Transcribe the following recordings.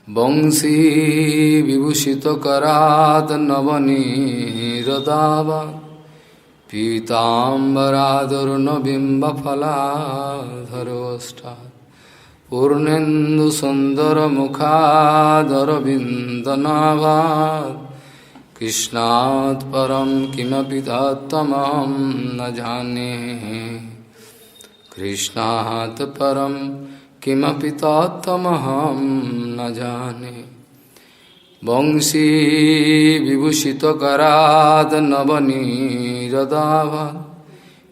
वंशी विभूषितकरात् नवनीरदावत् पीताम्बरादरुणबिम्बफलाधरोष्ठात् पूर्णेन्दुसुन्दरमुखादरविन्दनाभात् कृष्णात् परं किमपि तत्त्वमहं न जाने कृष्णात् परं किमपि तत्त्वमहं न जाने वंशी विभूषितकरात् नवनीरदाभात्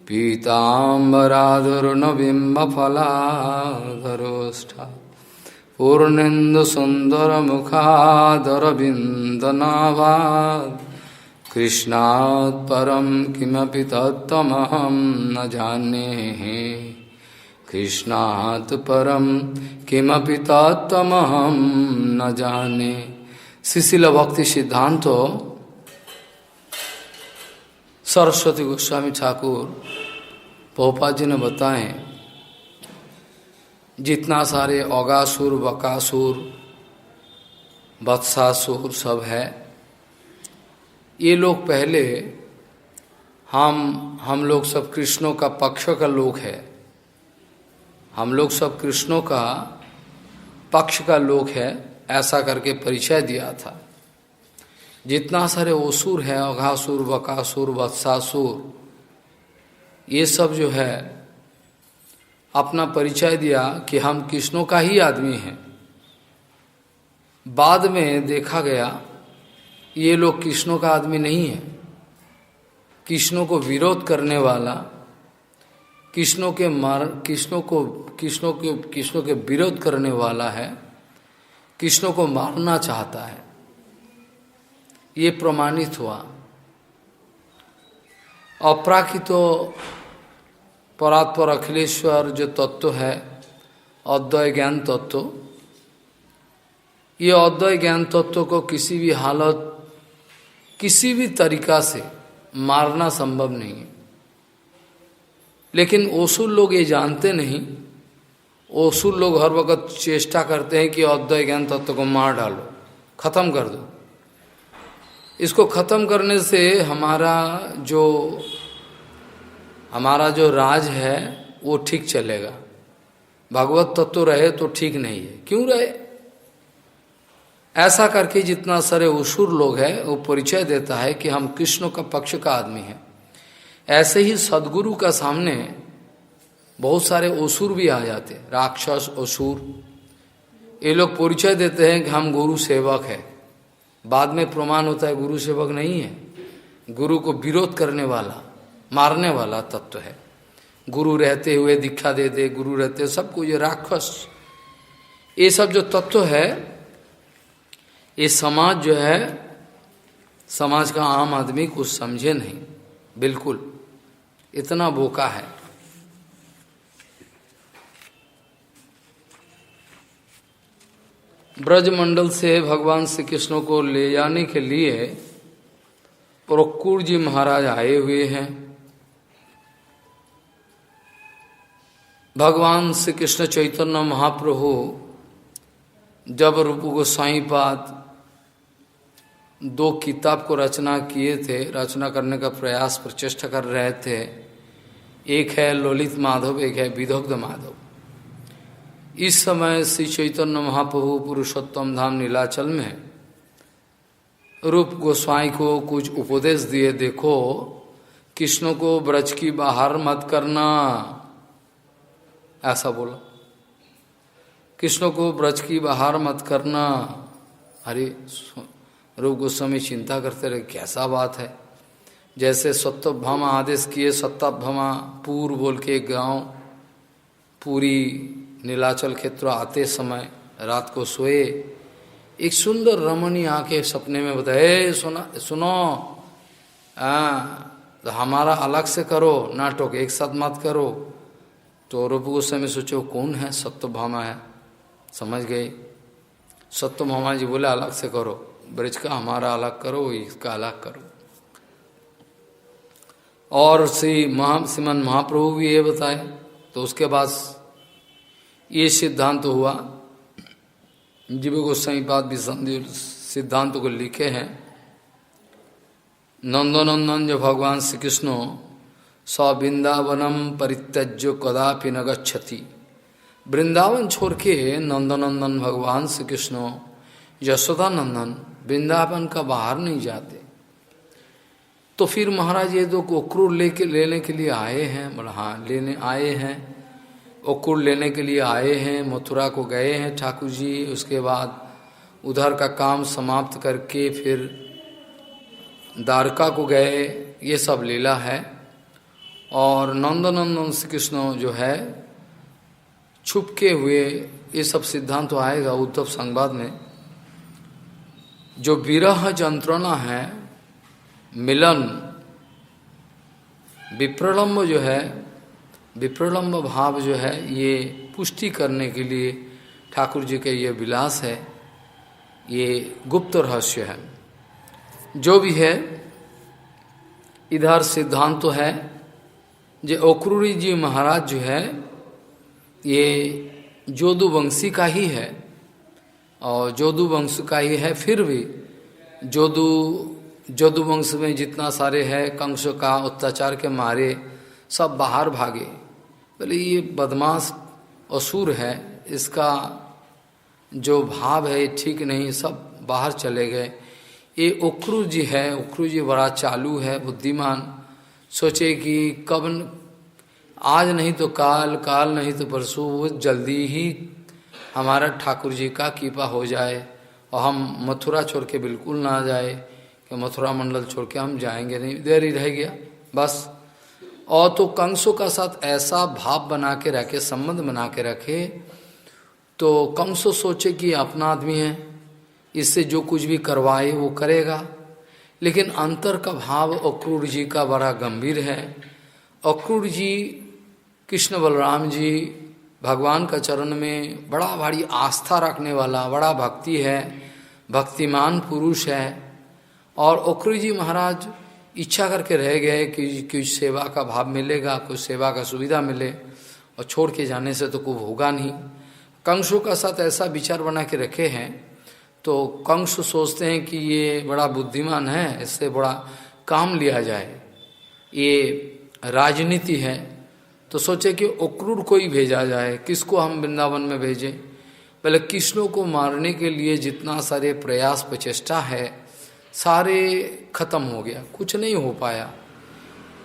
पीताम्बरादरुणबिम्बफलाधरोष्ठात् पूर्णेन्दुसुन्दरमुखादरविन्दनाभात् कृष्णात् परं किमपि तत्त्वमहं न जाने कृष्णात् परं किमपि तत्त्वमहं न जाने। श्रीशिल भक्ति सिद्धांत सरस्वती गोस्वामी ठाकुर प्रभुपाद जी ने बताएं, जितना सारे अगासुर बकासुर वत्सासुर सब है, ये लोग पहले हम लोग सब कृष्णों का पक्ष का लोग है, हम लोग सब कृष्णों का पक्ष का लोग है, ऐसा करके परिचय दिया था। जितना सारे असुर है, अघासुर बकासुर वत्सासुर, ये सब जो है अपना परिचय दिया कि हम कृष्णों का ही आदमी हैं। बाद में देखा गया ये लोग कृष्णों का आदमी नहीं है। कृष्णों को विरोध करने वाला, कृष्णों के विरोध करने वाला है, कृष्णों को मारना चाहता है, ये प्रमाणित हुआ। अपराकृतो परात्पर अखिलेश्वर जो तत्व है, अद्वय ज्ञान तत्व, ये अद्वय ज्ञान तत्व को किसी भी हालत, किसी भी तरीका से मारना संभव नहीं है। लेकिन असुर लोग ये जानते नहीं, असुर लोग हर वक्त चेष्टा करते हैं कि अद्वय ज्ञान तत्व को मार डालो, खत्म कर दो। इसको खत्म करने से हमारा जो राज है वो ठीक चलेगा। भगवत तत्व रहे तो ठीक नहीं है, क्यों रहे? ऐसा करके जितना सारे असुर लोग हैं वो परिचय देता है कि हम कृष्ण का पक्ष का आदमी हैं। ऐसे ही सद्गुरु का सामने बहुत सारे असुर भी आ जाते, राक्षस असुर, ये लोग परिचय देते हैं कि हम गुरु सेवक है। बाद में प्रमाण होता है गुरु सेवक नहीं है, गुरु को विरोध करने वाला, मारने वाला तत्व है। गुरु रहते हुए दीक्षा दे दे, गुरु रहते सबको ये राक्षस, ये सब जो तत्व है, ये समाज जो है, समाज का आम आदमी कुछ समझे नहीं, बिल्कुल इतना बोका है। ब्रजमंडल से भगवान श्री कृष्ण को ले जाने के लिए प्रकुर जी महाराज आए हुए हैं। भगवान श्री कृष्ण चैतन्य महाप्रभु जब रूप गोसाई पाद 2 किताब को रचना किए थे, रचना करने का प्रयास प्रचेष्टा कर रहे थे। एक है ललित माधव, एक है विदग्ध माधव। इस समय श्री चैतन्य महाप्रभु पुरुषोत्तम धाम नीलाचल में रूप गोस्वाई को कुछ उपदेश दिए। देखो, कृष्ण को ब्रज की बाहर मत करना, ऐसा बोला। कृष्ण को ब्रज की बाहर मत करना। अरे रूप गोस्वामी चिंता करते रहे, कैसा बात है। जैसे सत्यभामा आदेश किए, सत्यभामा पूर बोल के गांव, पूरी नीलाचल क्षेत्र आते समय रात को सोए, एक सुंदर रमणी आके सपने में बताए, सुनो तो हमारा अलग से करो, नाटक एक साथ मत करो। तो रूप गोस्वामी सोचो कौन है? सत्यभामा है, समझ गए। सत्यभामा जी बोले अलग से करो, ब्रज का हमारा अलग करो, इसका अलग करो। और श्रीमन महाप्रभु भी ये बताए। तो उसके बाद ये सिद्धांत हुआ, जीव गोस्वामी पाद विसंधि सिद्धांत को लिखे हैं। नंदनंदन जो भगवान श्री कृष्ण स वृंदावनम परित्यज्य कदापि न गच्छति। वृंदावन छोड़ के नंदनंदन भगवान श्री कृष्ण यशोदा नंदन वृंदावन का बाहर नहीं जाते। तो फिर महाराज ये दो अक्रूर लेने के लिए आए हैं, बोला हाँ लेने आए हैं, अक्रूर लेने के लिए आए हैं। मथुरा को गए हैं ठाकुर जी, उसके बाद उधर का काम समाप्त करके फिर द्वारका को गए, ये सब लीला है। और नंदनंदन श्री कृष्ण जो है छुपके हुए, ये सब सिद्धांत तो आएगा उद्धव संवाद में। जो विरह यंत्रणा है, मिलन विप्रलम्ब जो है, विप्रलम्ब भाव जो है, ये पुष्टि करने के लिए ठाकुर जी के ये विलास है, ये गुप्त रहस्य है। जो भी है इधर सिद्धांत तो है जो अक्रूरी जी महाराज जो है ये जोदुवंशी का ही है, और जोदुवंश का ही है। फिर भी जोदुवंश में जितना सारे है, कंस का अत्याचार के मारे सब बाहर भागे। बोले ये बदमाश असुर है, इसका जो भाव है ठीक नहीं, सब बाहर चले गए। ये अक्रूर जी है, अक्रूर जी बड़ा चालू है, बुद्धिमान। सोचे कि कब आज नहीं तो काल, काल नहीं तो परसों, वो जल्दी ही हमारा ठाकुर जी का कृपा हो जाए और हम मथुरा छोड़ के बिल्कुल ना जाए कि मथुरा मंडल छोड़ के हम जाएंगे नहीं, देर ही रह गया बस। और तो कंसों का साथ ऐसा भाव बना के रखे, संबंध बना के रखे, तो कंसो सोचे कि अपना आदमी है, इससे जो कुछ भी करवाए वो करेगा। लेकिन अंतर का भाव अक्रूर जी का बड़ा गंभीर है। अक्रूर जी कृष्ण बलराम जी भगवान का चरण में बड़ा भारी आस्था रखने वाला, बड़ा भक्ति है, भक्तिमान पुरुष है। और अक्रूर जी महाराज इच्छा करके रह गए कि कुछ सेवा का भाव मिलेगा, कुछ सेवा का सुविधा मिले, और छोड़ के जाने से तो कुछ होगा नहीं। कंसों का साथ ऐसा विचार बना के रखे हैं, तो कंस सोचते हैं कि ये बड़ा बुद्धिमान है, इससे बड़ा काम लिया जाए, ये राजनीति है। तो सोचे कि अक्रूर को ही भेजा जाए। किसको हम वृंदावन में भेजें? पहले कृष्णों को मारने के लिए जितना सारे प्रयास प्रचेष्टा है सारे खत्म हो गया, कुछ नहीं हो पाया।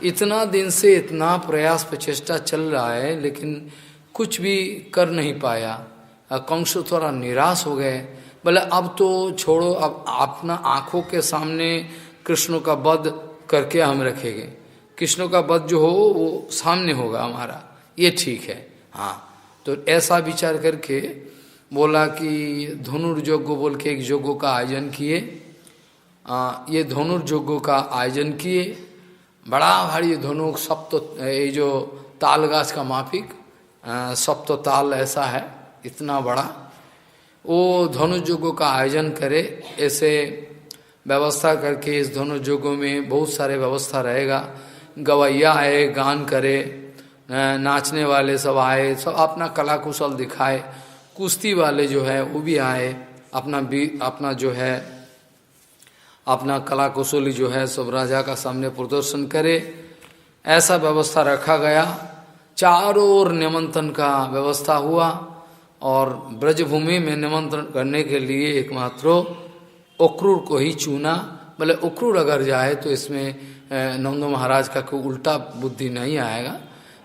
इतना दिन से इतना प्रयास प्रचेष्टा चल रहा है, लेकिन कुछ भी कर नहीं पाया। कंस थोड़ा निराश हो गए, बोले अब तो छोड़ो, अब अपना आंखों के सामने कृष्ण का वध करके हम रखेंगे, कृष्ण का वध जो हो वो सामने होगा हमारा, ये ठीक है। हाँ, तो ऐसा विचार करके बोला कि धनुर्यज्ञ बोल के एक यज्ञ का आयोजन किए। ये धनुर्यज्ञ का आयोजन किए, बड़ा भारी धनुक सप्त, ये जो ताल गाछ का माफिक सप्त ताल ऐसा है, इतना बड़ा, वो धनुर्यज्ञ का आयोजन करे। ऐसे व्यवस्था करके इस धनुर्यज्ञ में बहुत सारे व्यवस्था रहेगा, गवैया आए, गान करे, नाचने वाले सब आए, सब अपना कला कुशल दिखाए, कुश्ती वाले जो है वो भी आए, अपना जो है अपना कला कुशली जो है सब राजा का सामने प्रदर्शन करे, ऐसा व्यवस्था रखा गया। चारों ओर निमंत्रण का व्यवस्था हुआ, और ब्रजभूमि में निमंत्रण करने के लिए एकमात्र अक्रूर को ही चुना। बोले अक्रूर अगर जाए तो इसमें नंद महाराज का कोई उल्टा बुद्धि नहीं आएगा,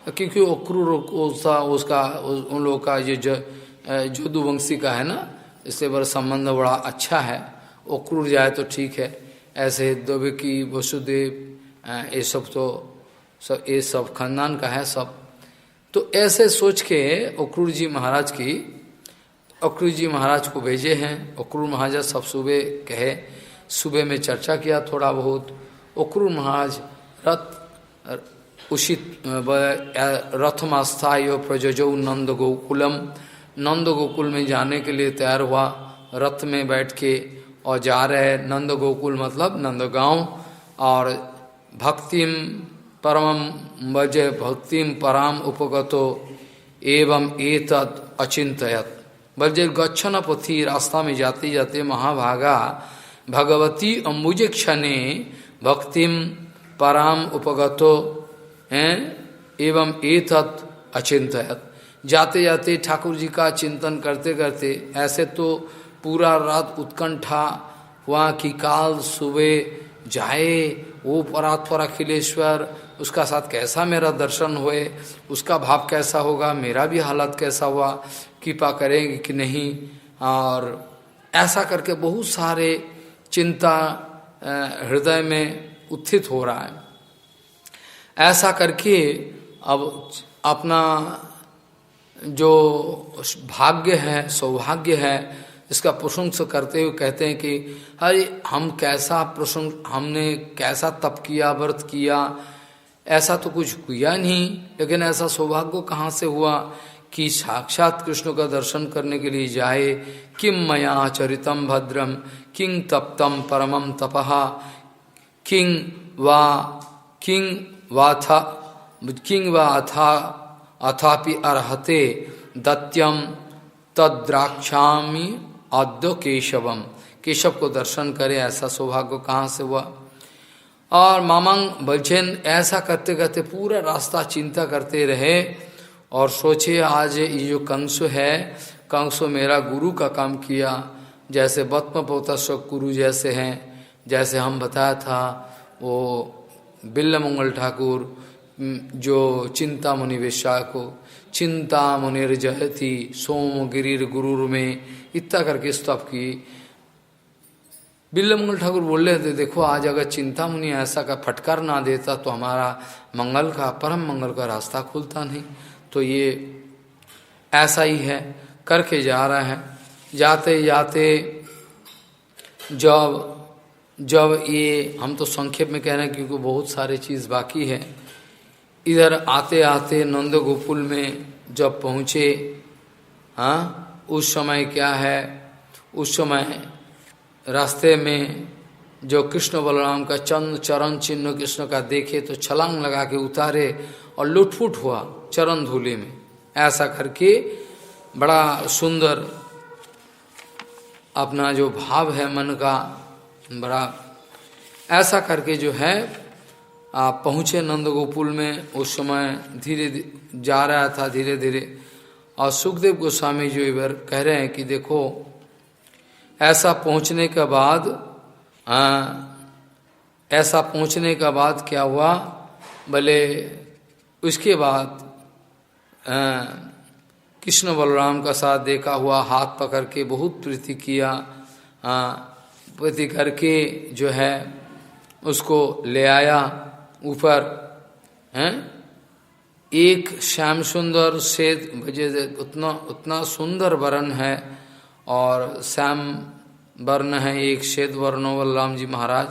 क्योंकि अक्रूर उसका उन लोगों का ये जोदुवंशी का है ना, इससे बड़ा संबंध बड़ा अच्छा है। अक्रूर जाए तो ठीक है। ऐसे देवकी वसुदेव ये सब तो सब ये सब खानदान का है सब। तो ऐसे सोच के अक्रूर जी महाराज को भेजे हैं। अक्रूर महाराज सब सुबह कहे, सुबह में चर्चा किया थोड़ा बहुत। अक्रूर महाराज रथमास्थाय प्रजो नंद गोकुलम, नंद गोकुल में जाने के लिए तैयार हुआ, रथ में बैठ के और जा रहे। नंद गोकुल मतलब नंदगांव। और भक्तिम परमं भजे भक्तिम पराम उपगतो एवं एतद अचिंतयत। बलजे गच्छन पथि, रास्ता में जाते जाते महाभागा भगवती अम्बुज क्षणे भक्तिम पराम उपगतो हैं एवं एतत् अचिंतयत। जाते जाते ठाकुर जी का चिंतन करते करते, ऐसे तो पूरा रात उत्कंठा हुआ कि काल सुबह जाए वो परात्पर अखिलेश्वर, उसका साथ कैसा मेरा दर्शन हुए, उसका भाव कैसा होगा, मेरा भी हालत कैसा हुआ, कृपा करेंगे कि नहीं। और ऐसा करके बहुत सारे चिंता हृदय में उत्थित हो रहा है। ऐसा करके अब अपना जो भाग्य है, सौभाग्य है, इसका प्रशंसा करते हुए कहते हैं कि अरे हमने कैसा तप किया, व्रत किया, ऐसा तो कुछ किया नहीं, लेकिन ऐसा सौभाग्य कहाँ से हुआ कि साक्षात कृष्ण का दर्शन करने के लिए जाए। किम मया चरितम भद्रम किंग तप्तम परमम तपहा किंग वा अथापि अर्हते दत्यम तद्राक्षामि आद्यो केशवम। केशव को दर्शन करे, ऐसा सौभाग्य कहाँ से हुआ। और मामंग बलचैन ऐसा करते करते पूरा रास्ता चिंता करते रहे और सोचे आज ये जो कंसु है, कंसु मेरा गुरु का काम किया, जैसे बत्म पोतस्व गुरु जैसे हैं, जैसे हम बताया था वो बिल्ल मंगल ठाकुर जो चिंता मुनि वेश्या को चिंता मुनिर जयति सोम गिरिर गुरुर में इतना करके स्तप की। बिल्ल मंगल ठाकुर बोल रहे थे देखो आज अगर चिंता मुनि ऐसा का फटकार ना देता तो हमारा मंगल का, परम मंगल का रास्ता खुलता नहीं। तो ये ऐसा ही है करके जा रहा है। जाते जाते जब ये हम तो संक्षेप में कह रहे हैं क्योंकि बहुत सारे चीज़ बाकी है। इधर आते आते नंद गोकुल में जब पहुँचे, हाँ उस समय क्या है, उस समय रास्ते में जो कृष्ण बलराम का चरण चिन्ह कृष्ण का देखे तो छलांग लगा के उतारे और लुटफुट हुआ चरण धूलि में। ऐसा करके बड़ा सुंदर अपना जो भाव है मन का, बड़ा ऐसा करके जो है आप पहुँचे नंद गोकुल में। उस समय धीरे जा रहा था धीरे धीरे, और सुखदेव गोस्वामी जो इधर कह रहे हैं कि देखो ऐसा पहुँचने के बाद क्या हुआ, भले उसके बाद कृष्ण बलराम का साथ देखा हुआ, हाथ पकड़ के बहुत प्रीति किया, प्रीति करके जो है उसको ले आया ऊपर हैं। एक श्याम सुंदर श्वेत उतना सुंदर वर्ण है और श्याम वर्ण है, एक श्वेत वर्ण बलराम जी महाराज।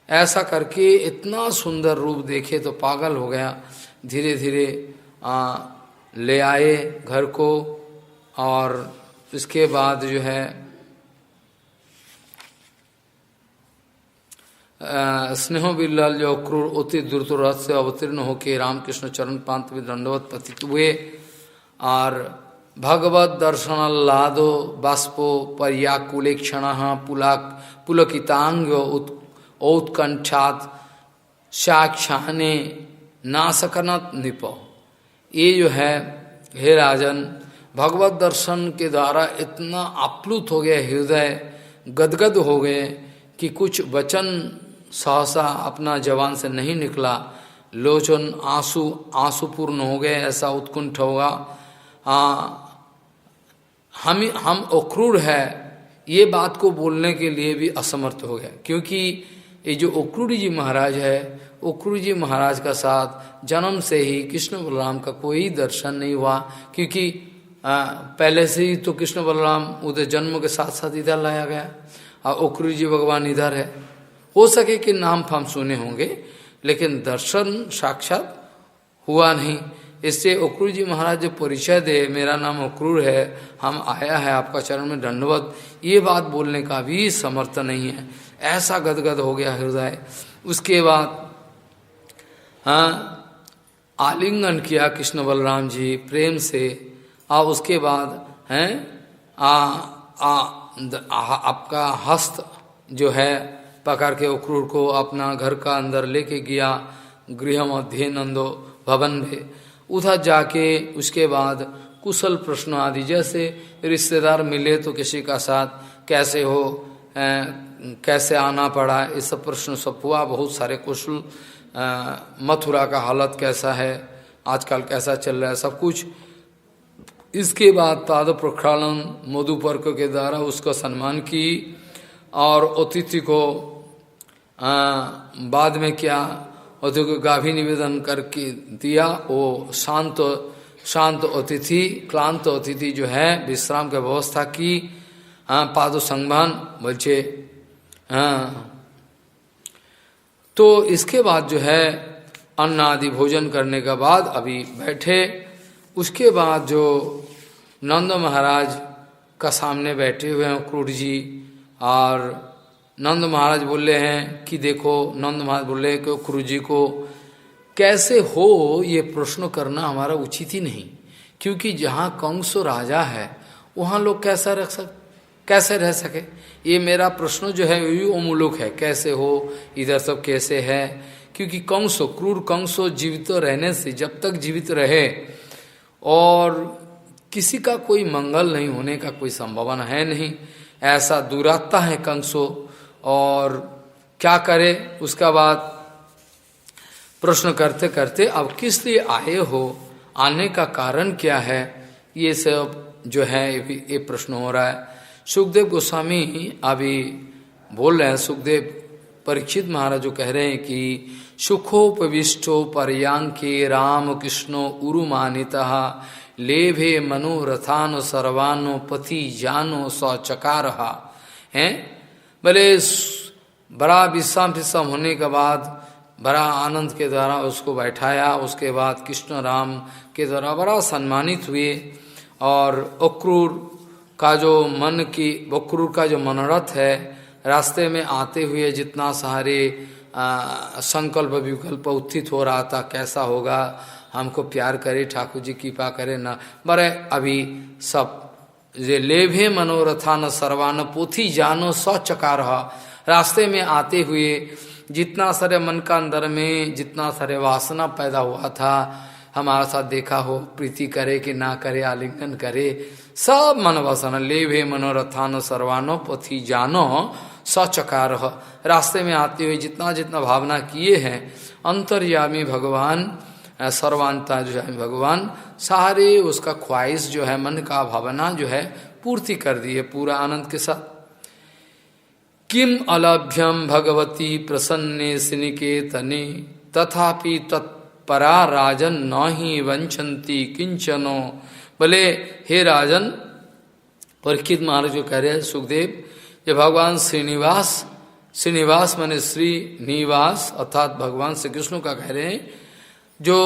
ऐसा करके इतना सुंदर रूप देखे तो पागल हो गया। धीरे धीरे ले आए घर को, और इसके बाद जो है स्नेह बिल्लाल जो क्रूर अति द्रुत रथ से अवतीर्ण होके रामकृष्ण चरण पांत में दंडवत पतित हुए। और भगवत दर्शनाल्लादो बाष्पो पर्याकुले क्षण पुलकितांग औत्कंठात साक्षाने नासकनत निपो। ये जो है हे राजन, भगवत दर्शन के द्वारा इतना आप्लुत हो गया, हृदय गदगद हो गए कि कुछ वचन सहसा अपना जवान से नहीं निकला। लोचन आंसू पूर्ण हो गए, ऐसा उत्कुंठ होगा। हम अक्रूर है ये बात को बोलने के लिए भी असमर्थ हो गए, क्योंकि ये जो अक्रूरी जी महाराज है, अक्रूरी जी महाराज का साथ जन्म से ही कृष्ण बलराम का कोई दर्शन नहीं हुआ, क्योंकि पहले से ही तो कृष्ण बलराम उधर जन्म के साथ साथ इधर लाया गया और अक्रूरी जी भगवान इधर है। हो सके कि नाम फाम सुने होंगे लेकिन दर्शन साक्षात हुआ नहीं। इससे अक्रूर जी महाराज जो परिचय दे, मेरा नाम अक्रूर है, हम आया है आपका चरण में दंडवत, ये बात बोलने का भी समर्थ नहीं है। ऐसा गदगद हो गया हृदय। उसके बाद आलिंगन किया कृष्ण बलराम जी प्रेम से, और उसके बाद हैं आपका हस्त जो है पकड़ के क्रूर को अपना घर का अंदर लेके गया, गृह मध्य नंदो भवन में। उधर जाके उसके बाद कुशल प्रश्न आदि, जैसे रिश्तेदार मिले तो किसी का साथ कैसे हो, कैसे आना पड़ा, ये सब प्रश्न सब हुआ। बहुत सारे कुशल, मथुरा का हालत कैसा है, आजकल कैसा चल रहा है, सब कुछ। इसके बाद पाद प्रक्षालन मधुपर्क के द्वारा उसका सम्मान की, और अतिथि को बाद में क्या, अतिथि को गाभी निवेदन करके दिया। वो शांत अतिथि, क्लांत अतिथि जो है विश्राम की व्यवस्था की। पादो संभान बोलचे। तो इसके बाद जो है अन्न आदि भोजन करने के बाद अभी बैठे। उसके बाद जो नंद महाराज का सामने बैठे हुए हैं क्रूर जी, और नंद महाराज बोले हैं कि देखो, नंद महाराज बोले कि क्रूर जी को कैसे हो ये प्रश्न करना हमारा उचित ही नहीं, क्योंकि जहाँ कंस राजा है वहाँ लोग कैसे रह सके। ये मेरा प्रश्न जो है ये अमूलक है, कैसे हो, इधर सब कैसे है। क्योंकि कंसो, क्रूर कंसो जीवित रहने से, जब तक जीवित रहे और किसी का कोई मंगल नहीं होने का कोई संभावना है नहीं, ऐसा दुरात्मा है कंसो। और क्या करे, उसका बाद प्रश्न करते करते अब किस लिए आए हो, आने का कारण क्या है, ये सब जो है ये प्रश्न हो रहा है। सुखदेव गोस्वामी अभी बोल रहे हैं, सुखदेव परीक्षित महाराज जो कह रहे हैं कि सुखोपविष्टो पर्यांके राम कृष्णो उरुमानितः लेभे मनोरथानो सर्वानो पति जानो सचकार हैं। भले बड़ा विश्राम होने के बाद बड़ा आनंद के द्वारा उसको बैठाया, उसके बाद कृष्ण राम के द्वारा बड़ा सम्मानित हुए। और अक्रूर का जो अक्रूर का जो मनोरथ है, रास्ते में आते हुए जितना सारे संकल्प विकल्प उत्थित हो रहा था, कैसा होगा, हमको प्यार करे, ठाकुर जी कृपा करे ना, बड़े अभी सब ये लेभे मनोरथान सर्वान पोथी जानो सचकार। रास्ते में आते हुए जितना सारे मन का अंदर में जितना सारे वासना पैदा हुआ था, हमारा साथ देखा हो, प्रीति करे कि ना करे, आलिंगन करे, सब मन वासना लेभे मनोरथान सर्वानो पोथी जानो सचकार। रास्ते में आते हुए जितना जितना भावना किए हैं, अंतर्यामी भगवान, सर्वांता जो है भगवान, सारे उसका ख्वाहिश जो है, मन का भावना जो है पूर्ति कर दी है पूरा आनंद के साथ। किम अलभ्यम भगवती प्रसन्ने सिनिकेतने तथापि तत्परा राजन न ही वंचंती किंचनो। बोले हे राजन, परीक्षित महाराज जो कह रहे हैं सुखदेव, ये भगवान श्रीनिवास माने श्रीनिवास अर्थात भगवान श्री कृष्ण का कह रहे हैं, जो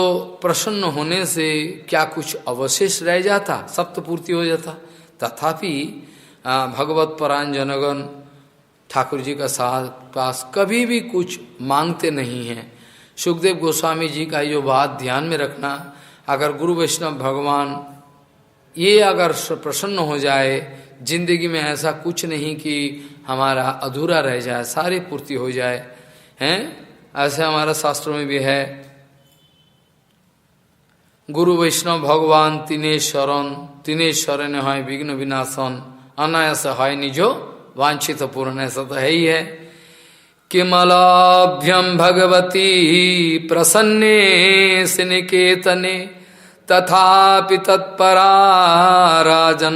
प्रसन्न होने से क्या कुछ अवशेष रह जाता, सब तो पूर्ति हो जाता। तथापि भगवत परायण जनगण ठाकुर जी का साथ पास कभी भी कुछ मांगते नहीं हैं। सुखदेव गोस्वामी जी का ये बात ध्यान में रखना, अगर गुरु वैष्णव भगवान ये अगर प्रसन्न हो जाए, जिंदगी में ऐसा कुछ नहीं कि हमारा अधूरा रह जाए, सारी पूर्ति हो जाए, हैं। ऐसे हमारा शास्त्रों में भी है, गुरु वैष्णव भगवान तीने शरण है विघ्न विनाशन, अनायास है निजो वांछित पूर्ण। ऐसा तो है ही है। किमलाभ्यम भगवती प्रसन्ने सिनिकेतने तथापि तत्परा राजन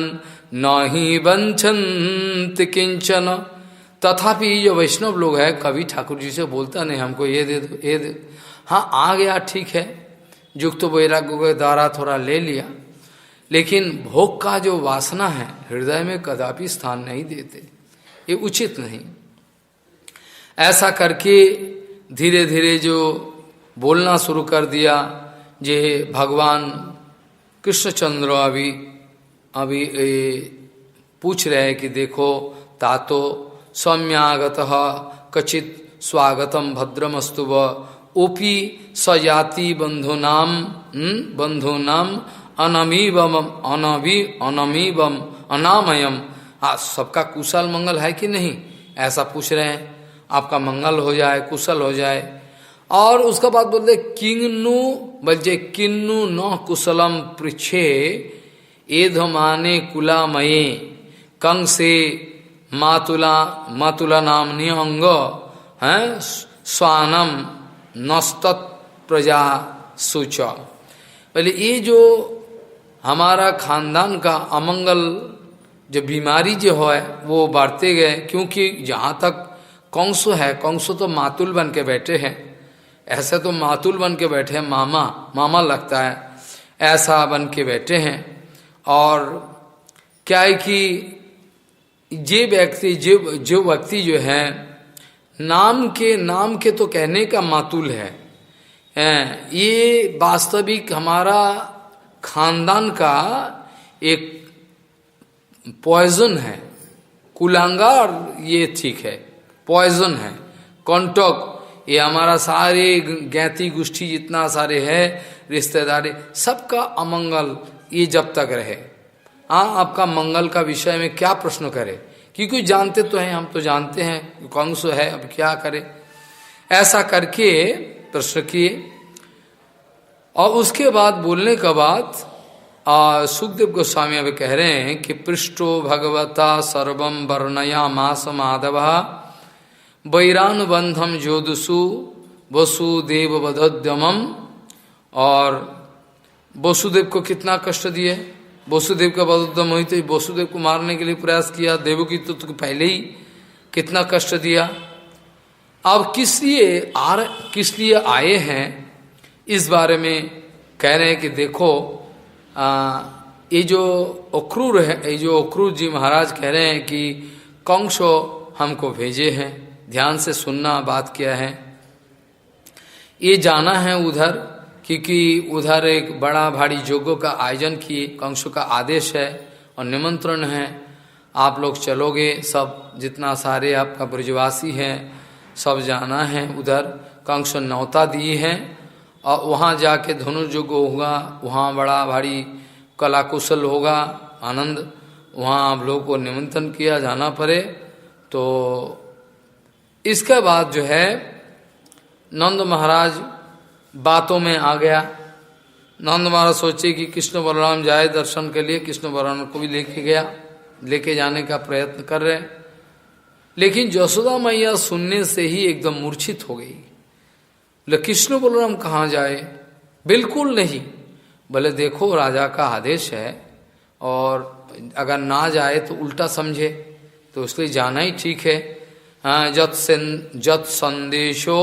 न ही वंचन्त किंचन। तथापि जो वैष्णव लोग है कभी ठाकुर जी से बोलता नहीं हमको ये दे दो, ये दे। हाँ आ गया ठीक है, युक्त वैराग्य के द्वारा थोड़ा ले लिया, लेकिन भोग का जो वासना है हृदय में कदापि स्थान नहीं देते, ये उचित नहीं। ऐसा करके धीरे धीरे जो बोलना शुरू कर दिया, जे भगवान कृष्णचंद्र अभी पूछ रहे हैं कि देखो तातो सौम्यागत कचित स्वागतम भद्रमस्तुव ओपी सजाति बंधुनाम अनमीवम अनमीवम अनामयम। हाँ, सबका कुशल मंगल है कि नहीं, ऐसा पूछ रहे हैं। आपका मंगल हो जाए, कुशल हो जाए। और उसका बाद बोलते किन्नु, बल्जे किन्नु न कुशलम पृछे एधमाने कुलामये कंसे मातुला नाम निहंग है स्वानम नस्तत् प्रजा सूच। पहले ये जो हमारा खानदान का अमंगल जो बीमारी जो है वो बढ़ते गए, क्योंकि जहाँ तक कंस है, कंस तो मातुल बन के बैठे हैं। ऐसे तो मातुल बन के बैठे हैं, मामा लगता है, ऐसा बन के बैठे हैं। और क्या है कि ये व्यक्ति जो व्यक्ति जो है नाम के तो कहने का मातुल है, ये वास्तविक हमारा खानदान का एक पॉइजन है। कुलांगा और ये ठीक है, पॉइजन है, कंटक। ये हमारा सारे ज्ञाति गोष्ठी जितना सारे है, रिश्तेदारी, सबका अमंगल ये जब तक रहे। हाँ, आपका मंगल का विषय में क्या प्रश्न करे, क्योंकि जानते तो हैं, हम तो जानते हैं कौन सो है, अब क्या करे, ऐसा करके प्रश्न किए। और उसके बाद बोलने के बाद सुखदेव गोस्वामी अब कह रहे हैं कि पृष्ठो भगवता सर्वम वर्णया मास माधव वैरानुबंधम ज्योदसु वसुदेव वधोद्यमम। और वसुदेव को कितना कष्ट दिए, वसुदेव का वधोद्यम हुई तो वसुदेव को मारने के लिए प्रयास किया, देवकी तो पहले ही कितना कष्ट दिया। अब किस लिए आए हैं, इस बारे में कह रहे हैं कि देखो ये जो अक्रूर है, ये जो अक्रूर जी महाराज कह रहे हैं कि कंसो हमको भेजे हैं, ध्यान से सुनना बात क्या है। ये जाना है उधर, क्योंकि उधर एक बड़ा भारी यज्ञ का आयोजन किए, कंसो का आदेश है और निमंत्रण है, आप लोग चलोगे, सब जितना सारे आपका ब्रजवासी हैं सब जाना है उधर। कंस न्योता दिए हैं और वहाँ जाके धनुर्यज्ञ होगा, वहाँ बड़ा भारी कला कुशल होगा, आनंद, वहाँ आप लोगों को निमंत्रण किया जाना पड़े। तो इसके बाद जो है नंद महाराज बातों में आ गया। नंद महाराज सोचे कि कृष्ण बलराम जाए दर्शन के लिए, कृष्ण बलराम को भी लेके जाने का प्रयत्न कर रहे हैं। लेकिन यशोदा मैया सुनने से ही एकदम मूर्छित हो गई। बोले कृष्ण बलराम कहाँ जाए, बिल्कुल नहीं। बोले देखो राजा का आदेश है और अगर ना जाए तो उल्टा समझे, तो इसलिए जाना ही ठीक है। जत संदेशो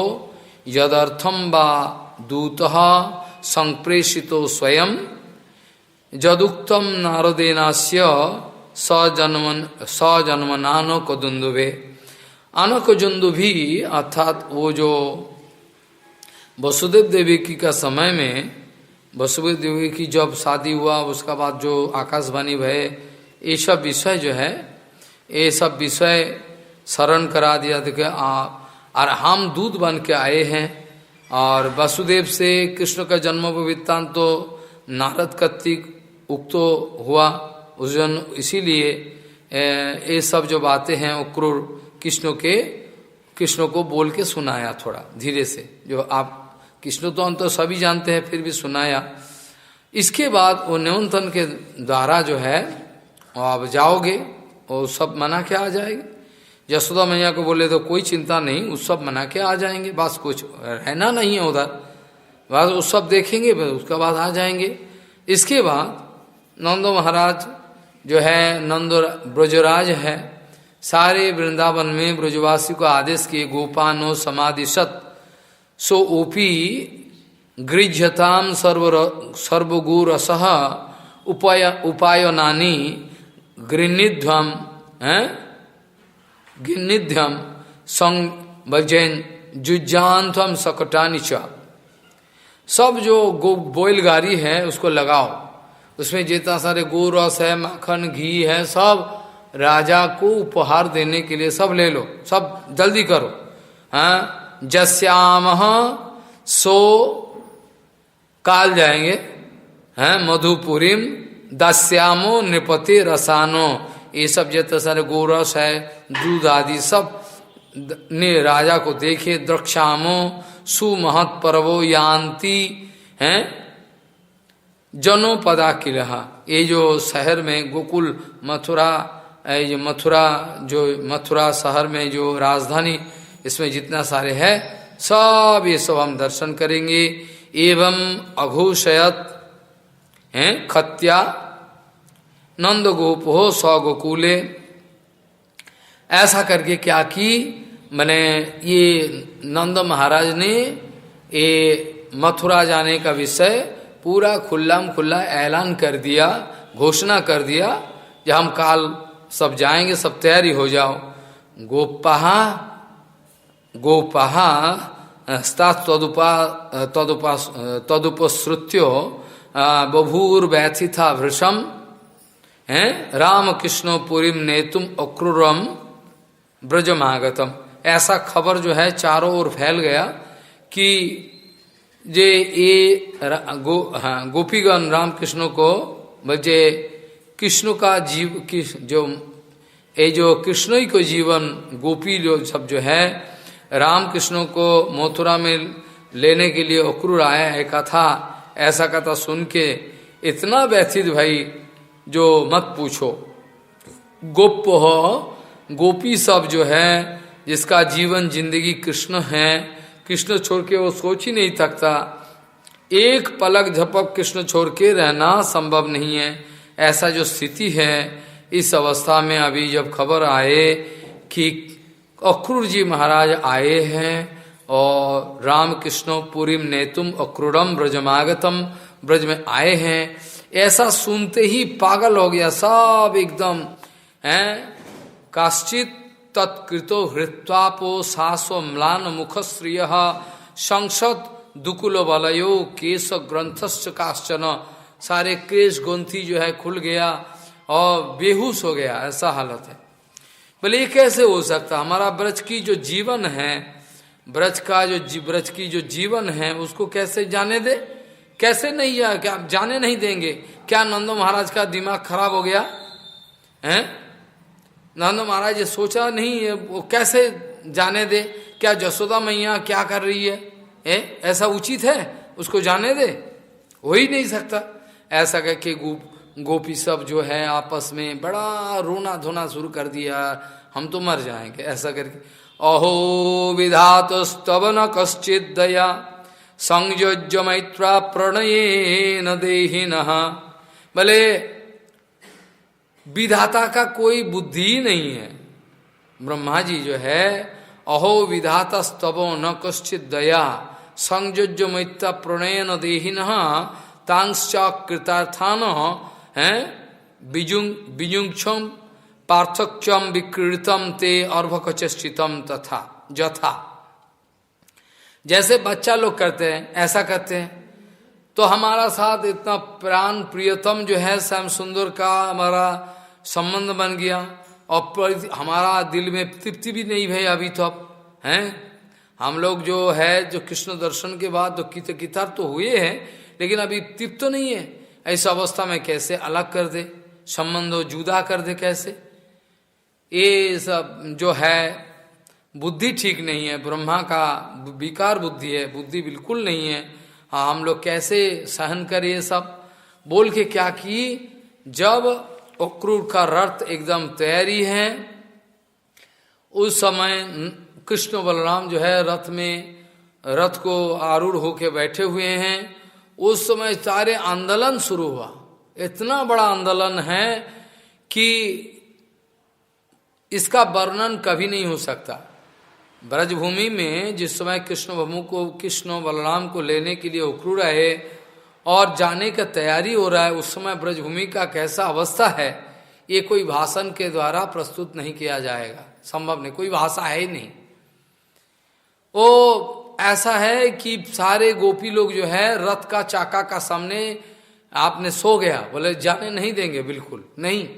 यदर्थम बा दूतः संप्रेषितो स्वयं जदुक्तम नारदेनास्य सजन्मनानो कदुंदुभे। आनकजुंदुभी अर्थात वो जो वसुदेव देवी की का समय में, वसुदेव देवी की जब शादी हुआ उसका बाद जो आकाशवाणी भय, ये सब विषय जो है, ये सब विषय शरण करा दिया। देखिए और हम दूध बन के आए हैं और वसुदेव से कृष्ण का जन्म वृत्तांत तो नारद कर्तिक उक्तो हुआ उस जन, इसीलिए ये सब जो बातें हैं अक्रूर कृष्ण को बोल के सुनाया थोड़ा धीरे से, जो आप कृष्ण तो हम तो सभी जानते हैं फिर भी सुनाया। इसके बाद वो निमंत्रण के द्वारा जो है आप जाओगे वो सब मना के आ जाएंगे। यशोदा मैया को बोले तो कोई चिंता नहीं, उस सब मना के आ जाएंगे, बस कुछ रहना नहीं है उधर, बस उस सब देखेंगे उसके बाद आ जाएंगे। इसके बाद नंद महाराज जो है, नंद ब्रजराज है, सारे वृंदावन में ब्रजवासी को आदेश किए गोपानो समाधिशत सो ओपी गृह्यताम सर्वगुरसह उपायनानि गृह्णिध्वम गिन्निध्यम संजैन जुजान्थम सकटानी च। सब जो बैलगाड़ी है उसको लगाओ, उसमें जितना सारे गो रस है, माखन घी है, सब राजा को उपहार देने के लिए सब ले लो, सब जल्दी करो। हाँ, जस्यामह सो काल जाएंगे, हैं मधुपुरीम दास्यामो नृपति रसानो, ये सब जितने सारे गोरस है, दूध आदि सब ने राजा को देखे। द्रक्षामो सुमहत पर्वो यान्ति हैं जनो पदा किलहा, ये जो शहर में गोकुल मथुरा, ये जो मथुरा शहर में जो राजधानी, इसमें जितना सारे है सब ये सब हम दर्शन करेंगे। एवं अघोषयत हैं खत्या नंद गोपो सौ गोकुले, ऐसा करके क्या की, मैंने ये नंद महाराज ने ये मथुरा जाने का विषय पूरा खुल्लाम खुल्ला ऐलान कर दिया, घोषणा कर दिया, जब हम काल सब जाएंगे, सब तैयारी हो जाओ। गोपहा तदुपश्रुत्यो बभूर व्यथिता भृशम हैं रामकृष्ण पुरीम नेतुम अक्रूरम ब्रजमागतम। ऐसा खबर जो है चारों ओर फैल गया कि ये गोपीगण रामकृष्ण को बजे कृष्ण का जो कृष्ण ही को जीवन, गोपी जो सब जो है रामकृष्ण को मथुरा में लेने के लिए अक्रूर आया है कथा, ऐसा कथा सुन के इतना व्यथित भाई जो मत पूछो। गोप हो गोपी सब जो है, जिसका जीवन जिंदगी कृष्ण है, कृष्ण छोड़ के वो सोच ही नहीं सकता, एक पलक झपक कृष्ण छोड़ के रहना संभव नहीं है। ऐसा जो स्थिति है, इस अवस्था में अभी जब खबर आए कि अक्रूर जी महाराज आए हैं और रामकृष्ण पुरीम नेतुम अक्रूरम ब्रजमागतम, ब्रज में आए हैं, ऐसा सुनते ही पागल हो गया सब एकदम हैं। काश्चित तत्कृतो हृत्वापो सासो म्लान मुखश्रिय संसद दुकुल वलयो केश ग्रंथश्च काश्चन, सारे केश ग्रंथि जो है खुल गया और बेहोश हो गया, ऐसा हालत है। बोले ये कैसे हो सकता, हमारा ब्रज की जो जीवन है, ब्रज की जो जीवन है उसको कैसे जाने दे, कैसे नहीं है, क्या जाने नहीं देंगे? क्या नंदो महाराज का दिमाग खराब हो गया हैं? नंदो महाराज ये सोचा नहीं है, वो कैसे जाने दे? क्या जसोदा मैया क्या कर रही है ऐसा उचित है उसको जाने दे? हो ही नहीं सकता। ऐसा करके गोपी सब जो है आपस में बड़ा रोना धोना शुरू कर दिया, हम तो मर जाएंगे ऐसा करके। अहो विधात स्तवन कश्चित दया संयोज्य मैत्रा प्रणये न देहि नहा। भले विधाता का कोई बुद्धि ही नहीं है। ब्रह्मा जी जो है अहो विधाता स्तवो न कश्चित दया संयोज्य मैत्रा प्रणय न देहि नहा तांश्च कृतार्थान है बिजुंक्षम पार्थक्यम विकृतम ते अर्भकचेष्टितम तथा यथा। जैसे बच्चा लोग करते हैं ऐसा करते हैं, तो हमारा साथ इतना प्राण प्रियतम जो है श्याम सुंदर का हमारा संबंध बन गया और हमारा दिल में तृप्ति भी नहीं भाई अभी तो अब हैं। हम लोग जो है जो कृष्ण दर्शन के बाद तो कितार तो हुए हैं, लेकिन अभी तृप्त तो नहीं है। ऐसा अवस्था में कैसे अलग कर दे, संबंध जुदा कर दे कैसे? ये सब जो है बुद्धि ठीक नहीं है, ब्रह्मा का विकार बुद्धि है, बुद्धि बिल्कुल नहीं है। हाँ, हम लोग कैसे सहन करें ये सब बोल के क्या की? जब अक्रूर का रथ एकदम तैयारी है, उस समय कृष्ण बलराम जो है रथ को आरूढ़ होके बैठे हुए हैं। उस समय सारे आंदोलन शुरू हुआ, इतना बड़ा आंदोलन है कि इसका वर्णन कभी नहीं हो सकता। ब्रजभूमि में जिस समय कृष्ण बलराम को लेने के लिए अक्रूर आए और जाने का तैयारी हो रहा है, उस समय ब्रजभूमि का कैसा अवस्था है, ये कोई भाषण के द्वारा प्रस्तुत नहीं किया जाएगा, संभव नहीं, कोई भाषा है ही नहीं। वो ऐसा है कि सारे गोपी लोग जो है रथ का चाका का सामने आपने सो गया, बोले जाने नहीं देंगे, बिल्कुल नहीं,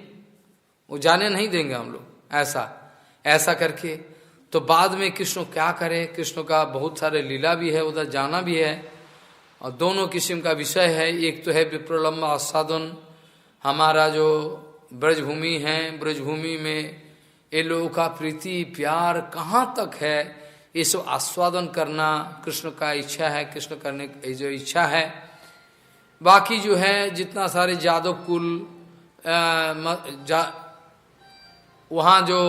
वो जाने नहीं देंगे हम लोग, ऐसा करके। तो बाद में कृष्ण क्या करे, कृष्ण का बहुत सारे लीला भी है, उधर जाना भी है। और दोनों किस्म का विषय है। एक तो है विप्रलंब आस्वादन, हमारा जो ब्रजभूमि है, ब्रजभूमि में ये लोगों का प्रीति प्यार कहाँ तक है, ये सब आस्वादन करना कृष्ण का इच्छा है, कृष्ण करने की जो इच्छा है। बाकी जो है जितना सारे जादव कुल वहाँ जो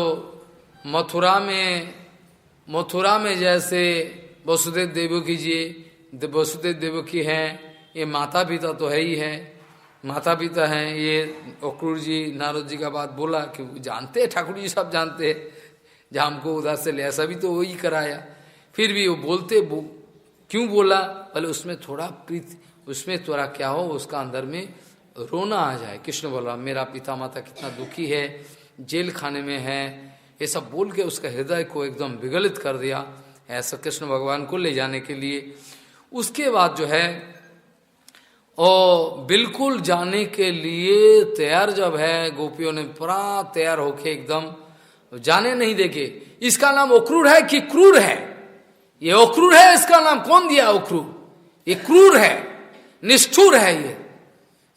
मथुरा में जैसे वसुदेव देवकी जी, वसुदेव देवकी हैं, ये माता पिता तो है ही है, माता पिता हैं। ये अक्रूर जी नारद जी का बात बोला कि जानते हैं, ठाकुर जी सब जानते हैं, जहाँ हमको उधर से ले, ऐसा भी तो वही कराया। फिर भी वो बोलते क्यों बोला, बोले उसमें थोड़ा प्रीति, उसमें थोड़ा क्या हो, उसका अंदर में रोना आ जाए। कृष्ण बोला मेरा पिता माता कितना दुखी है, जेल खाने में है, ये सब बोल के उसका हृदय को एकदम विगलित कर दिया, ऐसा कृष्ण भगवान को ले जाने के लिए। उसके बाद जो है और बिल्कुल जाने के लिए तैयार जब है, गोपियों ने पूरा तैयार होके एकदम जाने नहीं देके। इसका नाम अक्रूर है कि क्रूर है? ये अक्रूर है, इसका नाम कौन दिया अक्रूर? ये क्रूर है, निष्ठुर है ये,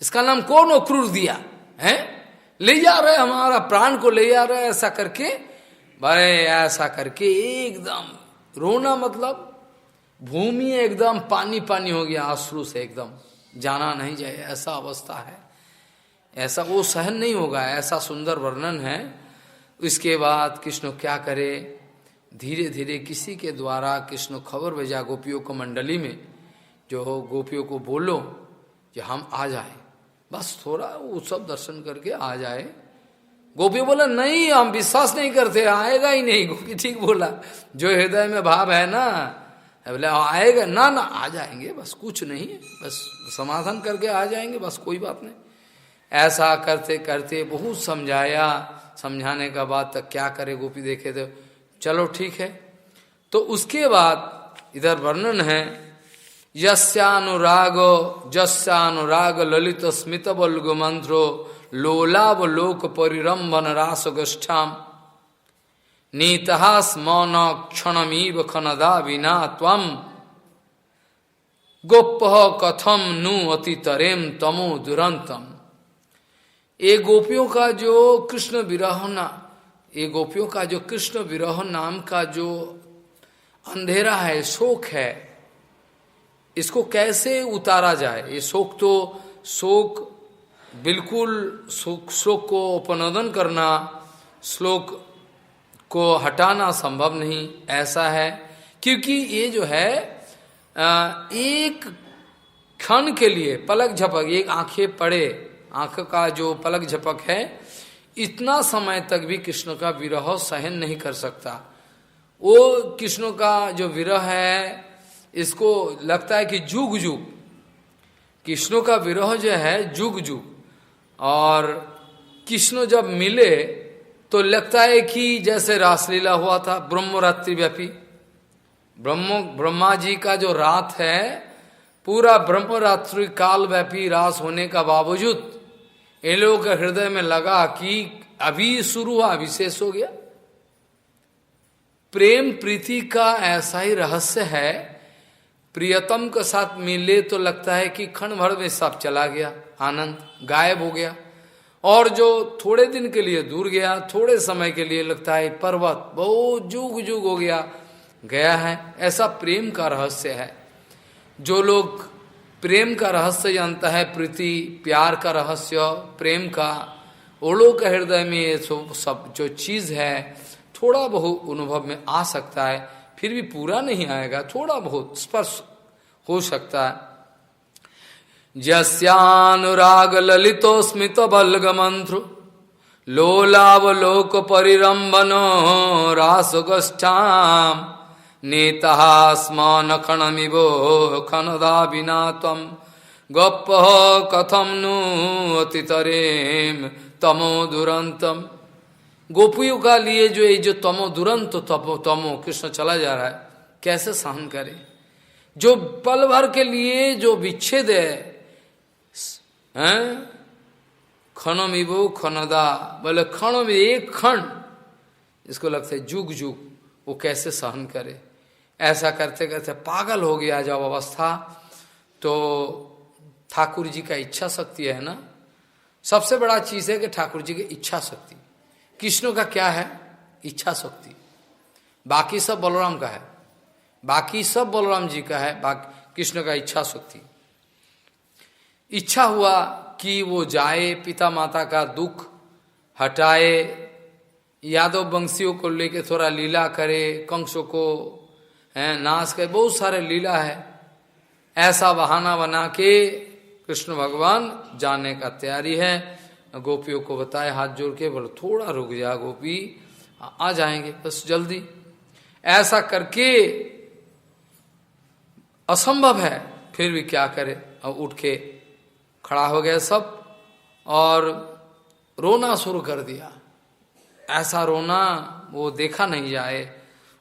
इसका नाम कौन अक्रूर दिया है? ले जा रहे हमारा प्राण को ले जा रहे, ऐसा करके, बड़े ऐसा करके एकदम रोना, मतलब भूमि एकदम पानी पानी हो गया आंसू से, एकदम जाना नहीं जाए ऐसा अवस्था है। ऐसा वो सहन नहीं होगा, ऐसा सुंदर वर्णन है। इसके बाद कृष्ण क्या करे, धीरे धीरे किसी के द्वारा कृष्ण खबर भेजा गोपियों को मंडली में, जो गोपियों को बोलो कि हम आ जाए, बस थोड़ा वो सब दर्शन करके आ जाए। गोपी बोला नहीं, हम विश्वास नहीं करते, आएगा ही नहीं। गोपी ठीक बोला, जो हृदय में भाव है ना, बोले आएगा ना, ना आ जाएंगे, बस कुछ नहीं है, बस समाधान करके आ जाएंगे, बस कोई बात नहीं। ऐसा करते करते बहुत समझाया, समझाने का बाद तक क्या करे, गोपी देखे तो चलो ठीक है। तो उसके बाद इधर वर्णन है, यस्यानुराग ललित स्मित बल्ग मंत्रो लोलाव लोक परिरंभन रास गोष्ठाम नीतहा स्मन क्षणमीव खनदा विना त्वम गोप्पह कथम नु अतितरेम तमो दुरंतम। ये गोपियों का जो कृष्ण विरह ना, ये गोपियों का जो कृष्ण विरह नाम का जो अंधेरा है, शोक है, इसको कैसे उतारा जाए। ये शोक तो शोक बिल्कुल शोक को उपनोदन करना, श्लोक को हटाना संभव नहीं, ऐसा है। क्योंकि ये जो है एक क्षण के लिए पलक झपक, एक आंखें पड़े, आंख का जो पलक झपक है, इतना समय तक भी कृष्ण का विरह सहन नहीं कर सकता। वो कृष्ण का जो विरह है, इसको लगता है कि जुग जुग, कृष्ण का विरह जो है जुग जुग। और कृष्ण जब मिले तो लगता है कि जैसे रासलीला हुआ था ब्रह्मरात्रि व्यापी, ब्रह्मा जी का जो रात है, पूरा ब्रह्मरात्रि काल व्यापी रास होने का बावजूद इन लोगों के हृदय में लगा कि अभी शुरू हुआ, अभी शेष हो गया। प्रेम प्रीति का ऐसा ही रहस्य है, प्रियतम के साथ मिले तो लगता है कि क्षण भर में सब चला गया, आनंद गायब हो गया। और जो थोड़े दिन के लिए दूर गया, थोड़े समय के लिए लगता है पर्वत बहुत जुग जुग हो गया है। ऐसा प्रेम का रहस्य है। जो लोग प्रेम का रहस्य जानता है, प्रीति प्यार का रहस्य, प्रेम का, वो लोग के हृदय में ये सब जो चीज है थोड़ा बहुत अनुभव में आ सकता है, फिर भी पूरा नहीं आएगा, थोड़ा बहुत स्पर्श हो सकता है। जस्यानुराग ललितो स्मित बल्ग मंत्र लोलावलोक परिरंबनो रासगोष्ठाम नेता स्मान खणमिवो खनदा विना तम गप्प कथम नु अतितरेम तमो दुरंतम। गोपियों का लिए जो ये जो तमो दुरंत तमो कृष्ण चला जा रहा है, कैसे सहन करे। जो पल भर के लिए जो विच्छेद है, खनमिवो खनदा, बोले क्षण में एक क्षण, इसको लगता है जुग जुग, वो कैसे सहन करे। ऐसा करते करते पागल हो गया जब अवस्था, तो ठाकुर जी का इच्छा शक्ति है ना, सबसे बड़ा चीज है कि ठाकुर जी की इच्छा शक्ति। कृष्ण का क्या है? इच्छा शक्ति। बाकी सब बलराम का है, बाकी सब बलराम जी का है, बाकी कृष्ण का इच्छा शक्ति। इच्छा हुआ कि वो जाए, पिता माता का दुख हटाए, यादव वंशियों को लेके थोड़ा लीला करे, कंसों को नाश करे, बहुत सारे लीला है। ऐसा बहाना बना के कृष्ण भगवान जाने का तैयारी है। गोपियों को बताए हाथ जोड़ के, बोलो थोड़ा रुक जा गोपी, आ जाएंगे बस जल्दी। ऐसा करके असंभव है, फिर भी क्या करे, और उठ के खड़ा हो गए सब और रोना शुरू कर दिया। ऐसा रोना वो देखा नहीं जाए।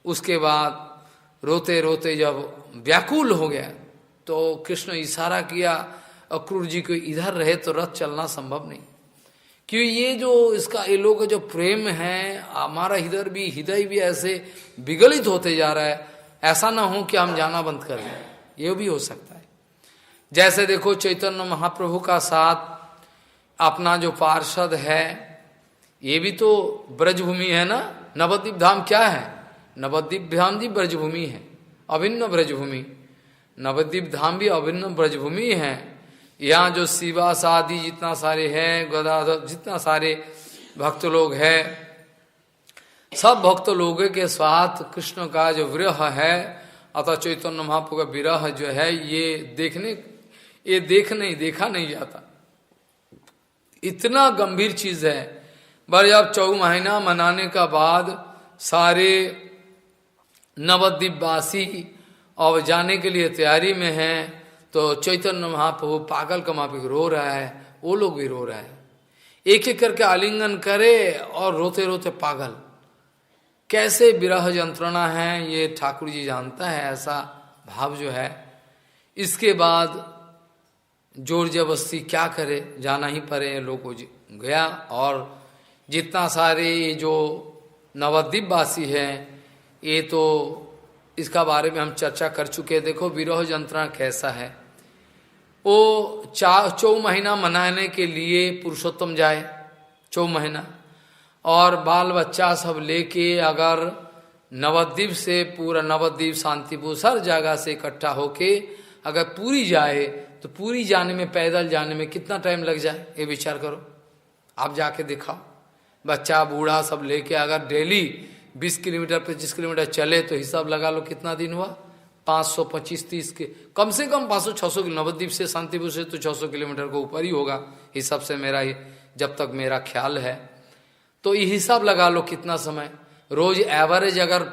उसके बाद रोते रोते जब व्याकुल हो गया तो कृष्ण इशारा किया, अक्रूर जी को इधर रहे तो रथ चलना संभव नहीं, क्योंकि ये जो इसका ये लोग जो प्रेम है, हमारा हृदय भी ऐसे विगलित होते जा रहा है। ऐसा ना हो कि हम जाना बंद कर दें, ये भी हो सकता है। जैसे देखो चैतन्य महाप्रभु का साथ अपना जो पार्षद है, ये भी तो ब्रजभूमि है ना। नवद्वीप धाम क्या है? नवद्वीप धाम भी ब्रजभूमि है, अभिन्न ब्रजभूमि। नवद्वीप धाम भी अभिन्न ब्रजभूमि है। यहाँ जो शिवास आदि जितना सारे हैं, गदाधर जितना सारे भक्त लोग हैं, सब भक्त लोगों के साथ कृष्ण का जो विरह है, अतः चैतन्य महाप्रभु का विरह जो है, ये देखा नहीं जाता। इतना गंभीर चीज है। पर जब 4 महीना मनाने का बाद सारे नवद्वीप वासी और जाने के लिए तैयारी में हैं, तो चैतन्य महाप्रभु पागल का माफिक रो रहा है, वो लोग भी रो रहा है। एक एक करके आलिंगन करे और रोते रोते पागल। कैसे विरह यंत्रणा है ये ठाकुर जी जानता है, ऐसा भाव जो है। इसके बाद जोर जबरदस्ती क्या करे, जाना ही पड़े, लोगों गया। और जितना सारे जो नवद्वीप वासी हैं, ये तो इसका बारे में हम चर्चा कर चुके हैं। देखो विरह यंत्रणा कैसा है। वो 4 महीना मनाने के लिए पुरुषोत्तम जाए, 4 महीना, और बाल बच्चा सब लेके अगर नवद्वीप से पूरा नवद्वीप शांतिपुर हर जगह से इकट्ठा होके अगर पूरी जाए, तो पूरी जाने में, पैदल जाने में कितना टाइम लग जाए, ये विचार करो। आप जाके दिखाओ, बच्चा बूढ़ा सब लेके अगर डेली 20 किलोमीटर 25 किलोमीटर चले तो हिसाब लगा लो कितना दिन हुआ, 525-30 के कम से कम 500-600 नवद्वीप से शांतिपुर से तो 600 किलोमीटर को ऊपर ही होगा हिसाब से, मेरा जब तक मेरा ख्याल है। तो ये हिसाब लगा लो कितना समय, रोज एवरेज अगर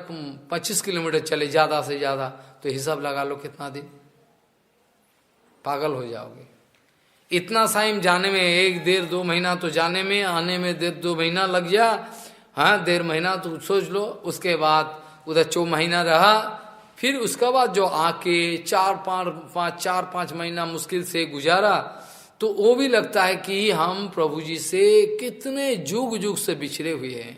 25 किलोमीटर चले ज़्यादा से ज़्यादा, तो हिसाब लगा लो कितना दिन, पागल हो जाओगे। इतना टाइम जाने में 1-1.5-2 महीना तो जाने में, आने में 1.5-2 महीना लग जा, हाँ 1.5 महीना तो सोच लो। उसके बाद उधर 4 महीना रहा, फिर उसके बाद जो आके 4-5 महीना मुश्किल से गुजारा, तो वो भी लगता है कि हम प्रभु जी से कितने जुग जुग से बिछड़े हुए हैं।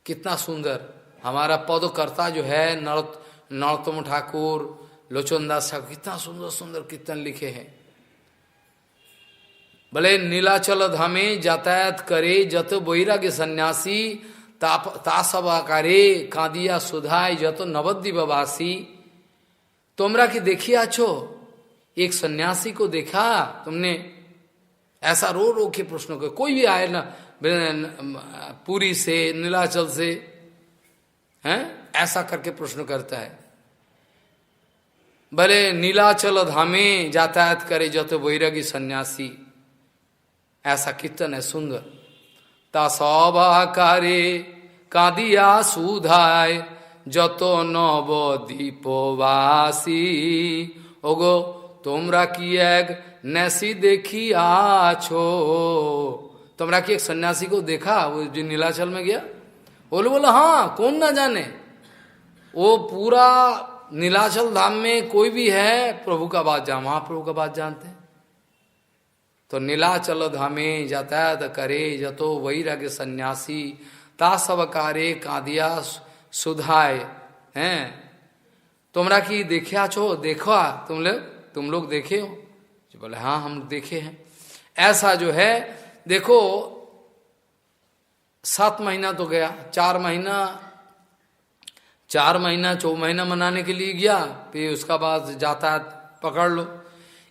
कितना सुंदर हमारा पदकर्ता जो है नरोत्तम ठाकुर, लोचन दास ठाकुर, कितना सुंदर सुंदर कीर्तन लिखे हैं। भले नीलाचल धामे यातायात करे जत वैराग्य सन्यासी, तासव आकारे कादिया सुधाय जत नवद्वीपवासी। तुमरा की देखी आछो, एक सन्यासी को देखा तुमने? ऐसा रो रो के प्रश्न को, कोई भी आए ना पूरी से नीलाचल से, हैं ऐसा करके प्रश्न करता है। भले नीलाचल धामे यातायात करे जत वैरागी सन्यासी, ऐसा कीर्तन है सुंदर। ता सब आकारे कादिया सुधाय যত নবদ্বীপবাসী ওগো তোমরা কি এক नैसी देखी आछो। तुमरा की एक सन्यासी को देखा वो जो नीलाचल में गया? बोलो हाँ, कौन ना जाने। वो पूरा नीलाचल धाम में कोई भी है प्रभु का बात जान, महाप्रभु का बात जानते हैं। तो नीलाचल धामे यातायात करे जतो वैराग्य सन्यासी, ता सब कारे कादिया सुधाय हैं। तुमरा की देखे आछो, देखो तुम लोग देखे हो? जो बोले हाँ हम देखे हैं। ऐसा जो है देखो 7 महीना तो गया, 4 महीना 4 महीना मनाने के लिए गया, फिर उसका बाद यातायात पकड़ लो।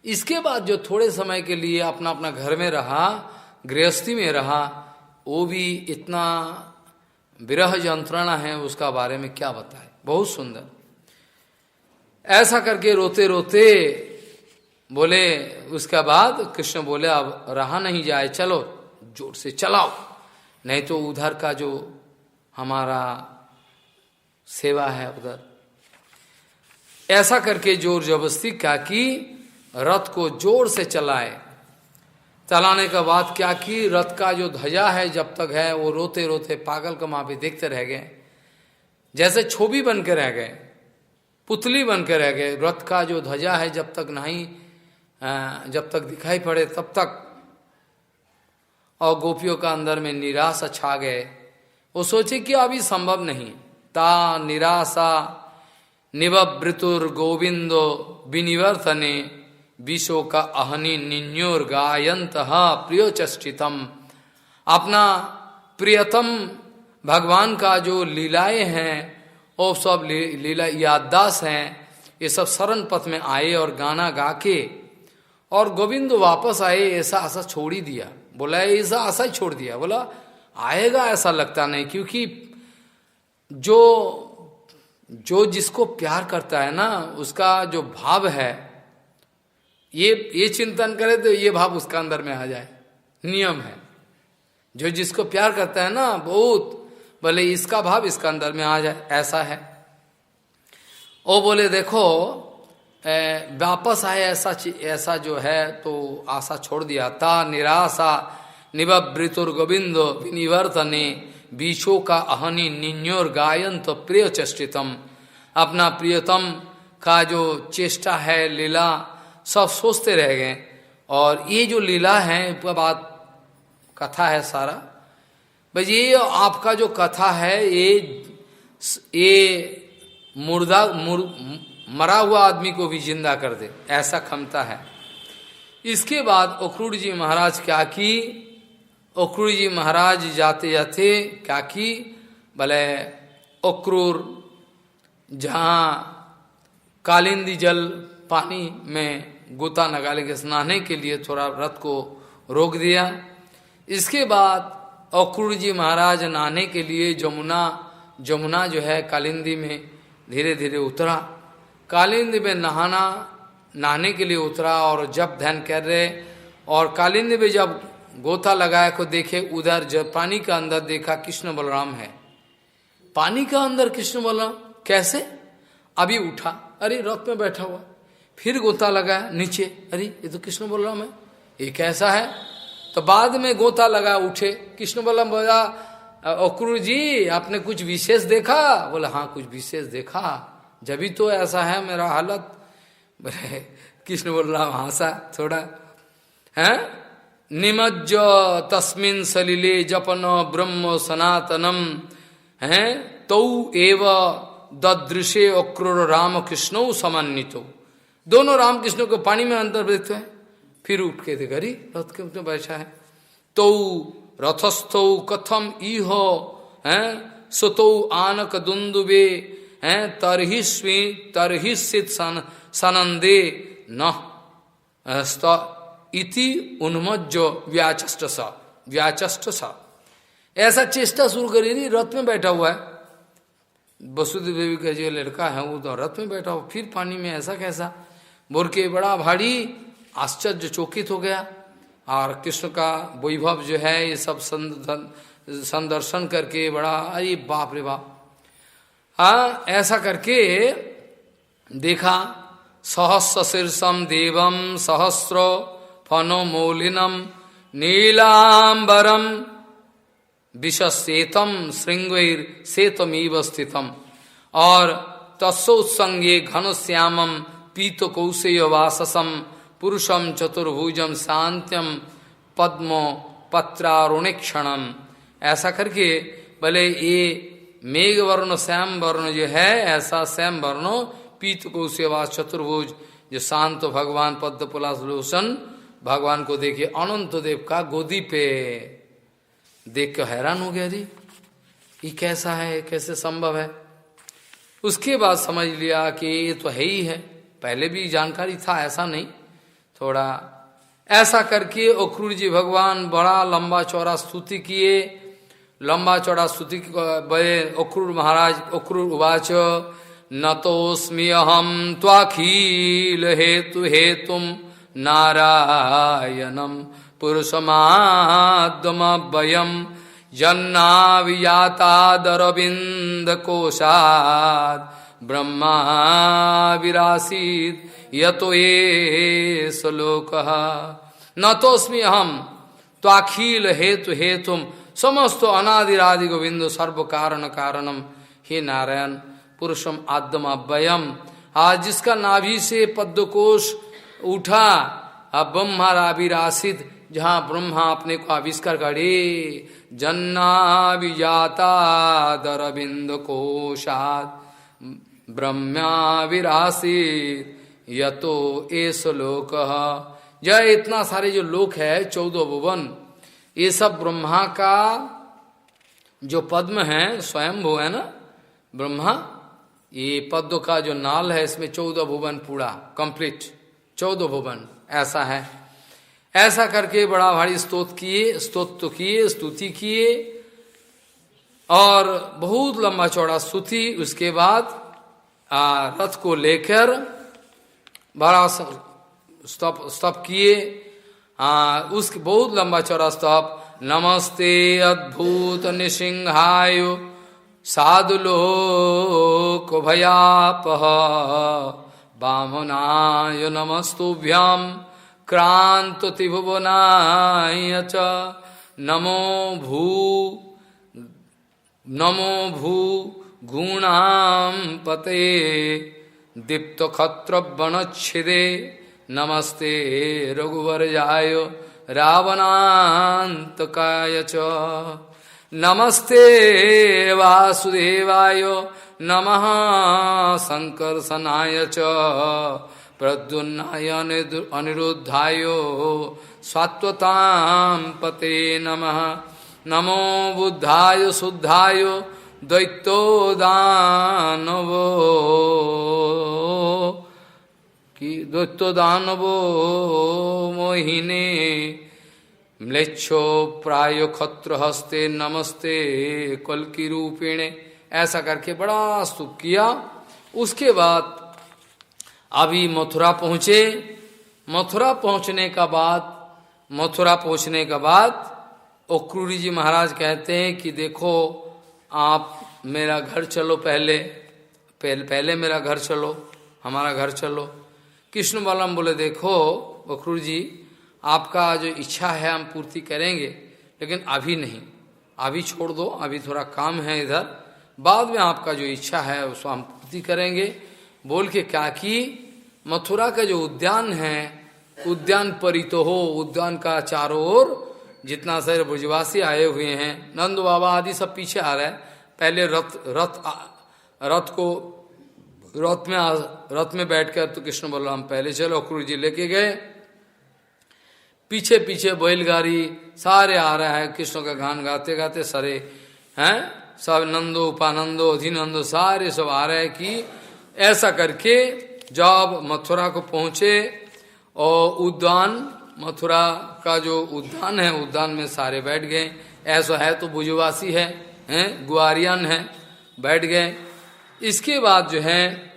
इसके बाद जो थोड़े समय के लिए अपना अपना घर में रहा, गृहस्थी में रहा, वो भी इतना विरह यंत्रणा है, उसका बारे में क्या बताए, बहुत सुंदर। ऐसा करके रोते रोते बोले, उसके बाद कृष्ण बोले अब रहा नहीं जाए, चलो जोर से चलाओ, नहीं तो उधर का जो हमारा सेवा है उधर। ऐसा करके जोर जबरदस्ती क्या की, रथ को जोर से चलाए। चलाने के बाद क्या की, रथ का जो ध्वजा है जब तक है वो रोते रोते पागल को वहां पे देखते रह गए, जैसे छोबी बन के रह गए, पुतली बन के रह गए। रथ का जो ध्वजा है जब तक नहीं, जब तक दिखाई पड़े तब तक। और गोपियों का अंदर में निराशा छा गए, वो सोचे कि अभी संभव नहीं। ता निराशा निवृतुर गोविंदो विनिवर्तने विशो का अहनि निन्योर गायंत प्रियोचष्टितम। अपना प्रियतम भगवान का जो लीलाएं हैं वो सब लीला याददास हैं, ये सब शरण पथ में आए और गाना गा के, और गोविंद वापस आए, ऐसा आशा छोड़ ही दिया। बोला ऐसा आशा ही छोड़ दिया, बोला आएगा ऐसा लगता नहीं, क्योंकि जो जिसको प्यार करता है ना, उसका जो भाव है, ये चिंतन करे तो ये भाव उसका अंदर में आ जाए, नियम है। जो जिसको प्यार करता है ना बहुत, बोले इसका भाव इसका अंदर में आ जाए, ऐसा है। ओ बोले देखो वापस आए, ऐसा जो है तो आशा छोड़ दिया। ता निराशा निवृतुर गोविंदो विनिवर्तने बीचों का अहनि निन्योर गायन तो प्रिय चेष्टितम। अपना प्रियतम का जो चेष्टा है, लीला, सब सोचते रह गए। और ये जो लीला है बात कथा है सारा, भाई ये आपका जो कथा है, ये मरा हुआ आदमी को भी जिंदा कर दे, ऐसा क्षमता है। इसके बाद अक्रूर जी महाराज क्या की, अक्रूर जी महाराज जाते जाते क्या की, भले अक्रूर जहाँ कालिंदी जल पानी में गोता नगाले के स्नाने के लिए थोड़ा रथ को रोक दिया। इसके बाद अक्रूर जी महाराज नहाने के लिए जमुना जो है कालिंदी में धीरे धीरे उतरा। कालिंदी में नहाने के लिए उतरा और जब ध्यान कर रहे, और कालिंदी में जब गोता लगाया को देखे, उधर जब पानी का अंदर देखा कृष्ण बलराम है। पानी का अंदर कृष्ण बलराम कैसे? अभी उठा, अरे रथ में बैठा हुआ, फिर गोता लगाया नीचे, अरे ये तो कृष्ण बलराम है, ये कैसा है? तो बाद में गोता लगा, उठे, कृष्ण बलराम बोला अक्रूर जी आपने कुछ विशेष देखा? बोला हाँ कुछ विशेष देखा, जब तो ऐसा है मेरा हालत। बोले कृष्ण बलराम हंसा थोड़ा, है निमज्ज तस्मिन सलिले जपन ब्रह्म सनातनम, है तौ एव ददृशे अक्रूर राम कृष्णो समन्वितो। दोनों राम कृष्ण को पानी में अंदर बैठते हैं, फिर उठ के देखा अरे रथ के ऊपर बैठा है। तौ रथस्थौ कथम इहो, हैं सुतौ आनक दुंदुबे, हैं तरहिस्वित सनंदे न इति उन्मज्ज व्याचष्ट सा। ऐसा चेष्टा शुरू करी, नहीं रथ में बैठा हुआ है, वसुदेव देवी का जो लड़का है वो तो रथ में बैठा हुआ, फिर पानी में ऐसा कैसा? बोल के बड़ा भारी आश्चर्य चकित हो गया। और कृष्ण का वैभव जो है ये सब संदर्शन करके बड़ा अरे बाप रे बाप, हाँ ऐसा करके देखा। सहस्र शीर्षम देवम सहस्रो फनो मौलिनम नीलांबरम विशेतम श्रृंगैर सेतमीव स्थितम, और तत्सोत्संगे घनश्यामम पीत कौशेय वाससम पुरुषम चतुर्भुजम शांत्यम पद्मो पत्रारुणिक्षणम। ऐसा करके भले ये मेघ वर्ण श्याम वर्ण जो है, ऐसा श्याम वर्ण पीत को सेवा चतुर्भुज, जो शांत भगवान पद्म पुलासलोचन, भगवान को देखिए अनंत देव का गोदी पे, देख कर हैरान हो गया, रे ये कैसा है, कैसे संभव है। उसके बाद समझ लिया कि ये तो है ही है, पहले भी जानकारी था, ऐसा नहीं, थोड़ा ऐसा करके अक्रूर जी भगवान बड़ा लंबा चौड़ा स्तुति किए, लंबा चौड़ा स्तुति बड़े अक्रूर महाराज, अक्रूर उवाच नतोस्मि अहम त्वाखिल हेतु हेतुम नारायणम पुरुषमाद्यमव्ययम जन्नावियातादरविंद कोशाद ब्रह्मा विरासीत यतो ये श्लोकः नतोस्मि अहम त्वाखिल हेतु हेतुम, समस्त अनादिरादि गोविंद सर्व कारण कारणम, हे नारायण पुरुषम आद्यम अव्ययम, आज जिसका नाभि से पद्मकोश उठा, अब ब्रह्माविरासित, जहाँ ब्रह्मा अपने को आविष्कार करे, जन्नाभिजाता दरविंद कोशाद ब्रह्मा विरासित यतो एस लोक। जय इतना सारे जो लोक है 14 भुवन, ये सब ब्रह्मा का जो पद्म है, स्वयंभू है ना ब्रह्मा, ये पद्म का जो नाल है, इसमें 14 भुवन पूरा कंप्लीट, 14 भुवन ऐसा है। ऐसा करके बड़ा भारी स्तोत्र किए, स्तुति किए, और बहुत लंबा चौड़ा स्तुति। उसके बाद रथ को लेकर बड़ा स्तप किए, उसके बहुत लंबा चौड़ा स्तप। नमस्ते अद्भुत निसिंहाय साधुलोक भयापह वामनाय नमस्तुभ्याम क्रांत त्रिभुवनाय च नमो भू गुणाम पते दीप्त खत्रवनच्छिदे नमस्ते रघुवरजाय रावणान्तकाय च नमस्ते वासुदेवाय नमः संकर्षणाय च प्रद्युम्नाय अनिरुद्धाय स्वात्वतां पते नमः नमो बुद्धाय शुद्धाय दैत्यो दानवो मोहिने म्लेच्छो प्राय खत्र हस्ते नमस्ते कल्कि रूपिणे। ऐसा करके बड़ा स्तुति किया। उसके बाद अभी मथुरा पहुँचे। मथुरा पहुँचने का बाद अक्रूरी जी महाराज कहते हैं कि देखो आप मेरा घर चलो, पहले मेरा घर चलो, हमारा घर चलो। कृष्ण बलराम बोले देखो अक्रूर जी, आपका जो इच्छा है हम पूर्ति करेंगे, लेकिन अभी नहीं, अभी छोड़ दो, अभी थोड़ा काम है इधर, बाद में आपका जो इच्छा है उसको हम पूर्ति करेंगे। बोल के क्या कि मथुरा का जो उद्यान है, उद्यान परितो हो, उद्यान का चारों ओर जितना सारे ब्रजवासी आए हुए हैं, नंद बाबा आदि सब पीछे आ रहे हैं। पहले रथ में बैठकर तो कृष्ण बलराम पहले चलो, अक्रूर जी लेके गए, पीछे पीछे बैलगाड़ी सारे आ रहा है, कृष्ण का गान गाते गाते सारे हैं, सब नंदो उपानंदो अधिनंदो सारे सब आ रहे हैं। कि ऐसा करके जब मथुरा को पहुँचे और उद्यान, मथुरा का जो उद्यान है, उद्यान में सारे बैठ गए। ऐसा है तो बुजवासी है, ग्वारियन है, बैठ गए। इसके बाद जो है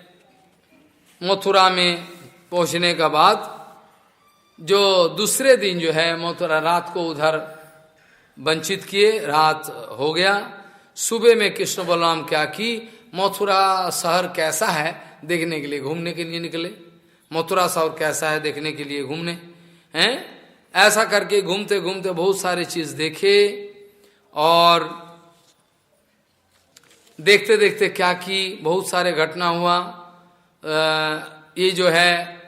मथुरा में पहुंचने का बाद जो दूसरे दिन जो है मथुरा, रात को उधर वंचित किए, रात हो गया। सुबह में कृष्ण बलराम क्या कि मथुरा शहर कैसा है देखने के लिए, घूमने के लिए निकले। मथुरा शहर कैसा है देखने के लिए घूमने हैं। ऐसा करके घूमते घूमते बहुत सारे चीज देखे, और देखते देखते क्या कि बहुत सारे घटना हुआ। ये जो है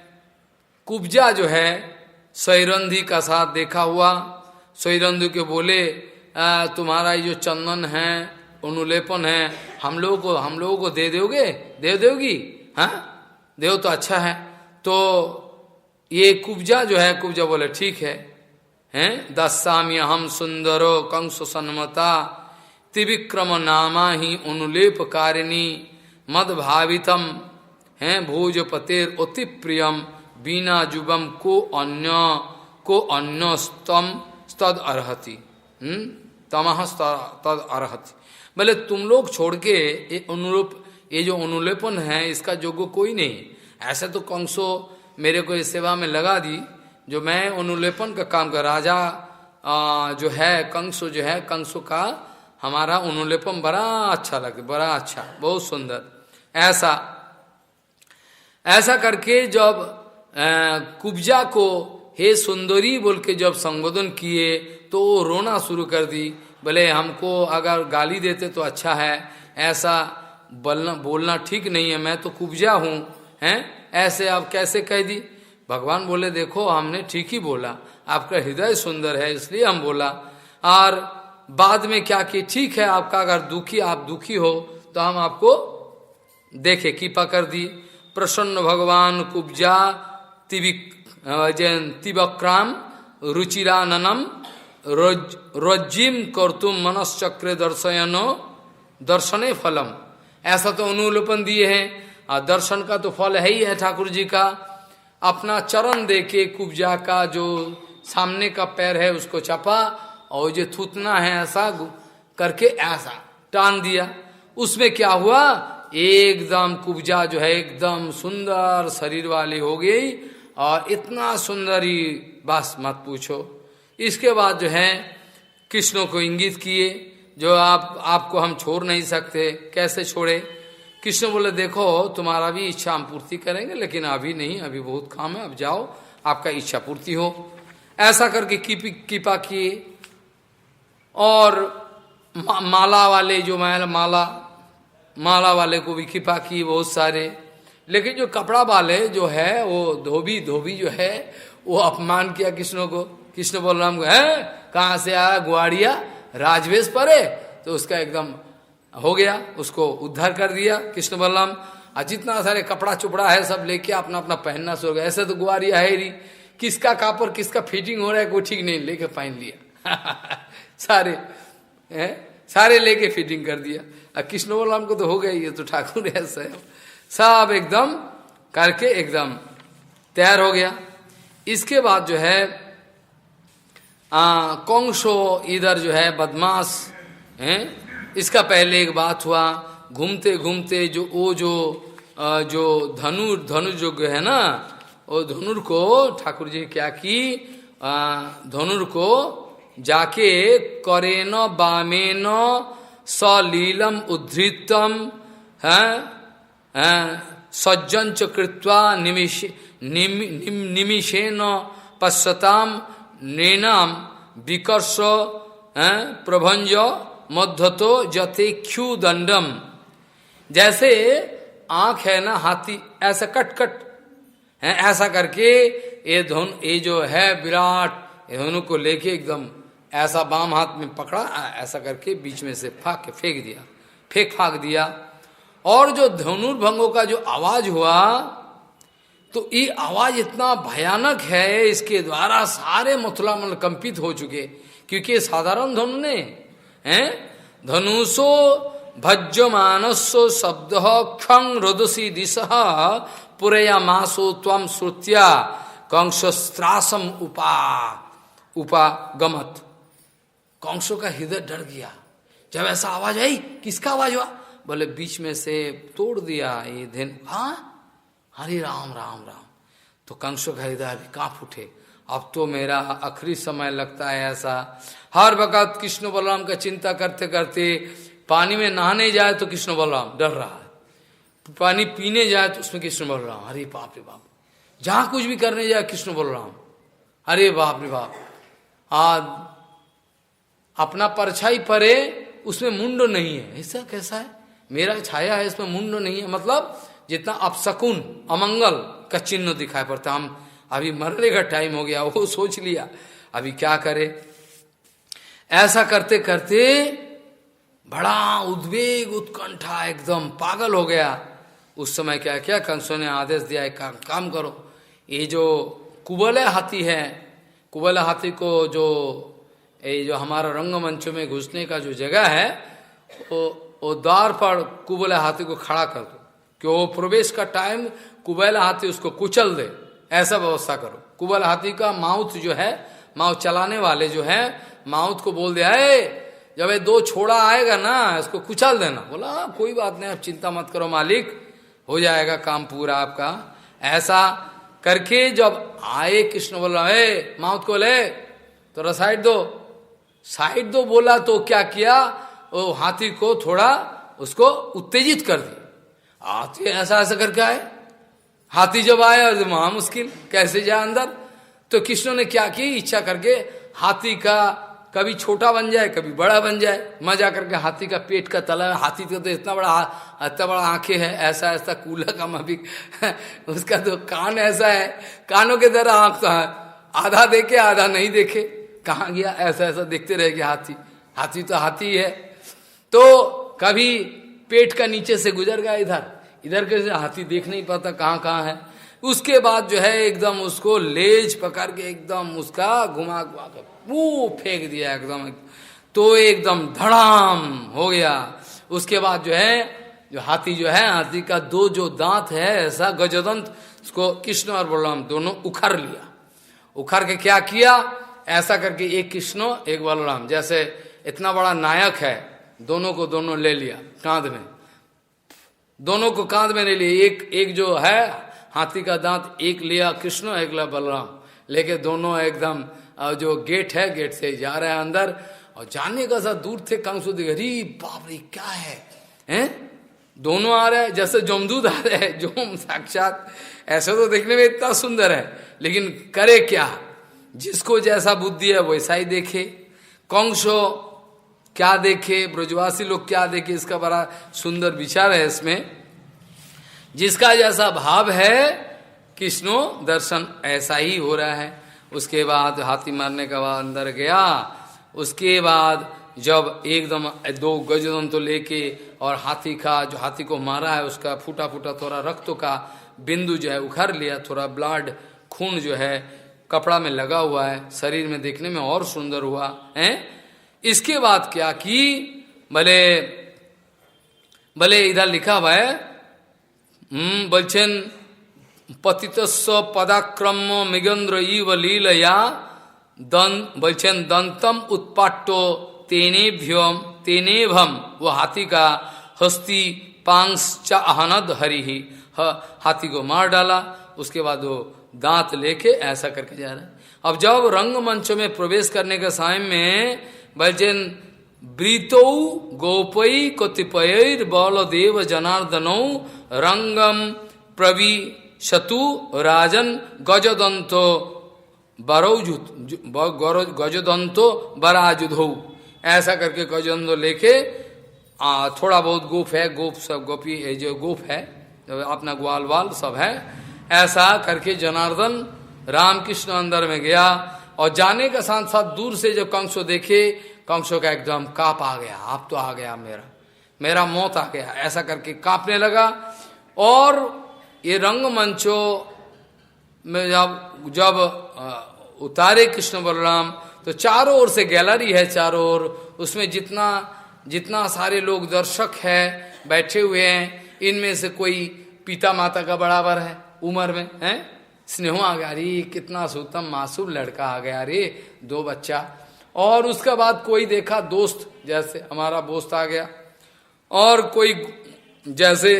कुब्जा जो है सैरंधी का साथ देखा हुआ। सैरंधी के बोले तुम्हारा ये जो चंदन है, अनुलेपन है, हम लोगों को दे दोगी? हाँ, देव तो अच्छा है। तो ये कुब्जा जो है, कुब्जा बोले ठीक है, हैं दस्साम्य हम सुंदरो कंस सन्मता त्रिविक्रम नामा ही अनुलेप कारिणी मद भावितम हैं भोजपतेर अति प्रियम बीना जुबम को अन्य स्तम तद अर्हति तमह तद अर्हति। बोले तुम लोग छोड़ के ये जो अनुलेपन है इसका योग्य कोई नहीं। ऐसे तो कंसो मेरे को इस सेवा में लगा दी, जो मैं अनुलेपन का काम कर राजा जो है कंसो जो है, कंसो का हमारा अनुलेपन बड़ा अच्छा लगे, बड़ा अच्छा, बहुत सुंदर। ऐसा करके जब कुब्जा को हे सुंदरी बोल के जब संबोधन किए तो वो रोना शुरू कर दी। बोले हमको अगर गाली देते तो अच्छा है, ऐसा बोलना ठीक नहीं है, मैं तो कुब्जा हूँ, हैं ऐसे आप कैसे कह दी। भगवान बोले देखो हमने ठीक ही बोला, आपका हृदय सुंदर है इसलिए हम बोला। और बाद में क्या कि ठीक है आपका अगर आप दुखी हो तो हम आपको देखे कृपा कर दी। प्रसन्न भगवान कुब्जा तिवक्राम रुचिराननम रज्जिम कर्तुम मनश्चक्रे दर्शने फलम। ऐसा तो अनुलोपन दिए हैं, और दर्शन का तो फल है ही है ठाकुर जी का। अपना चरण देके कुब्जा का जो सामने का पैर है उसको चपा, और जो थूतना है ऐसा करके ऐसा टान दिया। उसमें क्या हुआ, एकदम कुब्जा जो है एकदम सुंदर शरीर वाली हो गई, और इतना सुंदरी बस मत पूछो। इसके बाद जो है कृष्ण को इंगित किए, जो आपको हम छोड़ नहीं सकते, कैसे छोड़े। कृष्ण बोले देखो तुम्हारा भी इच्छा हम पूर्ति करेंगे, लेकिन अभी नहीं, अभी बहुत काम है, अब जाओ आपका इच्छा पूर्ति हो। ऐसा करके कृपा किए। और माला वाले जो माला वाले को भी कृपा की बहुत सारे। लेकिन जो कपड़ा वाले जो है वो धोबी जो है वो अपमान किया कृष्ण को। कृष्ण बलराम को है कहाँ से आया गुआड़िया राजवेश परे, तो उसका एकदम हो गया, उसको उद्धार कर दिया कृष्ण बलराम। और जितना सारे कपड़ा चुपड़ा है सब लेके अपना अपना पहनना शुरू हो गया। ऐसे तो गुआड़िया है ही, किसका कापर किसका फिटिंग हो रहा है कोई ठीक नहीं, लेके पहन लिया सारे लेके फिटिंग कर दिया। और कृष्ण बलराम को तो हो गया, ये तो ठाकुर ऐसा है, सब एकदम करके एकदम तैयार हो गया। इसके बाद जो है कंसो इधर जो है बदमाश है। इसका पहले एक बात हुआ, घूमते घूमते जो धनुर् है ना, वो धनुर को ठाकुर जी क्या की, धनुर को जाके करेन बामेन सलीलम उद्धृतम है सज्जंच कृत्वा निमिषेन पश्यताम नैनाम विकर्ष प्रभंज मध्यतो जतेक्षु दंडम। जैसे आंख है ना हाथी, ऐसा कट है, ऐसा करके ये जो है विराट धनु को लेके एकदम ऐसा बाम हाथ में पकड़ा, ऐसा करके बीच में से फेंक दिया। और जो धनुर्भंगों का जो आवाज हुआ, तो ये आवाज इतना भयानक है, इसके द्वारा सारे मथुरा मन कंपित हो चुके। क्योंकि साधारण धनु ने हैं, धनुषो भज्यमानसो शब्द क्षं रोदसी दिशः पुरया मासो त्वं श्रुत्या कंसस्त्रासम उपागमत। कंसों का हृदय डर गया जब ऐसा आवाज आई। किसका आवाज हुआ, बोले बीच में से तोड़ दिया ये धन। हरे राम राम राम। तो कंसों का हृदय अभी कांप उठे, अब तो मेरा आखिरी समय लगता है। ऐसा हर वक्त कृष्ण बलराम का चिंता करते करते, पानी में नहाने जाए तो कृष्ण बलराम डर रहा है, पानी पीने जाए तो उसमें कृष्ण बलराम, अरे बाप रे बाप, जहां कुछ भी करने जाए कृष्ण बलराम, अरे बाप रे बाप। आज अपना परछाई परे उसमें मुंड नहीं है, ऐसा कैसा है, मेरा छाया है इसमें मुंड नहीं है, मतलब जितना अपशकुन अमंगल का चिन्ह दिखाई पड़ता। हम अभी मरने का टाइम हो गया, वो सोच लिया अभी क्या करे। ऐसा करते करते बड़ा उद्वेग उत्कंठा, एकदम पागल हो गया। उस समय क्या क्या कंसों ने आदेश दिया है, काम करो, ये जो कुबल हाथी है, कुबल हाथी को जो ये जो हमारा रंगमंचों में घुसने का जो जगह है, वो द्वार पर कुबल हाथी को खड़ा कर दो, कि वो प्रवेश का टाइम कुबल हाथी उसको कुचल दे, ऐसा व्यवस्था करो। कुबल हाथी का माउथ जो है, माउथ चलाने वाले जो है, माउथ को बोल दिया है जब ये दो छोड़ा आएगा ना इसको कुचल देना। बोला कोई बात नहीं, आप चिंता मत करो मालिक, हो जाएगा काम पूरा आपका। ऐसा करके जब आए कृष्ण बोल रहा है माउथ को ले थोड़ा साइड दो, साइड दो बोला तो क्या किया, वो हाथी को थोड़ा उसको उत्तेजित कर दिया। हाथी ऐसा ऐसा करके आए, हाथी जब आया तो महा मुश्किल कैसे जाए अंदर। तो कृष्ण ने क्या की, इच्छा करके हाथी का कभी छोटा बन जाए कभी बड़ा बन जाए, मजा करके हाथी का पेट का तला, हाथी का तो इतना बड़ा आंखें है, ऐसा ऐसा कूला का भी उसका तो कान ऐसा है, कानों के तरह आंख तो है, आधा देखे आधा नहीं देखे, कहाँ गया, ऐसा ऐसा देखते रह गया हाथी। हाथी तो हाथी है। तो कभी पेट का नीचे से गुजर गया इधर, इधर के हाथी देख नहीं पाता कहाँ कहाँ है। उसके बाद जो है एकदम उसको लेज पकड़ के एकदम उसका घुमा घुमा कर वो फेंक दिया एकदम, तो एकदम धड़ाम हो गया। उसके बाद जो है जो हाथी जो है, हाथी का दो जो दांत है ऐसा गजदंत, उसको कृष्ण और बलराम दोनों उखड़ लिया। उखड़ के क्या किया, ऐसा करके एक कृष्ण एक बलराम, जैसे इतना बड़ा नायक है, दोनों को दोनों ले लिया कांध में, दोनों को कांध में ले लिया। एक जो है हाथी का दांत एक लिया कृष्ण, एक लिया बलराम, लेके दोनों एकदम जो गेट है गेट से जा रहे हैं अंदर। और जाने का सा दूर थे कंसु देखे, अरे बाप रे क्या है, हैं? दोनों आ रहे हैं जैसे जमदूत आ रहे हैं, जोम साक्षात। ऐसे तो देखने में इतना सुंदर है, लेकिन करे क्या, जिसको जैसा बुद्धि है वैसा ही देखे। कंसो क्या देखे, ब्रजवासी लोग क्या देखे, इसका बड़ा सुंदर विचार है इसमें। जिसका जैसा भाव है कृष्णो दर्शन ऐसा ही हो रहा है। उसके बाद हाथी मारने के बाद अंदर गया। उसके बाद जब एकदम दो गजदंत तो लेके और हाथी का जो हाथी को मारा है उसका फूटा फूटा थोड़ा रक्त का बिंदु जो है उखड़ लिया, थोड़ा ब्लड खून जो है कपड़ा में लगा हुआ है, शरीर में देखने में और सुंदर हुआ है। इसके बाद क्या की, भले भले इधर लिखा हुआ है बलचन पतितस्व पदाक्रम मृगेन्द्र इव लीलया बलचन दंतम उत्पाट्टो तेनेभम, वो हाथी का हस्ती पांस च अहनद हरि ही, हाथी को मार डाला। उसके बाद वो दांत लेके ऐसा करके जा रहा है। अब जब रंगमंच में प्रवेश करने के समय में बलचन ब्रीतौ गोपई कतिपयर बलदेव जनार्दनौ रंगम प्रवी शतु राजन गजदंतो गजदंतो बराजुधौ, ऐसा करके गजदंतो लेके थोड़ा बहुत गोप है, गोप सब गोपी जो गोप है अपना ग्वाल वाल सब है, ऐसा करके जनार्दन रामकृष्ण अंदर में गया। और जाने के साथ साथ दूर से जब कंसो देखे, कंसो का एकदम काप आ गया, आप तो आ गया मेरा मौत आ गया, ऐसा करके कांपने लगा। और ये रंगमंचो में जब उतारे कृष्ण बलराम, तो चारों ओर से गैलरी है, चारों ओर उसमें जितना सारे लोग दर्शक है बैठे हुए हैं, इनमें से कोई पिता माता का बराबर है उम्र में, है स्नेह आ गया, अरे कितना सुतम मासूम लड़का आ गया, अरे दो बच्चा। और उसके बाद कोई देखा दोस्त, जैसे हमारा दोस्त आ गया, और कोई जैसे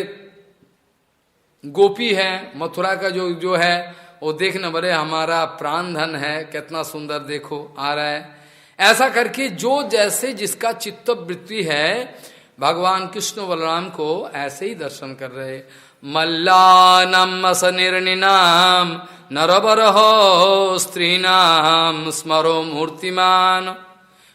गोपी है मथुरा का जो है वो देखना, बड़े हमारा प्राण धन है, कितना सुंदर देखो आ रहा है। ऐसा करके जो जैसे जिसका चित्त वृत्ति है भगवान कृष्ण बलराम को ऐसे ही दर्शन कर रहे। मल्लानम असनिर्णिनाम नरबरहो स्त्रीनाम स्मरो मूर्तिमान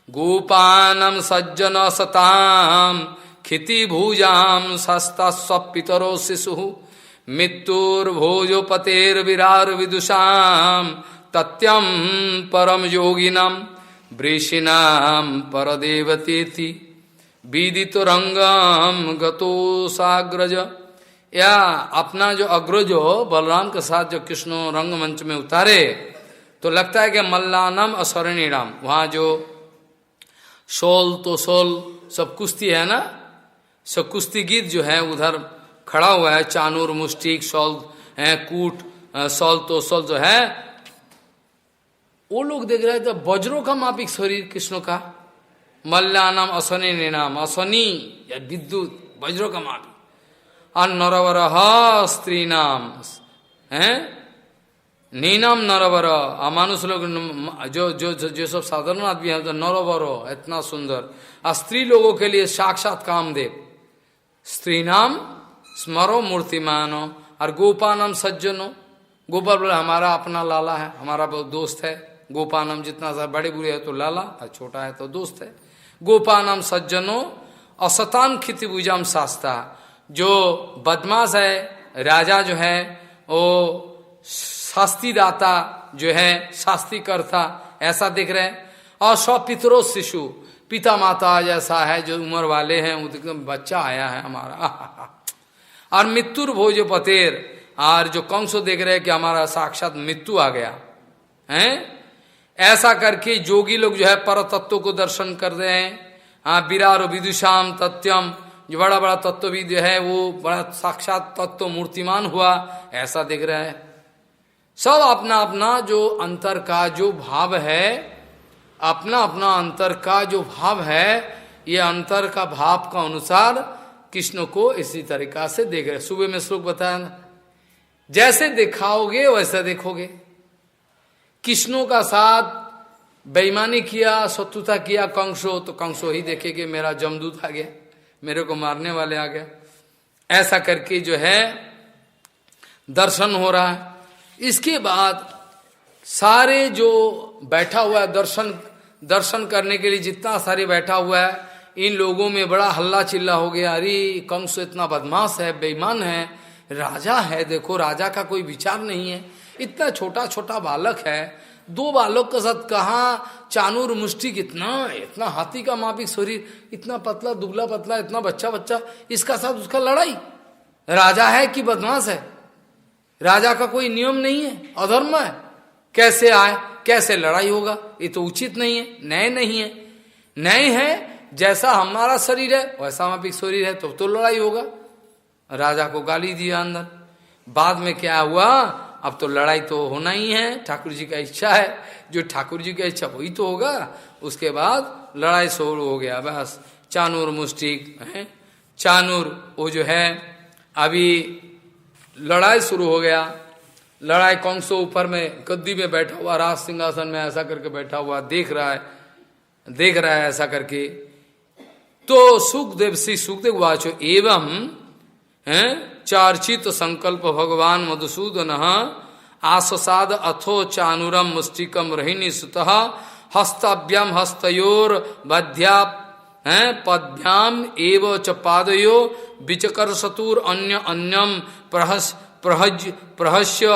गोपानम सज्जन सताम खिति भुजाम सस्ता स्वपितरो शिशु मृत्युर्भोजोपतेर विरार विदुषाम तत्यम परम योगिनम वृषिनाम परदेवतीति विदित रंगम गतो साग्रज। या अपना जो अग्रज हो बलराम के साथ जो कृष्ण रंगमंच में उतारे, तो लगता है कि मल्लानम असरणीराम, वहाँ जो शोल तो शोल सब कुश्ती है ना, सब कुश्ती गीत जो है उधर खड़ा हुआ है, चानूर मुष्टिक शौल है, कूट शौल तो शौल जो है, वो लोग देख रहे थे वज्रों का मापिक शरीर कृष्ण का, मल्लानम असनी निनाम, असनी या विद्युत वज्रों का मापिक, और नरवर स्त्री नाम है, नीनाम नरवर, अमानुष लोग जो जो जो, जो सब साधारण आदमी है तो नरवर इतना सुंदर, और स्त्री लोगों के लिए साक्षात कामदेव, स्त्री नाम स्मरो मूर्तिमानो, और गोपानम सज्जनो, गोपाल बोले हमारा अपना लाला है, हमारा दोस्त है, गोपानम जितना सा बड़े बुरे है तो लाला, और छोटा है तो दोस्त है, गोपानम सज्जनो, असतान खितिभुजाम शास्ता, जो बदमाश है राजा जो है वो शास्ति दाता जो है शास्ति करता, ऐसा देख रहे हैं, और सब पितरो शिशु, पिता माता जैसा है, जो उम्र वाले हैं, एकदम बच्चा आया है हमारा, और मृत्युर भोज पतेर, और जो कंस देख रहे हैं कि हमारा साक्षात मृत्यु आ गया है, ऐसा करके जोगी लोग जो है पर तत्व को दर्शन कर रहे हैं। हाँ, विरार विदुषाम तथ्यम, जो बड़ा बड़ा तत्वविद जो है वो बड़ा साक्षात तत्व मूर्तिमान हुआ, ऐसा देख रहे हैं। सब अपना अपना जो अंतर का जो भाव है, अपना अपना अंतर का जो भाव है, ये अंतर का भाव का अनुसार कृष्ण को इसी तरीका से देख रहे। सुबह में श्लोक बताया ना, जैसे दिखाओगे वैसा देखोगे। कृष्णों का साथ बेईमानी किया, शत्रुता किया कंसो, तो कंसो ही देखेगे मेरा जमदूत आ गया, मेरे को मारने वाले आ गया, ऐसा करके जो है दर्शन हो रहा है। इसके बाद सारे जो बैठा हुआ है दर्शन करने के लिए जितना सारे बैठा हुआ है, इन लोगों में बड़ा हल्ला चिल्ला हो गया, अरे कंस इतना बदमाश है, बेईमान है, राजा है, देखो राजा का कोई विचार नहीं है, इतना छोटा छोटा बालक है, दो बालक के साथ कहाँ चानूर मुष्टिक, इतना हाथी का मापिक शरीर, इतना पतला दुबला पतला, इतना बच्चा, इसका साथ उसका लड़ाई। राजा है कि बदमाश है? राजा का कोई नियम नहीं है, अधर्म है, कैसे आए, कैसे लड़ाई होगा, ये तो उचित नहीं है, न्याय नहीं है। न्याय है जैसा हमारा शरीर है वैसा मापिक शरीर है, तो लड़ाई होगा। राजा को गाली दिया अंदर, बाद में क्या हुआ, अब तो लड़ाई तो होना ही है, ठाकुर जी का इच्छा है, जो ठाकुर जी का इच्छा वही तो होगा। उसके बाद लड़ाई शुरू हो गया, बस चानूर मुष्टिक है, चानूर वो जो है अभी लड़ाई शुरू हो गया। लड़ाई कंसो ऊपर में गद्दी में बैठा हुआ, राज सिंहासन में ऐसा करके बैठा हुआ, देख रहा है ऐसा करके। तो सुखदेव श्री सुखदेव वाचो एवं है चार्चित संकल्प भगवान मधुसूदन आससाद अथो चानुरम मुष्टिकम रहिणी सुत हस्ताभ्याम हस्तयोर बध्या पद्भ्याम एव च पादयो विचकर सतुर अन्य अन्यम प्रहस्य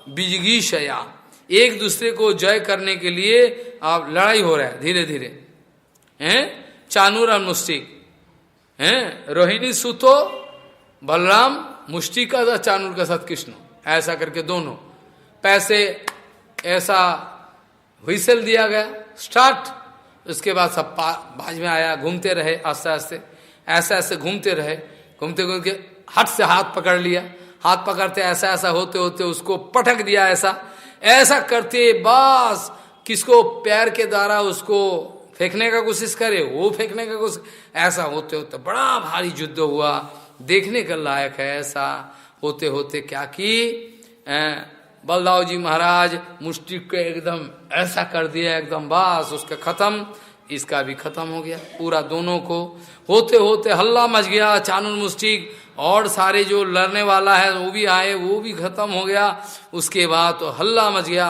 बिजगीशया। एक दूसरे को जय करने के लिए अब लड़ाई हो रहा है धीरे धीरे, हैं चानूर और मुष्टिक हैं, रोहिणी सुतो बलराम, मुष्टिक का था चानूर के साथ कृष्ण, ऐसा करके दोनों पैसे ऐसा व्हिसल दिया गया, स्टार्ट। उसके बाद सब बाज में आया, घूमते रहे आस्ते आस्ते, ऐसे ऐसे घूमते रहे, घूमते घूमते हाथ से हाथ पकड़ लिया, हाथ पकड़ते ऐसा ऐसा होते होते उसको पटक दिया, ऐसा करते बस किसको पैर के द्वारा उसको फेंकने का कोशिश करे, वो फेंकने का कोशिश, ऐसा होते होते बड़ा भारी युद्ध हुआ, देखने का लायक है। ऐसा होते होते क्या कि बलदाव जी महाराज मुष्टिक को एकदम ऐसा कर दिया, एकदम बस उसका खत्म, इसका भी खत्म हो गया पूरा। दोनों को होते होते हल्ला मच गया, चानूर मुष्टिक और सारे जो लड़ने वाला है वो भी आए, वो भी खत्म हो गया। उसके बाद तो हल्ला मच गया,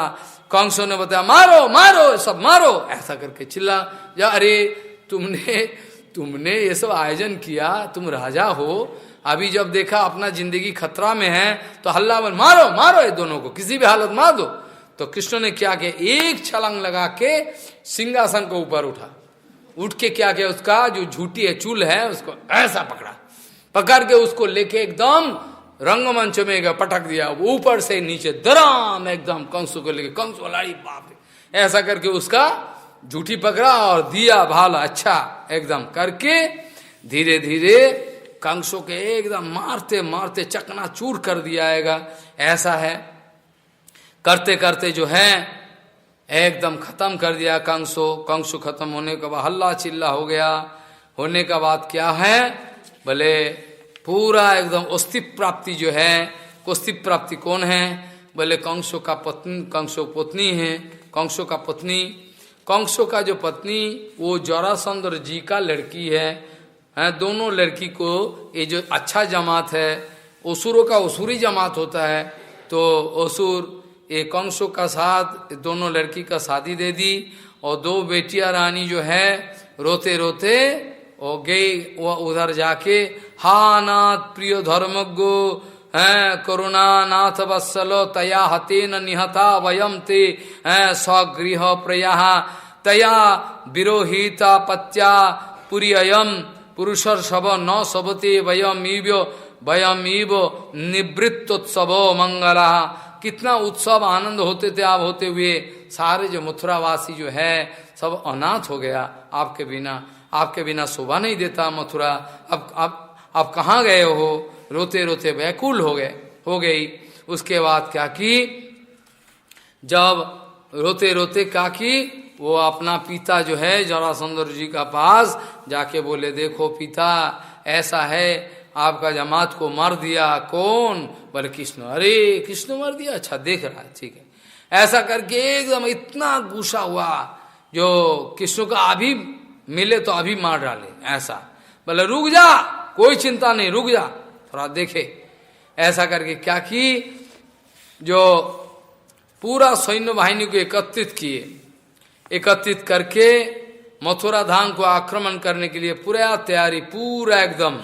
कंसों ने बताया मारो मारो सब मारो, ऐसा करके चिल्ला जा, अरे तुमने ये सब आयोजन किया, तुम राजा हो, अभी जब देखा अपना जिंदगी खतरा में है तो हल्ला मारो मारो ये दोनों को, किसी भी हालत मार दो। तो कृष्ण ने क्या किया, एक छलांग लगा के सिंहासन को ऊपर उठ के क्या किया, उसका जो झूठी है चूल है उसको ऐसा पकड़ के उसको लेके एकदम रंगमंच में गया, पटक दिया, ऊपर से नीचे दराम एकदम कंस को लेके, कंस लड़ी, बाप रे, ऐसा करके उसका जूठी पकड़ा और दिया भाला, अच्छा एकदम करके धीरे धीरे कंसों के एकदम मारते मारते चकनाचूर कर दिया आएगा, ऐसा है। करते करते जो है एकदम खत्म कर दिया कंसो खत्म होने के बाद हल्ला चिल्ला हो गया। होने का बाद क्या है, भले पूरा एकदम अस्तित्व प्राप्ति जो है, अस्तित्व प्राप्ति कौन है, बोले कंसों का पत्नी, कंसो पत्नी है, कंसों का पत्नी, कंसों का जो पत्नी वो जरासंध जी का लड़की है, दोनों लड़की को, ये जो अच्छा जमात है, असुरों का असुरी जमात होता है, तो असुर ये कंसों का साथ दोनों लड़की का शादी दे दी, और दो बेटियां रानी जो है रोते रोते वो गई, वो उधर जाके हा नाथ प्रिय धर्मज्ञो है करुणा नाथ वत्सलो तया हतेन निहता वयम ते स्वगृह प्रयाह तया विरोहिता पत्या पुरीयम पुरुषर शव न सबते वयमीव निवृत्तोत्सव मंगला। कितना उत्सव आनंद होते थे आप होते हुए, सारे जो मथुरावासी जो है सब अनाथ हो गया, आपके बिना शोभा नहीं देता मथुरा। अब आप कहाँ गए हो, रोते रोते व्याकुल हो गई। उसके बाद क्या की, जब रोते रोते क्या की, वो अपना पिता जो है जरासंध जी का पास जाके बोले, देखो पिता ऐसा है, आपका जमात को मार दिया, कौन, बोले कृष्ण। अरे कृष्ण मार दिया, अच्छा देख रहा है, ठीक है। ऐसा करके एकदम इतना गुस्सा हुआ, जो कृष्ण का अभी मिले तो अभी मार डाले, ऐसा। बोले रुक जा, कोई चिंता नहीं, रुक जा थोड़ा देखे। ऐसा करके क्या की, जो पूरा सैन्य बाहिनी को एकत्रित करके मथुरा धाम को आक्रमण करने के लिए पूरा तैयारी, पूरा एकदम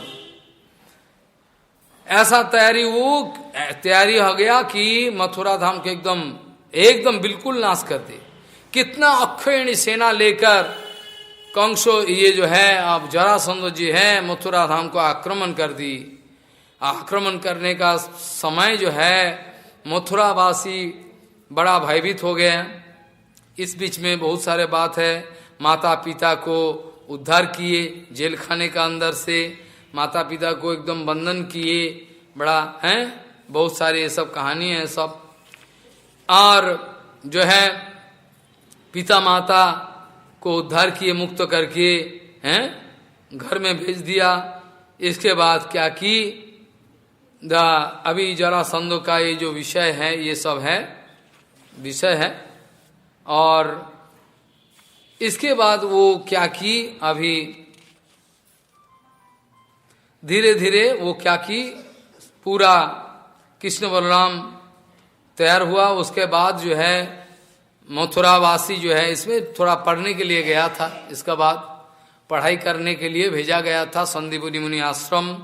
ऐसा तैयारी हो गया कि मथुरा धाम को एकदम बिल्कुल नाश कर दे। कितना अक्षयणी सेना लेकर कंसो ये जो है अब जरासंध जी है मथुरा धाम को आक्रमण कर दी। आक्रमण करने का समय जो है मथुरावासी बड़ा भयभीत हो गए। इस बीच में बहुत सारे बात है, माता पिता को उद्धार किए जेल खाने का अंदर से, माता पिता को एकदम बंधन किए, बड़ा है, बहुत सारी ये सब कहानी है सब। और जो है पिता माता को उद्धार किए, मुक्त करके हैं घर में भेज दिया। इसके बाद क्या की, अभी जरासंध का ये जो विषय है, ये सब है विषय है। और इसके बाद वो क्या की, अभी धीरे धीरे वो क्या की, पूरा कृष्ण बलराम तैयार हुआ। उसके बाद जो है मथुरावासी जो है, इसमें थोड़ा पढ़ने के लिए गया था, इसका बाद पढ़ाई करने के लिए भेजा गया था संदीपनी मुनि आश्रम।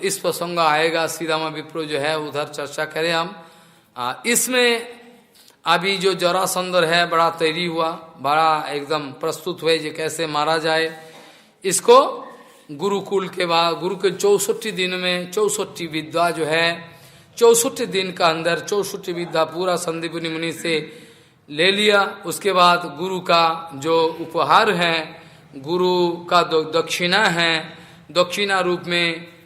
इस प्रसंग आएगा, श्री रामा विप्रो जो है उधर चर्चा करें हम। इसमें अभी जो जरासंध है बड़ा तैयारी हुआ, बड़ा एकदम प्रस्तुत हुए जो कैसे मारा जाए इसको। गुरुकुल के बाद गुरु के 64 दिन में 64 विद्या जो है, 64 दिन का अंदर 64 विद्या पूरा संदीपनी मुनि से ले लिया। उसके बाद गुरु का जो उपहार है, गुरु का दक्षिणा है, दक्षिणा रूप में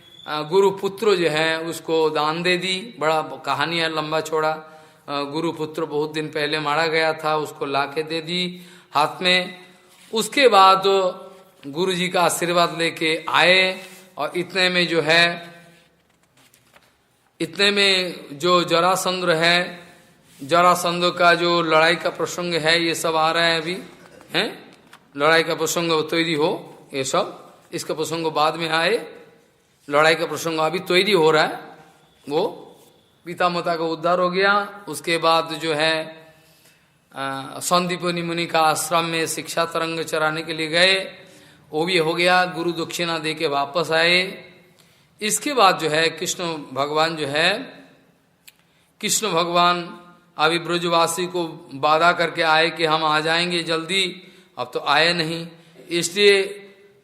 गुरु पुत्र जो है उसको दान दे दी। बड़ा कहानी है लंबा चौड़ा। गुरु पुत्र बहुत दिन पहले मारा गया था, उसको लाके दे दी हाथ में। उसके बाद गुरु जी का आशीर्वाद लेके आए, और इतने में जो है, इतने में जो जरासंध है, जरासंध का जो लड़ाई का प्रसंग है, ये सब आ रहा है अभी, हैं लड़ाई का प्रसंग तैयारी हो, ये सब इसका प्रसंग बाद में आए। लड़ाई का प्रसंग अभी तैयारी हो रहा है। वो पिता माता का उद्धार हो गया। उसके बाद जो है संदीपनी मुनि का आश्रम में शिक्षा तरंग चराने के लिए गए, वो भी हो गया। गुरु दक्षिणा दे के वापस आए। इसके बाद जो है कृष्ण भगवान जो है, कृष्ण भगवान अभी ब्रजवासी को वादा करके आए कि हम आ जाएंगे जल्दी, अब तो आए नहीं। इसलिए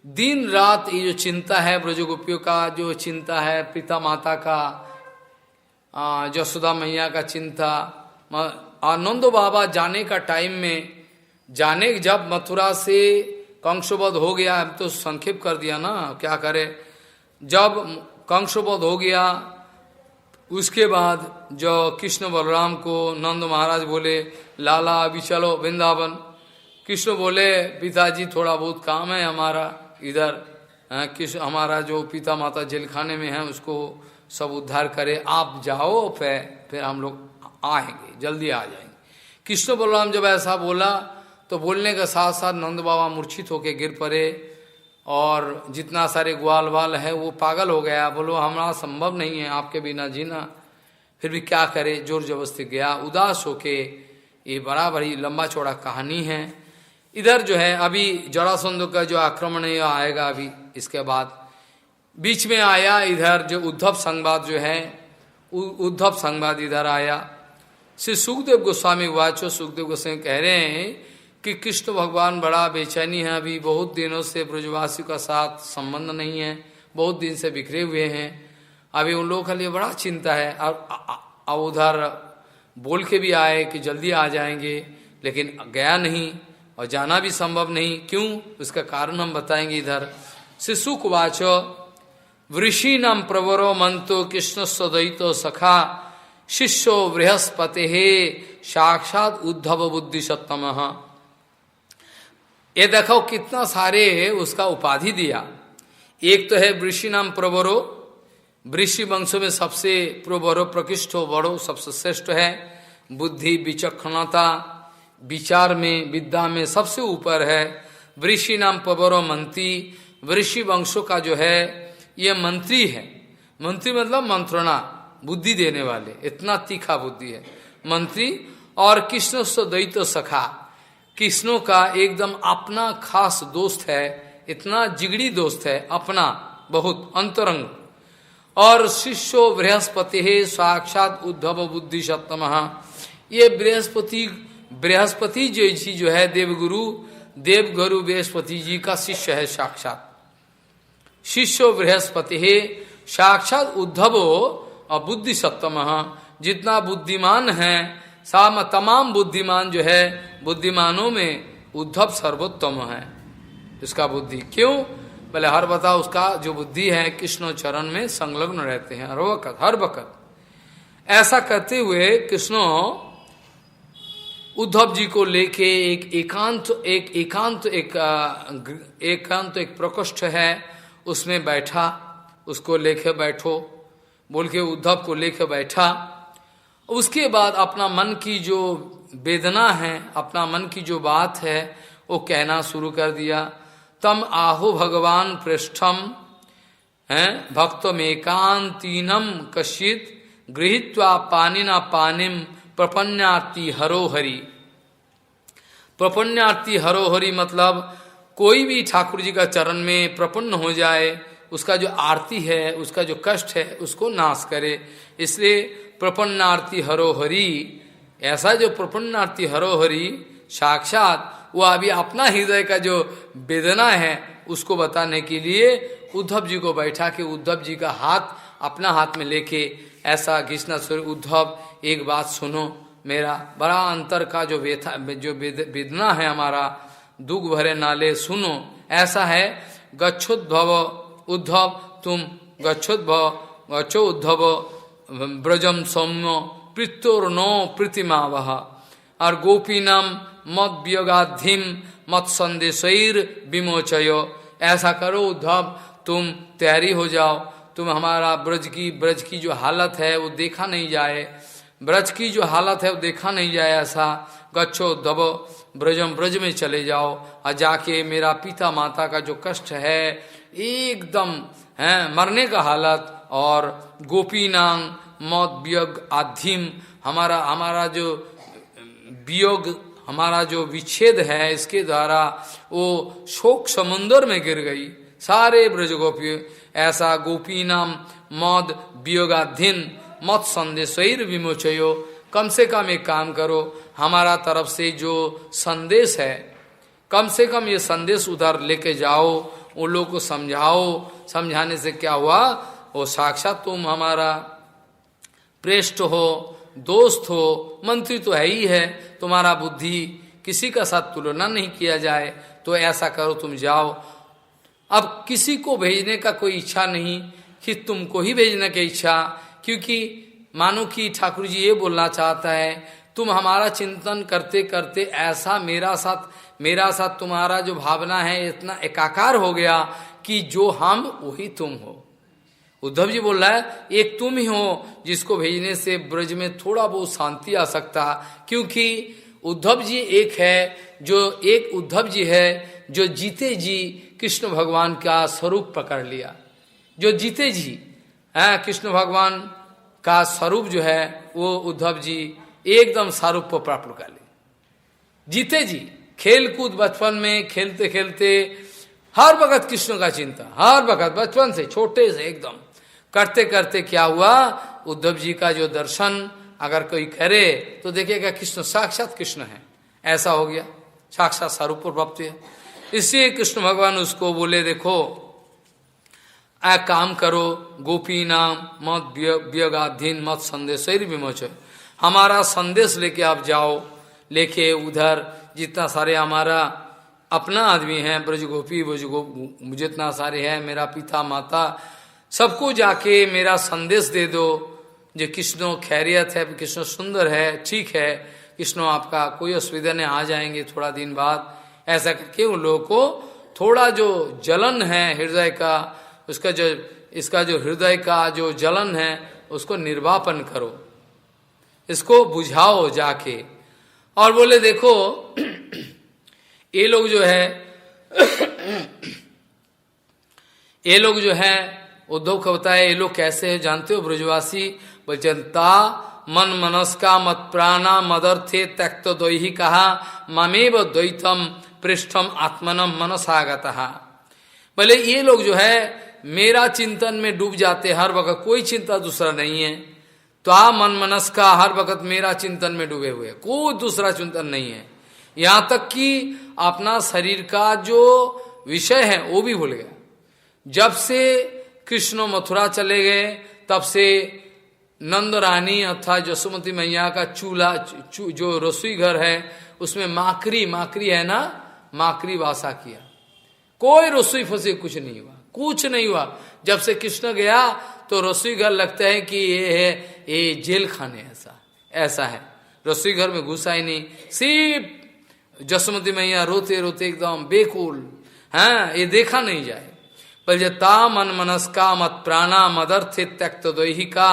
दिन रात ये जो चिंता है, ब्रजगोपियों का जो चिंता है, पिता माता का यशोदा मैया का चिंता। आनंद बाबा जाने का टाइम में, जाने जब मथुरा से कंसवध हो गया, अब तो संक्षेप कर दिया ना, क्या करे, जब कंसवध हो गया उसके बाद जो कृष्ण बलराम को नंद महाराज बोले लाला अभी चलो वृंदावन। कृष्ण बोले पिताजी थोड़ा बहुत काम है हमारा इधर, कृष्ण हमारा जो पिता माता जेल खाने में है उसको सब उद्धार करे, आप जाओ, फिर हम लोग आएंगे, जल्दी आ जाएंगे। कृष्ण बलराम जब ऐसा बोला तो बोलने के साथ साथ नंद बाबा मूर्छित होके गिर पड़े, और जितना सारे ग्वाल वाल है वो पागल हो गया, बोलो हमारा संभव नहीं है आपके बिना जीना। फिर भी क्या करे, जोर जबरदस्ती गया, उदास होके। ये बड़ा बड़ी लंबा चौड़ा कहानी है। इधर जो है अभी जरासंध का जो आक्रमण है आएगा अभी, इसके बाद बीच में आया इधर जो उद्धव संवाद जो है, उद्धव संवाद इधर आया। श्री सुखदेव गोस्वामी वाचो, सुखदेव गोस्वामी कह रहे हैं कि कृष्ण भगवान बड़ा बेचैनी है, अभी बहुत दिनों से ब्रजवासी का साथ संबंध नहीं है, बहुत दिन से बिखरे हुए हैं, अभी उन लोगों के लिए बड़ा चिंता है। और उधर बोल के भी आए कि जल्दी आ जाएंगे, लेकिन गया नहीं और जाना भी संभव नहीं। क्यों, उसका कारण हम बताएंगे इधर। श्री सुखवाच वृषि नाम प्रवरो मंतो कृष्ण सदैतो सखा शिष्यो बृहस्पति साक्षात उद्धव बुद्धि सत्तम। ये देखो कितना सारे उसका उपाधि दिया। एक तो है वृषि नाम प्रवरो, वृषि वंशों में सबसे प्रवरो प्रकृष्टो बड़ो सबसे श्रेष्ठ है, बुद्धि विचक्षणता विचार में विद्या में सबसे ऊपर है। वृषि नाम प्रवरो मंत्री, वृषि वंशों का जो है ये मंत्री है। मंत्री मतलब मंत्रणा, बुद्धि देने वाले, इतना तीखा बुद्धि है मंत्री। और कृष्ण से द्वैत सखा, कृष्णों का एकदम अपना खास दोस्त है, इतना जिगड़ी दोस्त है, अपना बहुत अंतरंग। और शिष्यो बृहस्पति है साक्षात उद्धव बुद्धि सप्तम। ये बृहस्पति जी जो है देवगुरु बृहस्पति जी का शिष्य है साक्षात। शिष्यो बृहस्पति है साक्षात उद्धवो और बुद्धि सप्तम। जितना बुद्धिमान है तमाम बुद्धिमान जो है बुद्धिमानों में उद्धव सर्वोत्तम है इसका बुद्धि। क्यों पहले हर बताओ, उसका जो बुद्धि है कृष्ण चरण में संलग्न रहते हैं हर वक्त। ऐसा करते हुए कृष्ण उद्धव जी को लेके एकांत एक प्रकोष्ठ है उसमें बैठा, उसको लेके बैठो बोल के उद्धव को लेके बैठा। उसके बाद अपना मन की जो वेदना है, अपना मन की जो बात है वो कहना शुरू कर दिया। तम आहो भगवान पृष्ठम है भक्तमेकांतीनम कश्चित गृहीत्वा पानिना पानिम प्रपन्नार्ति हरोहरि। प्रपन्नार्ति हरोहरि मतलब कोई भी ठाकुर जी का चरण में प्रपन्न हो जाए, उसका जो आरती है, उसका जो कष्ट है उसको नाश करे। इसलिए प्रपन्नार्ति हरोहरि, ऐसा जो प्रपन्नार्ति हरोहरि साक्षात वो अभी अपना हृदय का जो वेदना है उसको बताने के लिए उद्धव जी को बैठा के उद्धव जी का हाथ अपना हाथ में लेके ऐसा घिसना शुरू, उद्धव एक बात सुनो, मेरा बड़ा अंतर का जो वेदना है, हमारा दुख भरे नाले सुनो। ऐसा है गच्छोद्भव उद्धव, तुम गच्छो उद्धव ब्रजम सौम्य प्रीतोर्नो प्रीतिमावह। और गोपीनाम मत वियोगाधिम मत संदेशैर विमोचयो। ऐसा करो उद्धव, तुम तैयारी हो जाओ, तुम हमारा ब्रज की जो हालत है वो देखा नहीं जाए, ब्रज की जो हालत है वो देखा नहीं जाए। ऐसा गच्छो उद्धव ब्रज में चले जाओ और जाके मेरा पिता माता का जो कष्ट है एकदम है मरने का हालत, और गोपीनांग मौत वियोग आधिम, हमारा जो वियोग, हमारा जो विच्छेद है इसके द्वारा वो शोक समुंदर में गिर गई सारे ब्रज गोपी। ऐसा गोपीनाम मौद वियोगाधीन मत संदेशैर विमोचयो। कम से कम एक काम करो, हमारा तरफ से जो संदेश है कम से कम ये संदेश उधर लेके जाओ, उन लोगों को समझाओ। समझाने से क्या हुआ, वो साक्षात तुम हमारा प्रेष्ठ हो, दोस्त हो, मंत्री तो है ही है, तुम्हारा बुद्धि किसी का साथ तुलना नहीं किया जाए, तो ऐसा करो तुम जाओ। अब किसी को भेजने का कोई इच्छा नहीं कि तुमको ही भेजने की इच्छा, क्योंकि मानो कि ठाकुर जी ये बोलना चाहता है, तुम हमारा चिंतन करते करते ऐसा मेरा साथ तुम्हारा जो भावना है इतना एकाकार हो गया कि जो हम वही तुम हो। उद्धव जी बोल रहा है एक तुम ही हो जिसको भेजने से ब्रज में थोड़ा बहुत शांति आ सकता, क्योंकि उद्धव जी एक उद्धव जी है जो जीते जी कृष्ण भगवान का स्वरूप पकड़ लिया, जो जीते जी कृष्ण भगवान का स्वरूप जो है वो उद्धव जी एकदम स्वरूप को प्राप्त कर ले। जीते जी खेल कूद बचपन में खेलते खेलते हर वक्त कृष्ण का चिंता, हर वक्त बचपन से छोटे से एकदम करते करते क्या हुआ, उद्धव जी का जो दर्शन अगर कोई करे तो देखेगा कृष्ण साक्षात कृष्ण है, ऐसा हो गया, साक्षात स्वरूप प्राप्त है। इसलिए कृष्ण भगवान उसको बोले देखो काम करो, गोपी नाम मत व्यगाधीन मत संदेश विमोचन, हमारा संदेश लेके आप जाओ, लेके उधर जितना सारे हमारा अपना आदमी है, ब्रज गोपी जितना सारे हैं, मेरा पिता माता, सबको जाके मेरा संदेश दे दो, जो कृष्ण खैरियत है, कृष्ण सुंदर है, ठीक है, कृष्ण आपका कोई असुविधा नहीं, आ जाएंगे थोड़ा दिन बाद। ऐसा करके उन लोगों को थोड़ा जो जलन है हृदय का, उसका जो इसका जो हृदय का जो जलन है उसको निर्वापन करो, इसको बुझाओ जाके। और बोले देखो ये लोग जो है उद्धव को बताया ये लोग कैसे है जानते हो, ब्रजवासी बोलचनता मन मनस्का मत प्राणा मदर्थे त्यक्त द्वैही कहा ममेव द्वैतम पृष्ठम आत्मनम मनसागतः। बोले ये लोग जो है मेरा चिंतन में डूब जाते, हर वक्त कोई चिंता दूसरा नहीं है, तो मन मनस्का हर वक्त मेरा चिंतन में डूबे हुए, कोई दूसरा चिंतन नहीं है, यहाँ तक कि अपना शरीर का जो विषय है वो भी भूल गया। जब से कृष्ण मथुरा चले गए तब से नंद रानी अर्थात यशोमती मैया का चूल्हा जो रसोई घर है उसमें माकरी है ना, माकरी वासा किया, कोई रसोई फंसी कुछ नहीं हुआ। जब से कृष्ण गया तो रसोई घर लगता है कि ये जेल खाने ऐसा है, रसोई घर में घुसा ही नहीं, सिर्फ यशोमती मैया रोते रोते एकदम बेकुल, ये देखा नहीं जाए। पर जता मन मनस्का मत प्राणा मदर्थे त्यक्त द्वैहिका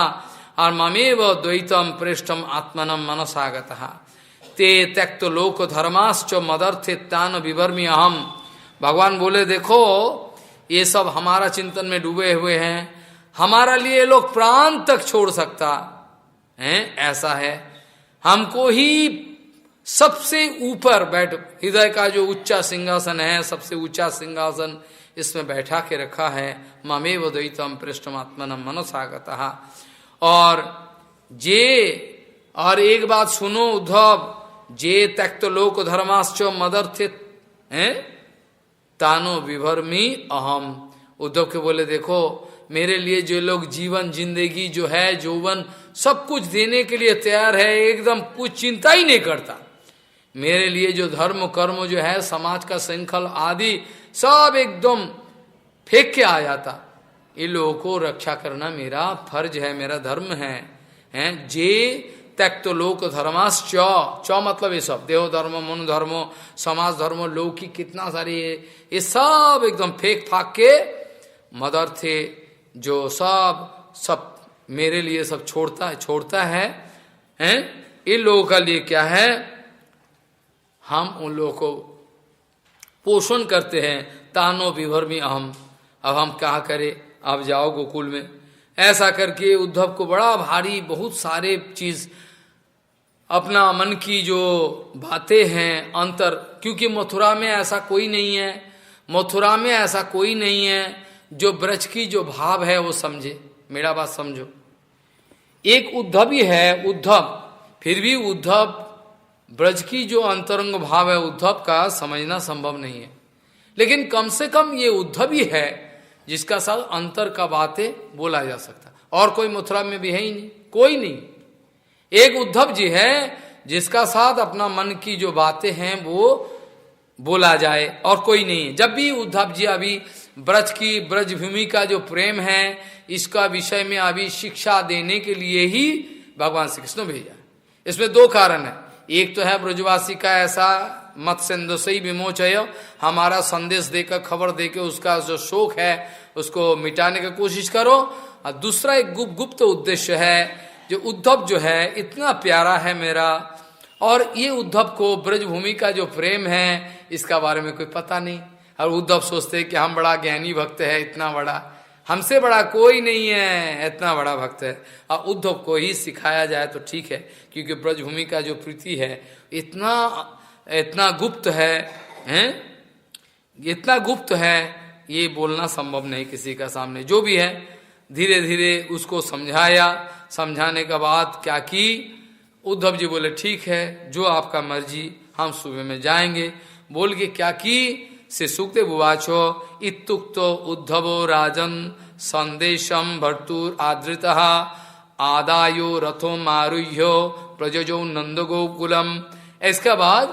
और ममेव द्वैतम पृष्ठम आत्मनम मनसागतः ते त्यक्त लोक धर्माश्च मदर्थे तान विवर्मी अहम। भगवान बोले देखो ये सब हमारा चिंतन में डूबे हुए हैं, हमारा लिए ये लोग प्राण तक छोड़ सकता है, ऐसा है, हमको ही सबसे ऊपर बैठ, हृदय का जो ऊंचा सिंहासन है, सबसे ऊंचा सिंहासन इसमें बैठा के रखा है, ममेव द्वैतम पृष्ठम आत्मनम मनसागतः। और एक बात सुनो उद्धव, जे त्यक्त लोक धर्माश्च मदर्थे तानो विभर्मी अहम। उद्धव के बोले देखो मेरे लिए जो लोग जीवन जिंदगी जो है यौवन सब कुछ देने के लिए तैयार है, एकदम कुछ चिंता ही नहीं करता, मेरे लिए जो धर्म कर्म जो है समाज का श्रृंखल आदि सब एकदम फेंक के आ जाता, इन लोगों को रक्षा करना मेरा फर्ज है, मेरा धर्म है। जे त्यक्त लोक धर्माश्च, च मतलब ये सब देह धर्म मन धर्म समाज धर्म लौकिक कितना सारी ये सब एकदम फेंक फाक के मदर थे जो सब मेरे लिए सब छोड़ता है, इन लोगों का लिए क्या है, हम उन लोगों को पोषण करते हैं, तानो विभर्मी अहम। अब हम क्या करें, आप जाओ गोकुल में, ऐसा करके उद्धव को बड़ा भारी बहुत सारे चीज अपना मन की जो बातें हैं अंतर, क्योंकि मथुरा में ऐसा कोई नहीं है जो ब्रज की जो भाव है वो समझे, मेरा बात समझो। एक उद्धव ही है, उद्धव, फिर भी उद्धव ब्रज की जो अंतरंग भाव है उद्धव का समझना संभव नहीं है, लेकिन कम से कम ये उद्धव ही है जिसका साथ अंतर का बातें बोला जा सकता, और कोई मथुरा में भी है ही नहीं, कोई नहीं। एक उद्धव जी है जिसका साथ अपना मन की जो बातें हैं वो बोला जाए, और कोई नहीं। जब भी उद्धव जी अभी ब्रज भूमि का जो प्रेम है इसका विषय में अभी शिक्षा देने के लिए ही भगवान श्री कृष्ण भेजा। इसमें दो कारण है, एक तो है ब्रजवासी का ऐसा मत संदेशई विमोचय, हमारा संदेश देकर खबर देकर उसका जो शोक है उसको मिटाने की कोशिश करो, और दूसरा एक गुप्त उद्देश्य है जो उद्धव जो है इतना प्यारा है मेरा, और ये उद्धव को ब्रजभूमि का जो प्रेम है इसका बारे में कोई पता नहीं, और उद्धव सोचते हैं कि हम बड़ा ज्ञानी भक्त है, इतना बड़ा, हमसे बड़ा कोई नहीं है, इतना बड़ा भक्त है, और उद्धव को ही सिखाया जाए तो ठीक है, क्योंकि ब्रजभूमि का जो प्रीति है इतना गुप्त है, इतना गुप्त है, ये बोलना संभव नहीं किसी का सामने। जो भी है धीरे धीरे उसको समझाया, समझाने के बाद क्या की, उद्धव जी बोले ठीक है जो आपका मर्जी, हम सुबह में जाएंगे। बोल के क्या की, से सुखदेव उवाचो इत्युक्तो उद्धवो राजन संदेशम भर्तुर आदृतः आदायो रथो मारुह्यो प्रजजो नंदगोकुलम। इसके बाद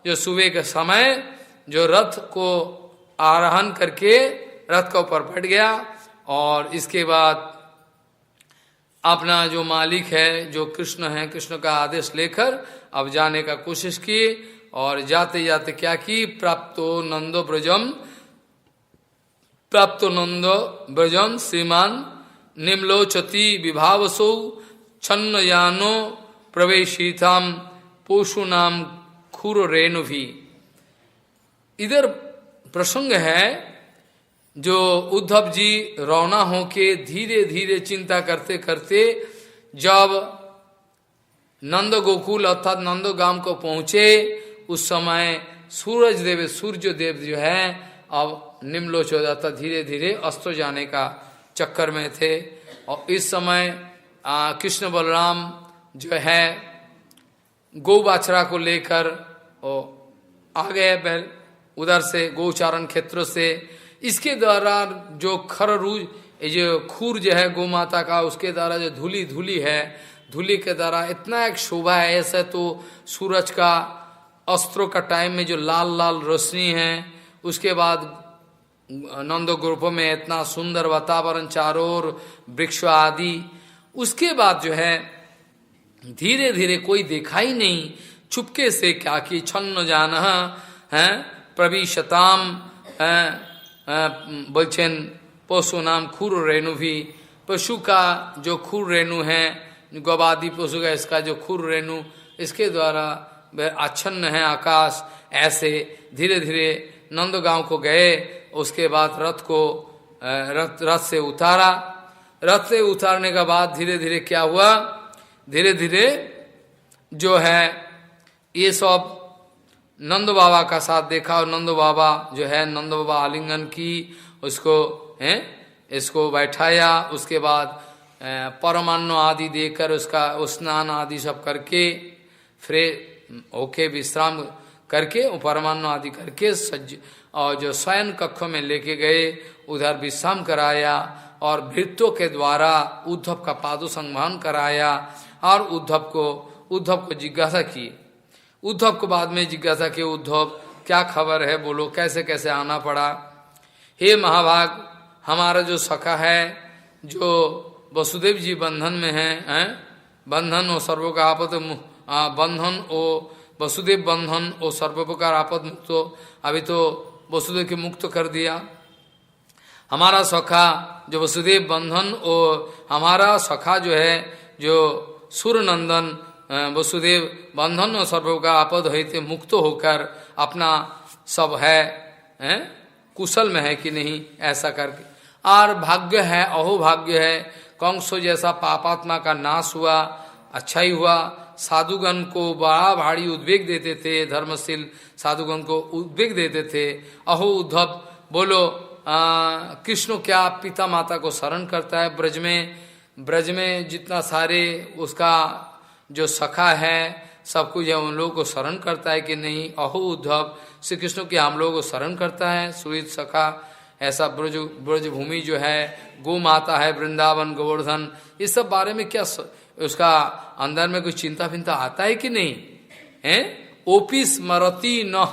जो सुबह के समय जो रथ को आरोहण करके रथ का ऊपर बैठ गया, और इसके बाद अपना जो मालिक है जो कृष्ण है, कृष्ण का आदेश लेकर अब जाने का कोशिश की, और जाते जाते क्या की, प्राप्तो नंदो ब्रजम श्रीमान निम्लोचति विभावसो छन्न यानो प्रवेशिताम पोषु नाम खुर रेणु भी। इधर प्रसंग है जो उद्धव जी रौना होके धीरे धीरे चिंता करते करते जब नंद गोकुल अर्थात नंदो गांव को पहुंचे, उस समय सूर्य देव जो है अब निम्नलोच हो जाता, धीरे धीरे अस्त जाने का चक्कर में थे, और इस समय कृष्ण बलराम जो है गौ बाछड़ा को लेकर आ गए पहले उधर से गौचारण क्षेत्र से। इसके द्वारा जो खररूज जो खूर जो है गौ माता का, उसके द्वारा जो धूली है, धूली के द्वारा इतना एक शोभा है। ऐसा तो सूरज का अस्त्रों का टाइम में जो लाल लाल रोशनी है, उसके बाद नंदो ग्रुपों में इतना सुंदर वातावरण, चारों ओर वृक्ष आदि, उसके बाद जो है धीरे धीरे कोई देखा ही नहीं, चुपके से क्या कि छन्न जाना है प्रविशताम बोलचेन पशु नाम खुर रेणु भी, पशु का जो खुर रेणु है, गवादी पशु का इसका जो खुर रेणु, इसके द्वारा आच्छन्न है आकाश। ऐसे धीरे धीरे नंदगांव को गए, उसके बाद रथ से उतारा। रथ से उतारने के बाद धीरे धीरे क्या हुआ, धीरे धीरे जो है ये सब नंद बाबा का साथ देखा, और नंद बाबा जो है नंद बाबा आलिंगन की उसको इसको बैठाया। उसके बाद परमान्न आदि देकर उसका स्नान आदि सब करके फिर ओके विश्राम करके परमान्न आदि करके सज्ज और जो शयन कक्ष में लेके गए, उधर विश्राम कराया, और भृत्यों के द्वारा उद्धव का पादो संवहन कराया, और उद्धव को जिज्ञासा की। उद्धव को बाद में जिज्ञासा की, उद्धव क्या खबर है, बोलो कैसे कैसे आना पड़ा। हे महाभाग, हमारा जो सखा है, जो वसुदेव जी बंधन में हैं, बंधन ओ सर्वोका आपद बंधन ओ वसुदेव बंधन ओ सर्वोपकार आपद मुक्तो, अभी तो वसुदेव के मुक्त कर दिया। हमारा सखा जो वसुदेव बंधन ओ हमारा सखा जो है जो सूर्यनंदन वसुदेव बंधन और सर्वोपकार आपद होते मुक्त होकर अपना सब है, कुशल में है कि नहीं, ऐसा करके। और भाग्य है, अहोभाग्य है, कंसो जैसा पापात्मा का नाश हुआ, अच्छा ही हुआ। साधुगण को बड़ा भारी उद्वेग देते थे, धर्मशील साधुगण को उद्वेग देते थे। अहो उद्धव, बोलो कृष्ण क्या पिता माता को शरण करता है? ब्रज में जितना सारे उसका जो सखा है सब कुछ है, उन लोगों को शरण करता है कि नहीं? अहो उद्धव, श्री कृष्ण की हम लोगों को शरण करता है, सुहित सखा ऐसा ब्रजभूमि जो है, गो माता है, वृंदावन, गोवर्धन, इस सब बारे में क्या उसका अंदर में कोई चिंता फिंता आता है कि नहीं है? ओपी स्मरति न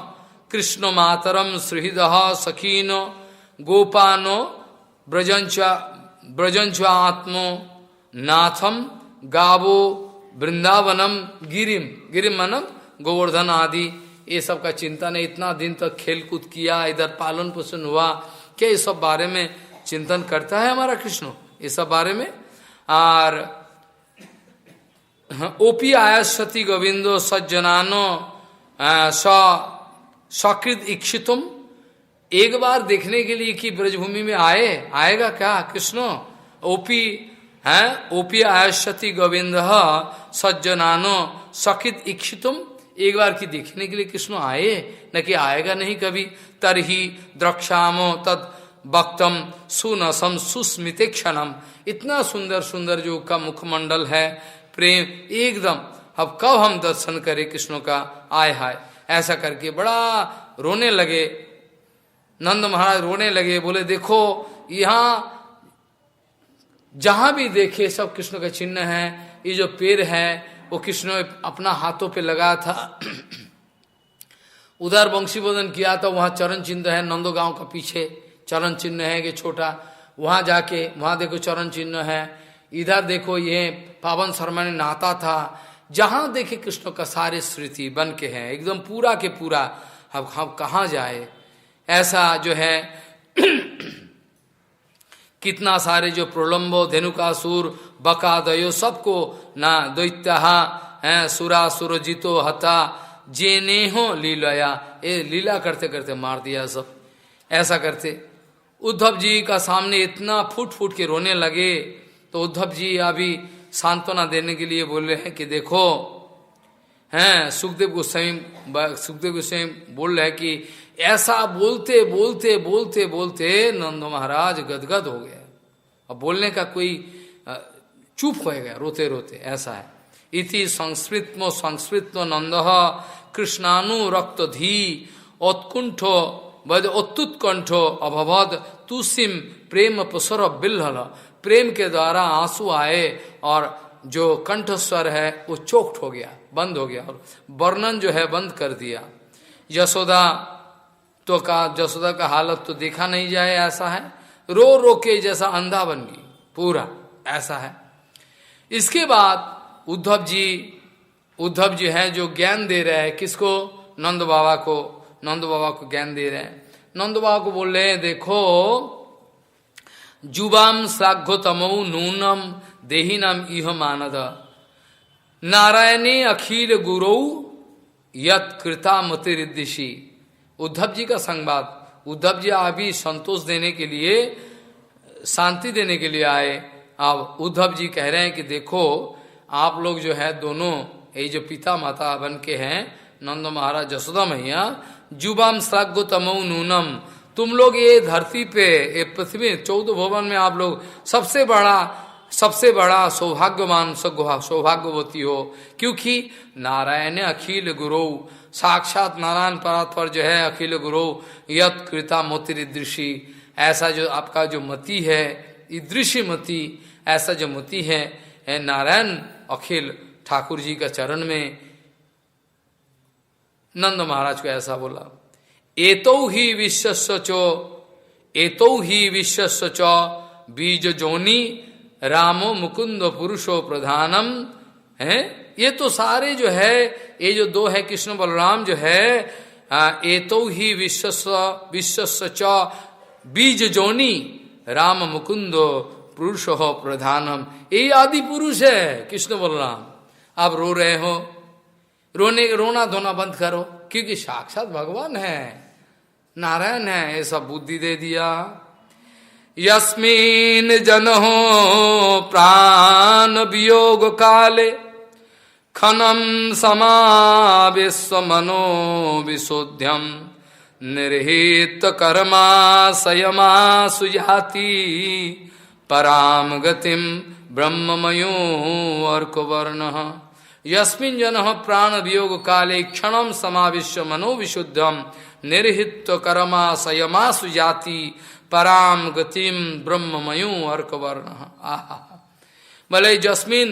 कृष्ण मातरम सुहृद सखीनो गोपानो ब्रजंच आत्मो नाथम गावो वृंदावनम गिरिम मनम गोवर्धन आदि, ये सब का चिंता नहीं। इतना दिन तक खेल कूद किया, इधर पालन पोषण हुआ, क्या ये सब बारे में चिंतन करता है हमारा कृष्ण? ये सब बारे में। और ओपी आयस्वती गोविंदो सज्जनानो सकृत इक्षितुम, एक बार देखने के लिए कि ब्रजभूमि में आएगा क्या कृष्ण? ओपी है, ओपी आयस्वती गोविंद सज्जनानो सकृत इक्षितुम, एक बार की देखने के लिए कृष्ण आए, न कि आएगा नहीं कभी। तरही द्रक्षामो तद वक्तम सुनसम सुस्मिते क्षणम, इतना सुंदर सुंदर जो का मुखमंडल है, प्रेम एकदम, अब कब हम दर्शन करें कृष्ण का, आय हाय, ऐसा करके बड़ा रोने लगे। नंद महाराज रोने लगे, बोले देखो यहाँ जहां भी देखे सब कृष्ण का चिन्ह है। ये जो पेड़ है वो कृष्ण अपना हाथों पे लगा था, उधर वंशीवर्धन किया था, वहां चरण चिन्ह है, नंदो गांव का पीछे चरण चिन्ह है कि छोटा, वहां जाके वहां देखो चरण चिन्ह है। इधर देखो ये पावन शर्मा ने नहाता था, जहां देखे कृष्ण का सारे स्मृति बन के हैं एकदम पूरा के पूरा। अब हम कहाँ जाए? ऐसा जो है कितना सारे जो प्रलंबो धेनुकासुर बकादयो सबको ना दैत्या है, सुरासुर जितो हता जेने हो लीलाया, ये लीला करते करते मार दिया सब। ऐसा करते उद्धव जी का सामने इतना फूट फूट के रोने लगे, तो उद्धव जी अभी सांत्वना देने के लिए बोल रहे हैं कि देखो हैं, सुखदेव गोस्वामी बोल रहे हैं कि ऐसा बोलते बोलते बोलते बोलते नंद महाराज गदगद हो गया, अब बोलने का कोई चुप हो गया रोते रोते, ऐसा है। इति संस्कृत नंद कृष्णानुरक्त धी उत्कुंठो वद उत्तुत्कंठो अभवद तुसिम प्रेम पसर बिल्हल, प्रेम के द्वारा आंसू आए और जो कंठस्वर है वो चोक्ट हो गया, बंद हो गया, और वर्णन जो है बंद कर दिया। यशोदा जसोदा का हालत तो देखा नहीं जाए, ऐसा है, रो रो के जैसा अंधा बन गई पूरा, ऐसा है। इसके बाद उद्धव जी है जो ज्ञान दे रहे हैं किसको? नंद बाबा को ज्ञान दे रहे हैं। नंद बाबा को बोल रहे हैं देखो जुबाम श्लाघ्योतमो नूनम देहिनम इह मानद नारायणे अखिल गुरौ यत कृता मतिरिदिशी। उद्धव जी का संवाद, उद्धव जी अभी संतोष देने के लिए, शांति देने के लिए आए। अब उद्धव जी कह रहे हैं कि देखो आप लोग जो है दोनों, ये जो पिता माता बन के हैं नंद महाराज यशोदा मैया, जुबाम श्राग्गो तमो नूनम, तुम लोग ये धरती पे, ये पृथ्वी 14 भवन में आप लोग सबसे बड़ा सौभाग्यवान सौभाग्यवती हो, क्योंकि नारायण अखिल गुरु, साक्षात नारायण परात्पर जो है अखिल गुरु यत कृता मोतिरिदृषि, ऐसा जो आपका जो मति है ईदृशी मति, ऐसा जो मति है नारायण अखिल ठाकुर जी का चरण में। नंद महाराज को ऐसा बोला, एतौ ही विश्वस्य च बीज जोनी रामो मुकुंद पुरुषो प्रधानम है। ये तो सारे जो है, ये जो दो है कृष्ण बलराम जो है, एतौ ही विश्वस्य च बीज जोनी राम मुकुंदो पुरुषो प्रधानम, ये आदि पुरुष है कृष्ण बलराम। आप रो रहे हो, रोना धोना बंद करो, क्योंकि साक्षात भगवान है, नारायण है, ये सब बुद्धि दे दिया। यस्मिन जनहो प्राण वियोग काले खनम समावेश्व मनो विशोध्यम निर्हित कर्मा संयमा सुजाति पराम गतिम ब्रह्ममयो अर्कवर्ण। यस्मिन जनः प्राण वियोग काले क्षणम समाविश्य मनो विशुद्धम निर्हित कर्मा संयमा सुजाति पराम गतिम ब्रह्ममयू अर्कवर्ण। आहा, भले जस्मिन,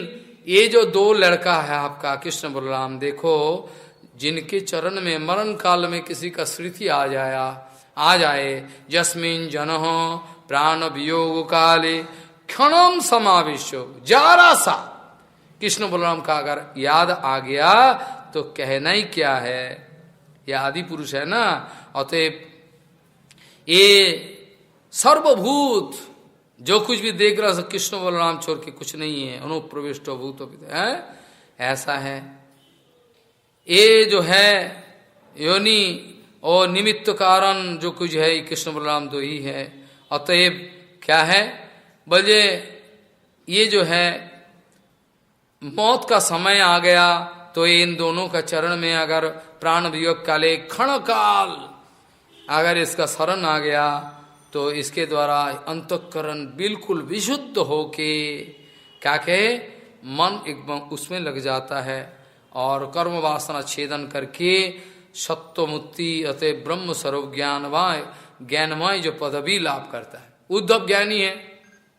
ये जो दो लड़का है आपका कृष्ण बलराम, देखो जिनके चरण में मरण काल में किसी का स्मृति आ जाए, जस्मिन जनः प्राण वियोग काले क्षणम समाविष्टो, जरा सा कृष्ण बलराम का अगर याद आ गया तो कहना ही क्या है, यह आदि पुरुष है ना। अतएव ये सर्वभूत जो कुछ भी देख रहा है कृष्ण बलराम छोड़ के कुछ नहीं है, अनुप्रविष्ट भूत है, ऐसा है। ये जो है योनि और निमित्त कारण जो कुछ है कृष्ण बलराम दो ही है। अतएव क्या है बोले, ये जो है मौत का समय आ गया तो इन दोनों का चरण में अगर प्राण वियोग काले क्षण काल अगर इसका शरण आ गया तो इसके द्वारा अंतःकरण बिल्कुल विशुद्ध होके क्या कहे मन एकदम उसमें लग जाता है और कर्म वासना छेदन करके सत्व मुक्ति अतः ब्रह्म स्वरूप ज्ञानमय जो पदवी लाभ करता है। उद्धव ज्ञानी है,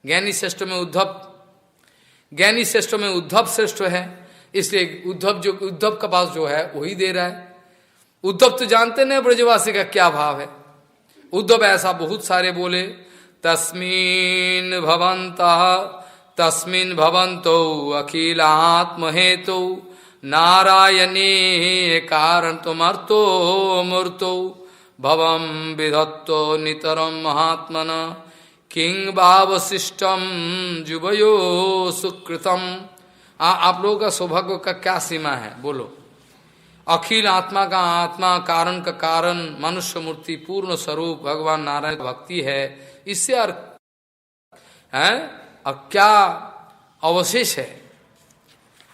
ज्ञानी श्रेष्ठ में उद्धव, ज्ञानी श्रेष्ठ में उद्धव श्रेष्ठ है, इसलिए उद्धव का पास जो है वही दे रहा है। उद्धव तो जानते नहीं ब्रजवासी का क्या भाव है। उद्धव ऐसा बहुत सारे बोले, तस्मिन् भवन्तो अखिलात्म हेतु नारायणे कारण तुमर्तो मूर्तो भवम विधत्तो नितरम महात्मन किंग भावशिष्टम जुबयो सुकृतम। आप लोगों का सौभाग्य का क्या सीमा है बोलो। अखिल आत्मा का आत्मा, कारण का कारण, मनुष्य मूर्ति, पूर्ण स्वरूप भगवान नारायण भक्ति है, इससे और क्या अवशेष है।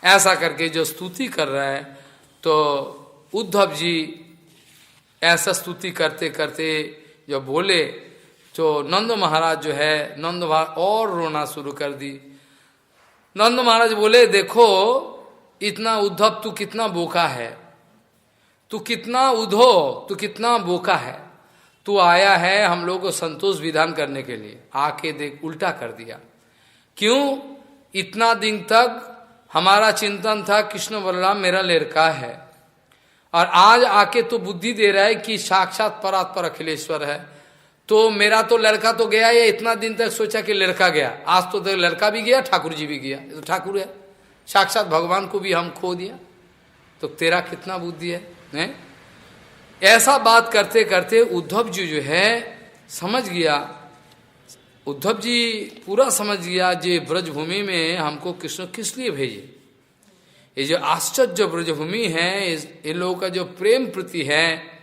ऐसा करके जो स्तुति कर रहा है, तो उद्धव जी ऐसा स्तुति करते करते जो बोले तो नंद महाराज जो है, नंद महाराज और रोना शुरू कर दी। नंद महाराज बोले देखो इतना उद्धव तू कितना बोका है, तू कितना बोका है। तू आया है हम लोग को संतोष विधान करने के लिए, आके देख उल्टा कर दिया। क्यों? इतना दिन तक हमारा चिंतन था कृष्ण बलराम मेरा लड़का है, और आज आके तो बुद्धि दे रहा है कि साक्षात परात्पर अखिलेश्वर है। तो मेरा तो लड़का तो गया, ये इतना दिन तक सोचा कि लड़का गया, आज तो लड़का भी गया, ठाकुर जी भी गया। तो ठाकुर है, साक्षात भगवान को भी हम खो दिया, तो तेरा कितना बुद्धि है, नहीं? ऐसा बात करते करते उद्धव जी जो है समझ गया, उद्धव जी पूरा समझ गया जे ब्रजभूमि में हमको कृष्ण किस लिए भेजे। ये जो आश्चर्य ब्रजभूमि है, इन लोगों का जो प्रेम प्रीति है,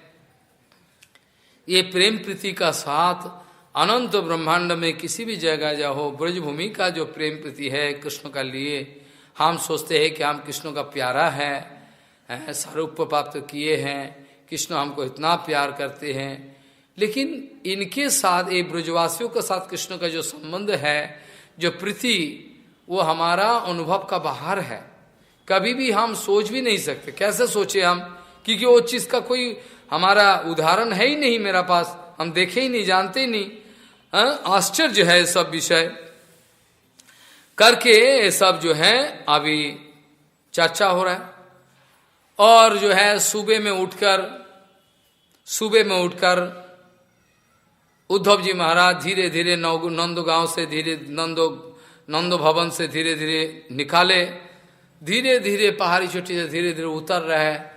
ये प्रेम प्रीति का साथ अनंत ब्रह्मांड में किसी भी जगह जाओ, ब्रजभूमि का जो प्रेम प्रीति है कृष्ण का लिए, हम सोचते हैं कि हम कृष्ण का प्यारा है, स्वरूप प्राप्त किए हैं, कृष्ण हमको इतना प्यार करते हैं। लेकिन इनके साथ, ये ब्रजवासियों के साथ कृष्ण का जो संबंध है, जो प्रीति, वो हमारा अनुभव का बाहर है। कभी भी हम सोच भी नहीं सकते। कैसे सोचे हम, क्योंकि वो चीज का कोई हमारा उदाहरण है ही नहीं मेरा पास, हम देखे ही नहीं, जानते ही नहीं। आश्चर्य है सब विषय करके, सब जो है अभी चर्चा हो रहा है। और जो है सुबह में उठकर उद्धव जी महाराज धीरे धीरे नंद गांव से नंद भवन से धीरे धीरे निकाले, धीरे धीरे पहाड़ी चोटी से धीरे धीरे उतर रहा है।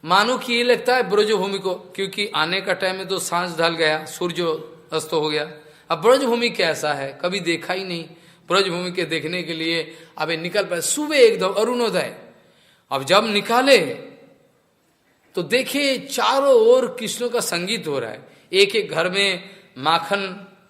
मानो कि ये लगता है ब्रजभूमि को, क्योंकि आने का टाइम में तो सांझ ढल गया, सूर्य अस्त हो गया। अब ब्रजभूमि कैसा है कभी देखा ही नहीं, ब्रजभूमि के देखने के लिए अबे निकल पाए सुबह एकदम अरुणोदय। अब जब निकाले तो देखे चारों ओर कृष्ण का संगीत हो रहा है। एक एक घर में माखन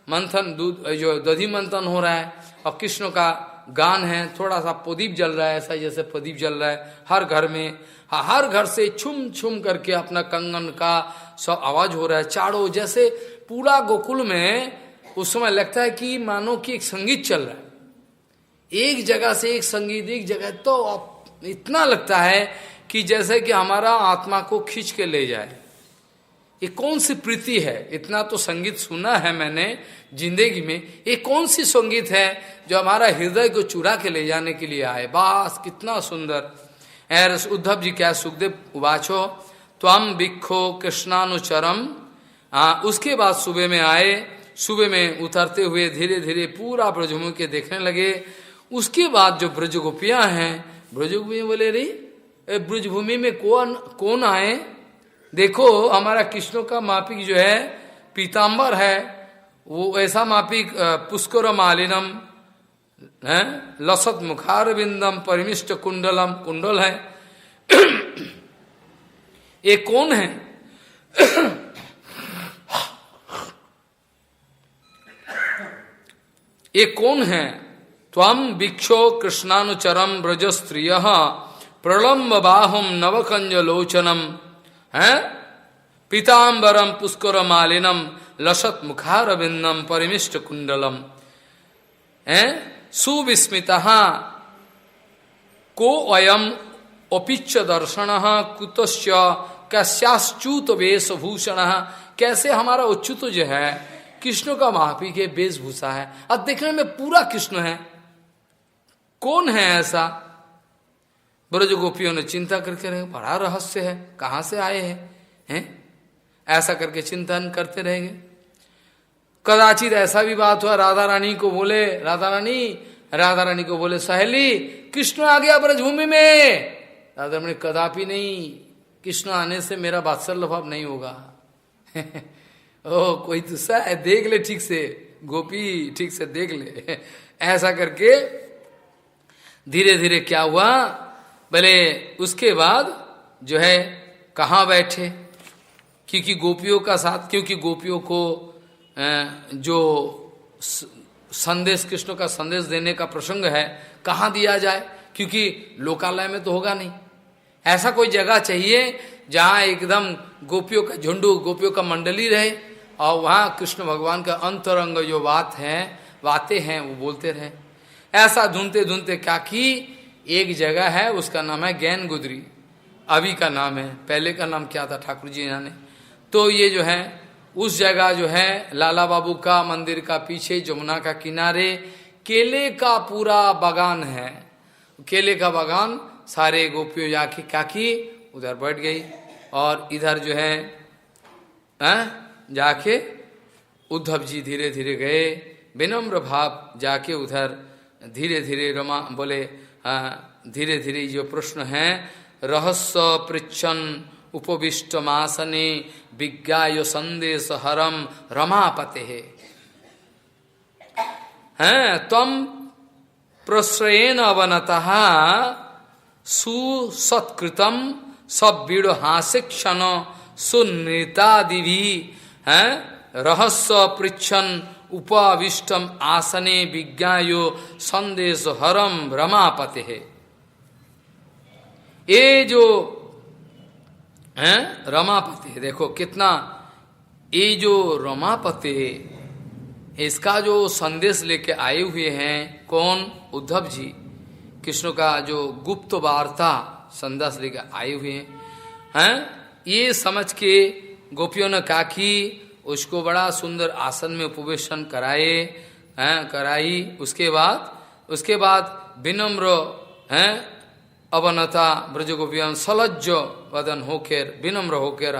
मंथन, दूध जो दधी मंथन हो रहा है, और कृष्ण का गान है, थोड़ा सा प्रदीप जल रहा है, ऐसा जैसे प्रदीप जल रहा है हर घर में। हर घर से छुम छुम करके अपना कंगन का सब आवाज हो रहा है चारों, जैसे पूरा गोकुल में उस समय लगता है कि मानो कि एक संगीत चल रहा है, एक जगह से एक संगीत, एक जगह तो इतना लगता है कि जैसे कि हमारा आत्मा को खींच के ले जाए। ये कौन सी प्रीति है? इतना तो संगीत सुना है मैंने जिंदगी में, ये कौन सी संगीत है जो हमारा हृदय को चुरा के ले जाने के लिए आए? बस कितना सुंदर है। उद्धव जी क्या, सुखदेव उवाचो त्वम विक्षो कृष्णानुचरम। उसके बाद सुबह में आए, सुबह में उतरते हुए धीरे धीरे पूरा ब्रजभूमि के देखने लगे। उसके बाद जो ब्रजगोपियां हैं, ब्रजगोपियां बोले रही ब्रजभूमि में कौन कौन आए? देखो हमारा कृष्ण का मापिक जो है पीताम्बर है, वो ऐसा मापिक पुष्कर मालिनम है, लसत मुखार बिंदम परिमिष्ट कुंडलम, कुंडल है। ये कौन है? ये कौन है? त्वम भिक्षो कृष्णानुचरम ब्रज स्त्रिय प्रलम्ब बाहुम नवकंज लोचनम है, पीताम्बरम पुष्कर मालिनम लसत मुखारविंदम परिमिष्ट कुंडलम है, सुविस्मिता को अयम अपिच्च दर्शन कुतश्च कस्याश्च्युत वेशभूषण। कैसे हमारा उच्युत जो है कृष्ण का महापी के वेशभूषा है, अब देखने में पूरा कृष्ण है, कौन है ऐसा? ब्रज गोपियों ने चिंता करके रहे, बड़ा रहस्य है, कहाँ से आए हैं? ऐसा करके चिंतन करते रहेंगे। कदाचित ऐसा भी बात हुआ, राधा रानी को बोले, राधा रानी को बोले सहेली कृष्ण आ गया ब्रजभूमि में। राधा रानी कदापि नहीं, कृष्ण आने से मेरा वात्सल्य भाव नहीं होगा। ओ कोई दूसरा है, देख ले ठीक से, गोपी ठीक से देख ले। ऐसा करके धीरे धीरे क्या हुआ, भले उसके बाद जो है कहाँ बैठे, क्योंकि गोपियों का साथ, क्योंकि गोपियों को जो संदेश, कृष्ण का संदेश देने का प्रसंग है, कहाँ दिया जाए, क्योंकि लोकालय में तो होगा नहीं। ऐसा कोई जगह चाहिए जहाँ एकदम गोपियों का झुंडू, गोपियों का मंडली रहे और वहाँ कृष्ण भगवान का अंतरंग जो बातें हैं वो बोलते रहे। ऐसा ढूंढते ढूंढते क्या कि एक जगह है, उसका नाम है ज्ञान गुदरी, अभी का नाम है, पहले का नाम क्या था ठाकुर जी जाने। तो ये जो है उस जगह जो है लाला बाबू का मंदिर का पीछे जमुना का किनारे केले का पूरा बागान है। केले का बागान, सारे गोपियों जाके काकी उधर बैठ गई और इधर जो है जाके उद्धव जी धीरे धीरे गए, विनम्र भाव जाके उधर धीरे धीरे रमा बोले, धीरे धीरे जो प्रश्न है, रहस्य पृच्छन उपविष्ट मासने विज्ञाय संदेश हरम रमापते है, तम प्रश्रयेन अवनतः सुसत्कृतम सब बीड़ हास्यक्षण सुनृतादिभि है, रहस्य पृच्छन उपविष्टम आसने विज्ञायो संदेश हरम रमापते है। ये जो है रमापते, देखो कितना, ये जो रमापते इसका जो संदेश लेके आए हुए हैं, कौन? उद्धव जी, कृष्ण का जो गुप्त वार्ता संदेश लेके आए हुए हैं। ये समझ के गोपियों ने कहा कि उसको बड़ा सुंदर आसन में उपवेशन कराई। उसके बाद विनम्र हैं अवनता ब्रजगोपियन सलज्ज वदन होकर, विनम्र होकर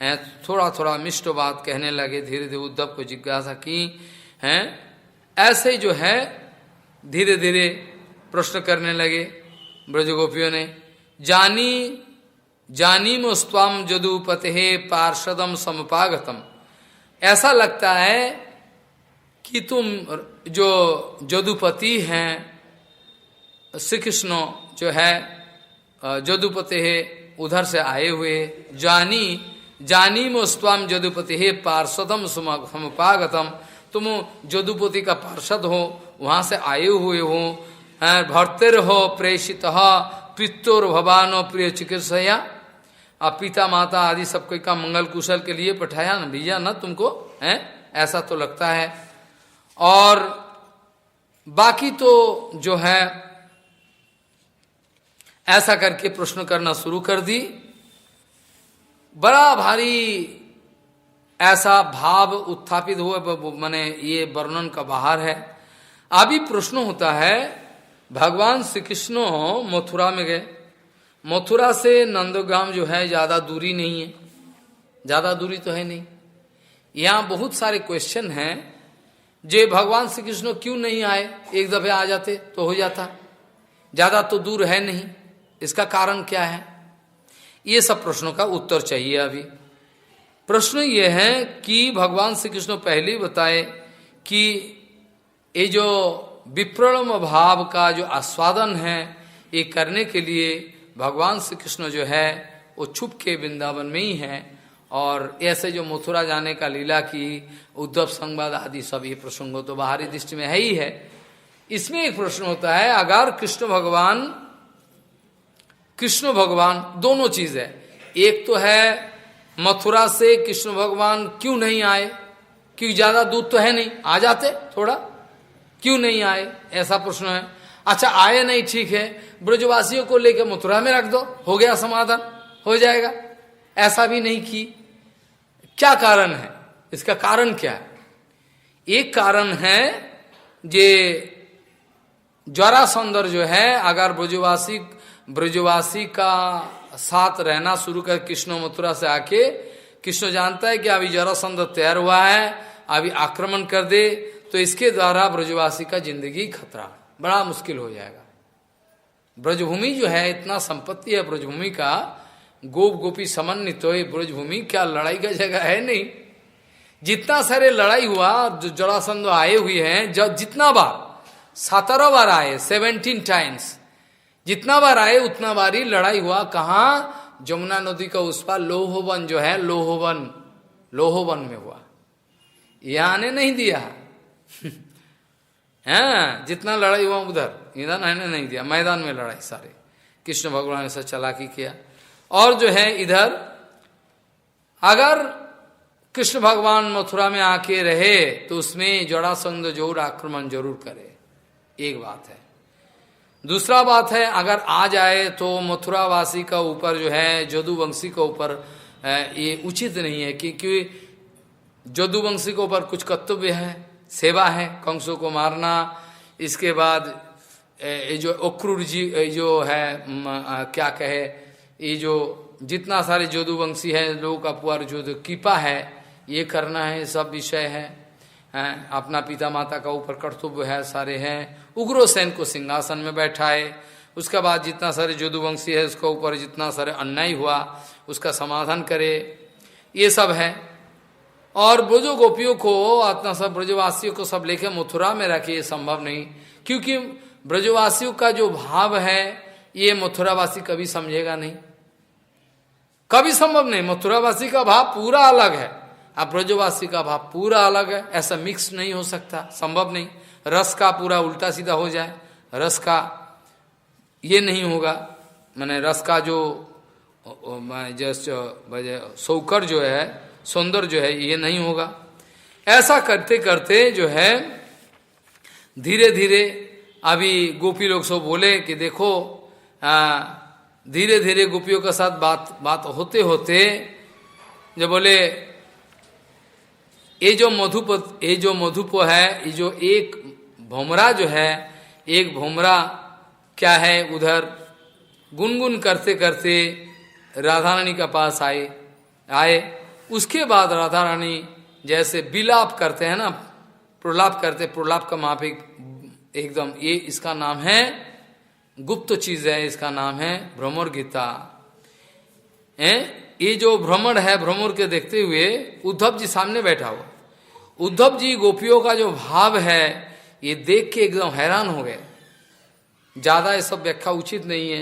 हैं, थोड़ा थोड़ा मिष्ट बात कहने लगे। धीरे धीरे उद्धव को जिज्ञासा की हैं, ऐसे जो है धीरे धीरे प्रश्न करने लगे ब्रजगोपियों ने। जानी मोस्वाम जदुपते पार्षदम समुपागतम। ऐसा लगता है कि तुम जो जदुपति हैं, श्री कृष्ण जो है जदुपते है उधर से आए हुए। जानी मोस्वाम जदुपति है पार्षदम समुपागतम, तुम जदुपति का पार्षद हो, वहां से आए हुए हो। भर्तिर हो प्रेषित पित्तोर भवानो प्रिय चिकित्सया, अब पिता माता आदि सब कोई का मंगल कुशल के लिए पठाया न भेजा ना तुमको, है ऐसा तो लगता है। और बाकी तो जो है ऐसा करके प्रश्न करना शुरू कर दी। बड़ा भारी ऐसा भाव उत्थापित हुआ, माने ये वर्णन का बाहर है। अभी प्रश्न होता है, भगवान श्री कृष्ण मथुरा में गए, मथुरा से नंदग्राम जो है ज्यादा दूरी नहीं है, ज्यादा दूरी तो है नहीं। यहाँ बहुत सारे क्वेश्चन हैं, जे भगवान श्री कृष्ण क्यों नहीं आए, एक दफे आ जाते तो हो जाता, ज्यादा तो दूर है नहीं, इसका कारण क्या है? ये सब प्रश्नों का उत्तर चाहिए। अभी प्रश्न ये है कि भगवान श्री कृष्ण पहले ही बताए कि ये जो विप्रलम भाव का जो आस्वादन है, ये करने के लिए भगवान श्री कृष्ण जो है वो छुप के वृंदावन में ही है। और ऐसे जो मथुरा जाने का लीला की, उद्धव संवाद आदि सभी प्रसंगों तो बाहरी दृष्टि में है ही है। इसमें एक प्रश्न होता है, अगर कृष्ण भगवान दोनों चीज है, एक तो है मथुरा से कृष्ण भगवान क्यों नहीं आए, क्योंकि ज्यादा दूर तो है नहीं, आ जाते थोड़ा, क्यों नहीं आए, ऐसा प्रश्न है। अच्छा आए नहीं, ठीक है, ब्रजवासियों को लेकर मथुरा में रख दो, हो गया समाधान, हो जाएगा। ऐसा भी नहीं की, क्या कारण है? इसका कारण क्या है? एक कारण है जे जरासंध जो है, अगर ब्रजवासी का साथ रहना शुरू कर कृष्ण मथुरा से आके, कृष्ण जानता है कि अभी जरासंध तैयार हुआ है, अभी आक्रमण कर दे, तो इसके द्वारा ब्रजवासी का जिंदगी खतरा, बड़ा मुश्किल हो जाएगा। ब्रजभूमि जो है, इतना संपत्ति है ब्रजभूमि का, गोप गोपी समन्वित हो, ब्रजभूमि क्या लड़ाई का जगह है नहीं। जितना सारे लड़ाई हुआ, जो जरासंध आए हुए हैं, जितना बार 17 बार आए, 17 टाइम्स, जितना बार आए उतना बार ही लड़ाई हुआ। कहाँ? जमुना नदी का उस पार लोहोवन जो है, लोहोवन में हुआ, यहां आने नहीं दिया है। जितना लड़ाई हुआ उधर, इधर आने नहीं दिया, मैदान में लड़ाई सारे, कृष्ण भगवान ने ऐसा चालाकी किया। और जो है इधर, अगर कृष्ण भगवान मथुरा में आके रहे तो उसमें जरासंध जरूर आक्रमण जरूर करे, एक बात है। दूसरा बात है, अगर आ जाए तो मथुरावासी का ऊपर जो है, जदुवंशी के ऊपर ये उचित नहीं है, क्योंकि जदुवंशी के ऊपर कुछ कर्तव्य है, सेवा है, कंसों को मारना, इसके बाद ये जो अक्रूर जी जो है, क्या कहे, ये जो जितना सारे जदुवंशी है लोगों का पुअर जो कृपा है, ये करना है, सब विषय है। अपना पिता माता का ऊपर कर्तव्य है, सारे हैं। उग्रसेन को सिंहासन में बैठाए, उसके बाद जितना सारे जदुवंशी है उसके ऊपर जितना सारे अन्याय हुआ उसका समाधान करे, ये सब है। और ब्रजो गोपियों को, अपना सब ब्रजवासियों को सब लेके मथुरा में रखे, ये संभव नहीं, क्योंकि ब्रजवासियों का जो भाव है ये मथुरावासी कभी समझेगा नहीं, कभी संभव नहीं। मथुरावासी का भाव पूरा अलग है, अब ब्रजवासी का भाव पूरा अलग है, ऐसा मिक्स नहीं हो सकता, संभव नहीं। रस का पूरा उल्टा सीधा हो जाए, रस का ये नहीं होगा, मैंने रस का जो सौकर जो है, सौंदर्य जो है, ये नहीं होगा। ऐसा करते करते जो है धीरे धीरे अभी गोपी लोग सब बोले कि देखो, धीरे धीरे गोपियों के साथ बात होते होते जो बोले, ये जो मधुप है, ये जो एक भोमरा जो है, एक भोमरा क्या है, उधर गुनगुन करते करते राधा रानी के पास आए। उसके बाद राधा रानी जैसे विलाप करते हैं ना, प्रलाप करते, प्रलाप का माफिक एकदम, ये इसका नाम है, गुप्त चीज है, इसका नाम है भ्रमर गीता। ये जो भ्रमण है, भ्रमर के देखते हुए उद्धव जी सामने बैठा हुआ, उद्धव जी गोपियों का जो भाव है ये देख के एकदम हैरान हो गए। ज्यादा ये सब व्याख्या उचित नहीं है,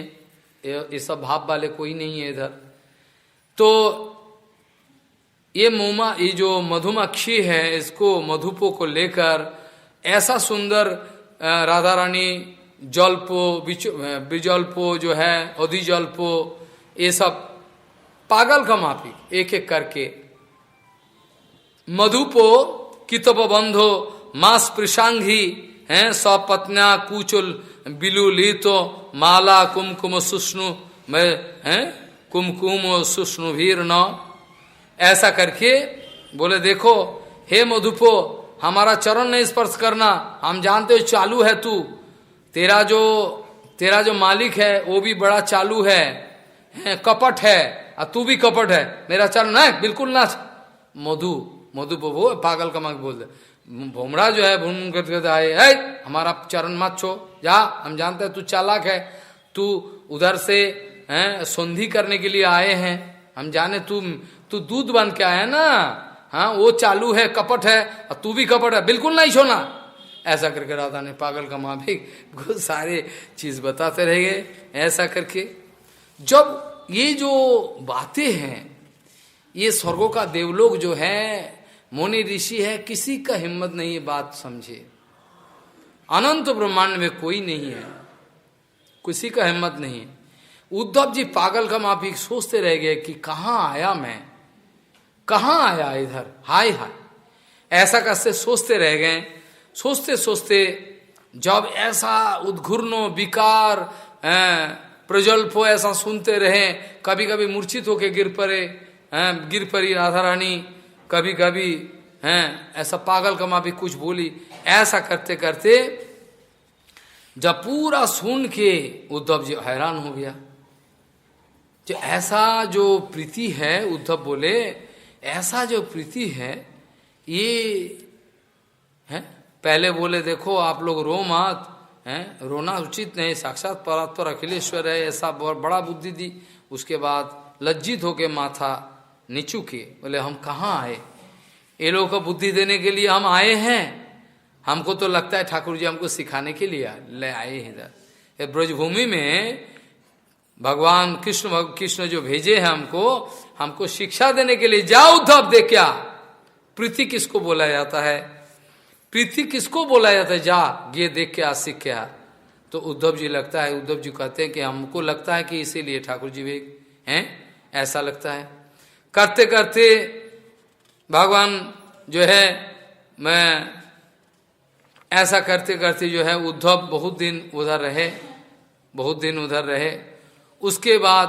ये सब भाव वाले कोई नहीं है इधर। तो ये जो मधुमक्खी है, इसको मधुपो को लेकर ऐसा सुंदर राधा रानी जल्पो, बिजल्पो जो है, अधिजल्पो, ये सब पागल का माफिक एक एक करके, मधुपो कितप बंधो मास प्रशांगी हैं, सपत्न्या कुचुल बिलुलितो माला कुमकुम सुष्णु में हैं, कुमकुम सुष्णु भीर न, ऐसा करके बोले देखो हे मधुपो, हमारा चरण नहीं स्पर्श करना, हम जानते हो चालू है तू, तेरा जो मालिक है वो भी बड़ा चालू है, कपट है, और तू भी कपट है, मेरा चरण है बिल्कुल ना। मधुपो वो पागल का मत बोल दे, भोमरा जो है भूम करते आए, हमारा चरण मत छो, जा, हम जानते हैं तू चालाक है, तू उधर से संधि करने के लिए आए हैं, हम जाने तू दूध बन के आया ना, हाँ वो चालू है, कपट है, और तू भी कपट है, बिल्कुल नहीं छोना। ऐसा करके राधा ने पागल का माँ भी सारे चीज बताते रह गए। ऐसा करके जब ये जो बातें हैं, ये स्वर्गों का देवलोक जो है, मुनि ऋषि है, किसी का हिम्मत नहीं है बात समझे। अनंत ब्रह्मांड में कोई नहीं है, किसी का हिम्मत नहीं है। उद्धव जी पागल का माफिक सोचते रह गए कि कहाँ आया मैं, कहाँ आया इधर, हाय हाय, ऐसा कैसे सोचते रह गए। सोचते सोचते जब ऐसा उद्घूर्णो विकार प्रजल्पो ऐसा सुनते रहे, कभी कभी मूर्छित होके गिर पड़ी राधा रानी, कभी कभी ऐसा पागल का माफिक कुछ बोली। ऐसा करते करते जब पूरा सुन के उद्धव जी हैरान हो गया, जो ऐसा जो प्रीति है, उद्धव बोले ऐसा जो प्रीति है ये है। पहले बोले देखो आप लोग रो मत, रोना उचित नहीं, साक्षात परात्पर अखिलेश्वर है, ऐसा बहुत बड़ा बुद्धि दी। उसके बाद लज्जित होके माथा नीचू किए, बोले हम कहाँ आए, ये लोगों को बुद्धि देने के लिए हम आए हैं, हमको तो लगता है ठाकुर जी हमको सिखाने के लिए ले आए हैं इधर ब्रजभूमि में। भगवान कृष्ण जो भेजे हैं हमको शिक्षा देने के लिए। जाओ उद्धव दे, क्या प्रीति किसको बोला जाता है, प्रीति किसको बोला जाता है, जा ये देख के आ, सीख के आ। तो उद्धव जी लगता है, उद्धव जी कहते हैं कि हमको लगता है कि इसीलिए ठाकुर जी भी हैं, ऐसा लगता है। करते करते भगवान जो है, मैं ऐसा करते करते जो है उद्धव बहुत दिन उधर रहे। उसके बाद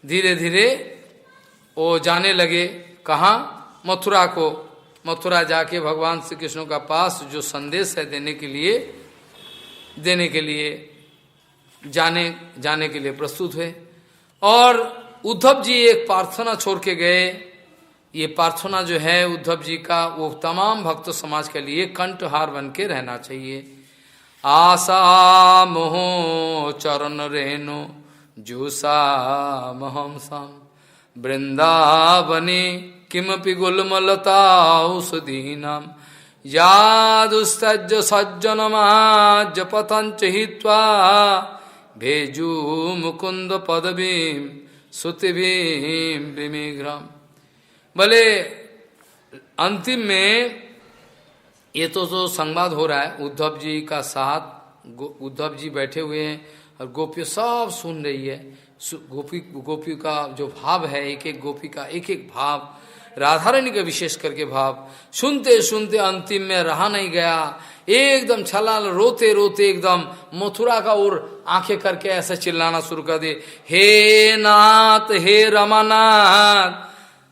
धीरे धीरे वो जाने लगे कहाँ, मथुरा को। मथुरा जाके भगवान श्री कृष्ण का पास जो संदेश है देने के लिए जाने के लिए प्रस्तुत हुए। और उद्धव जी एक प्रार्थना छोड़ के गए। ये प्रार्थना जो है उद्धव जी का, वो तमाम भक्त समाज के लिए कंठहार बन के रहना चाहिए। आशा मोह चरण रेणु जूसा महम सम वृंदावनी किमपि गुलमलता औषधीनाम यादुस्तज सज्जनमाज पतंच हित्वा भेजू मुकुंद पदवीं सुतिभीं विमिघ्रम। भले अंतिम में ये तो संवाद हो रहा है उद्धव जी का साथ, उद्धव जी बैठे हुए हैं और गोपियाँ सब सुन रही है। गोपी का जो भाव है, एक एक गोपी का एक एक भाव, राधा रानी का विशेष करके भाव सुनते सुनते अंतिम में रहा नहीं गया, एकदम छलाल रोते रोते एकदम मथुरा का ओर आंखें करके ऐसा चिल्लाना शुरू कर दे, हे नाथ हे रमानाथ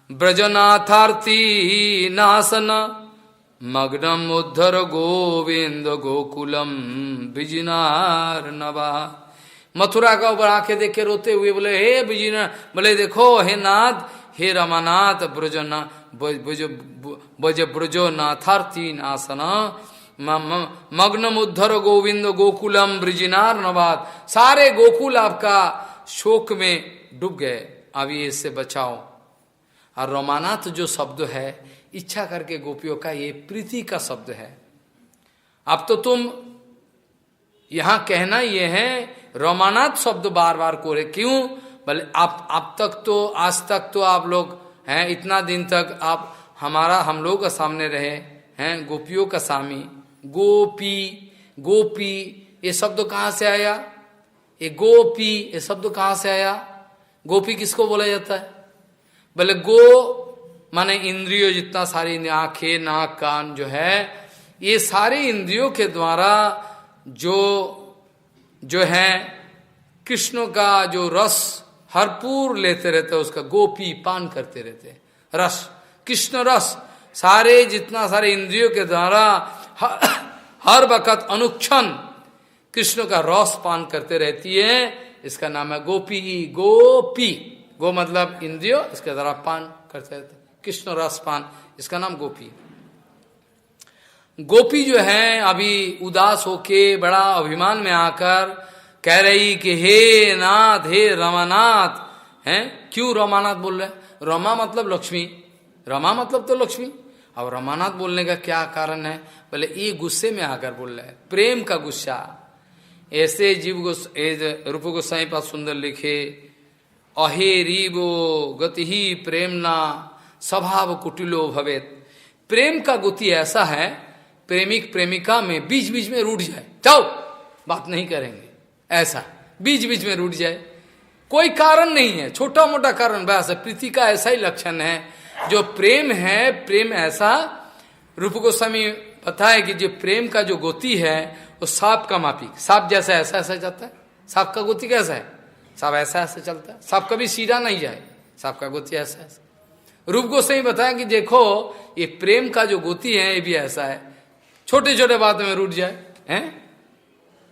ब्रजनाथार्थी नासन मग्नम उद्धर गोविंद गोकुलम बिजनार नवा। मथुरा का ऊपर आंखें देख के रोते हुए बोले हे बिजना, बोले देखो हे नाथ हे रमानाथ ब्रज ब्रजो नाथार्थी नासन मग्नम उद्धर गोविंद गोकुलम ब्रिजिनार नवाद। सारे गोकुल आपका शोक में डूब गए, अब ये इससे बचाओ। और रमानाथ जो शब्द है इच्छा करके गोपियों का, ये प्रीति का शब्द है। अब तो तुम यहां कहना ये है रमानाथ शब्द बार बार कोरे क्यों, भले आप तक तो आज तक तो आप लोग हैं, इतना दिन तक आप हम लोग का सामने रहे हैं, गोपियों का स्वामी। गोपी ये शब्द कहाँ से आया, ये गोपी ये शब्द कहाँ से आया, गोपी किसको बोला जाता है, भले गो माने इंद्रियों, जितना सारी आंखें नाक कान जो है, ये सारे इंद्रियों के द्वारा जो है कृष्ण का जो रस भरपूर लेते रहते, उसका गोपी पान करते रहते रस, कृष्ण रस। सारे जितना सारे इंद्रियों के द्वारा हर वक्त अनुक्षण कृष्ण का रस पान करते रहती है, इसका नाम है गोपी। गोपी, गो मतलब इंद्रियो, इसके द्वारा पान करते रहते कृष्ण रस पान, इसका नाम गोपी। गोपी जो है अभी उदास होके बड़ा अभिमान में आकर कह रही कि हे नाथ, हे रमानाथ, हैं क्यों रमानाथ बोल रहे? रमा मतलब लक्ष्मी, रमा मतलब तो लक्ष्मी। अब रमानाथ बोलने का क्या कारण है? बोले ये गुस्से में आकर बोल रहे हैं, प्रेम का गुस्सा। ऐसे रूप गोस्वामी पास सुंदर लिखे, अहे रीबो गति ही प्रेमना स्वभाव कुटिलो भवेत। प्रेम का गति ऐसा है, प्रेमिक प्रेमिका में बीच बीच में रूठ जाए, जाओ बात नहीं करेंगे, ऐसा बीच बीच में रूठ जाए, कोई कारण नहीं है, छोटा मोटा कारण बस। प्रीति का ऐसा ही लक्षण है, जो प्रेम है, प्रेम ऐसा रूप गोस्वामी बताए कि जो प्रेम का जो गति है वो सांप का माफिक, सांप जैसा ऐसा ऐसा जाता है। सांप का गति कैसा है? सांप ऐसा ऐसा चलता है, सांप कभी सीधा नहीं जाए, सांप का गति ऐसा ऐसा। रूप गोस्वामी बताया कि देखो ये प्रेम का जो गति है ये भी ऐसा है, छोटे छोटे बात में रूठ जाए, हैं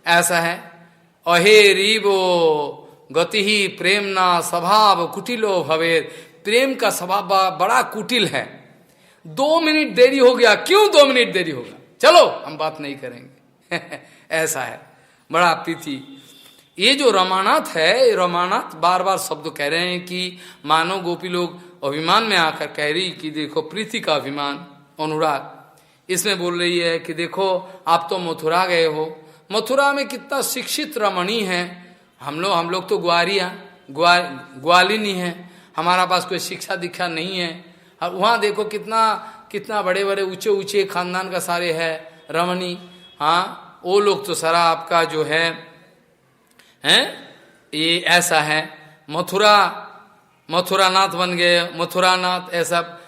ऐसा है। अहे रीबो गति ही प्रेमना स्वभाव कुटिलो भवेत। प्रेम का स्वभाव बड़ा कुटिल है। 2 मिनट देरी हो गया, क्यों 2 मिनट देरी होगा, चलो हम बात नहीं करेंगे ऐसा है बड़ा प्रीति। ये जो रमानाथ है, रमानाथ बार बार शब्द कह रहे हैं कि मानो गोपी लोग अभिमान में आकर कह रही कि देखो प्रीति का अभिमान, अनुराग। इसमें बोल रही है कि देखो आप तो मथुरा गए हो, मथुरा में कितना शिक्षित रमणी है, हम लोग तो ग्वालिनी है, हमारा पास कोई शिक्षा दीक्षा नहीं है। और वहाँ देखो कितना कितना बड़े बड़े ऊंचे ऊंचे खानदान का सारे है रमणी। हाँ वो लोग तो सारा आपका जो है हैं ये ऐसा है, मथुरानाथ बन गए, मथुरानाथ ऐसा।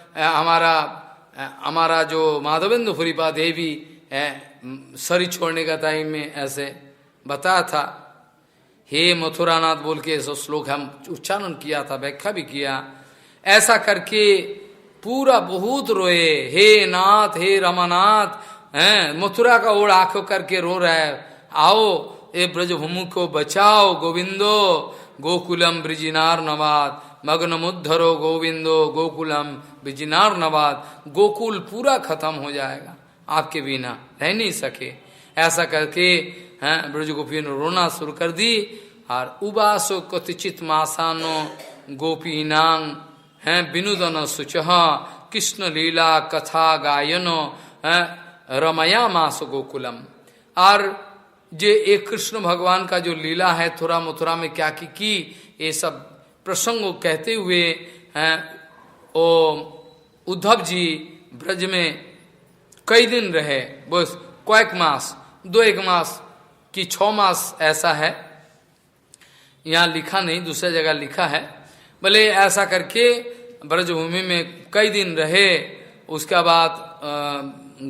हमारा जो माधवेंद्र फुरीपा देवी है शरीर छोड़ने का टाइम में ऐसे बताया था, हे मथुरानाथ बोल के ऐसा श्लोक हम उच्चारण किया था, व्याख्या भी किया। ऐसा करके पूरा बहुत रोए, हे नाथ, हे रमानाथ, हैं मथुरा का ओर आंखों करके रो रहा है, आओ ये ब्रजभूमि को बचाओ गोविंदो, गोकुलम ब्रिजिनार नवाद, मग्न मुद्धरो गोविंदो गोकुलम ब्रिजिनार नवाद। गोकुल पूरा खत्म हो जाएगा, आपके बिना रह नहीं सके। ऐसा करके हैं ब्रज गोपियों ने रोना शुरू कर दी। और उबासो कतिचित मासानो गोपीनांग हैं विनुदन सुचह कृष्ण लीला कथा गायनो हैं रमया मास गोकुलम। और जे एक कृष्ण भगवान का जो लीला है थोड़ा मथुरा में क्या की ये सब प्रसंग कहते हुए हैं ओ उद्धव जी ब्रज में कई दिन रहे, बस कয়েক मास, 2-1 मास कि 6 मास ऐसा है, यहाँ लिखा नहीं दूसरे जगह लिखा है। भले ऐसा करके ब्रजभूमि में कई दिन रहे, उसके बाद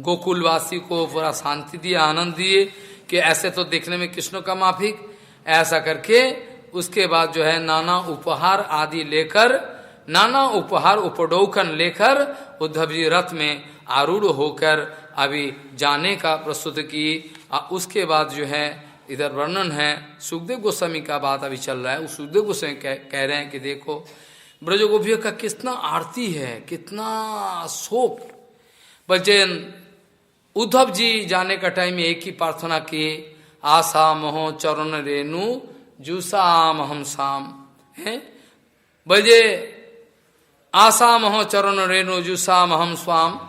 गोकुलवासी को पूरा शांति दिया, आनंद दिए कि ऐसे तो देखने में कृष्ण का माफिक। ऐसा करके उसके बाद जो है नाना उपहार आदि लेकर, नाना उपहार उपडौकन लेकर उद्धव जी रथ में आरूढ़ होकर अभी जाने का प्रस्तुत की। उसके बाद जो है इधर वर्णन है सुखदेव गोस्वामी का बात अभी चल रहा है। उस सुखदेव गोस्वामी कह रहे हैं कि देखो ब्रज गोपियों का कितना आरती है, कितना शोक। भजन उद्धव जी जाने का टाइम में एक ही प्रार्थना की, आशा मोह चरण रेणु जूसाम हम शाम है बजे, आशा मोह चरण रेणु जूसाम हम स्वाम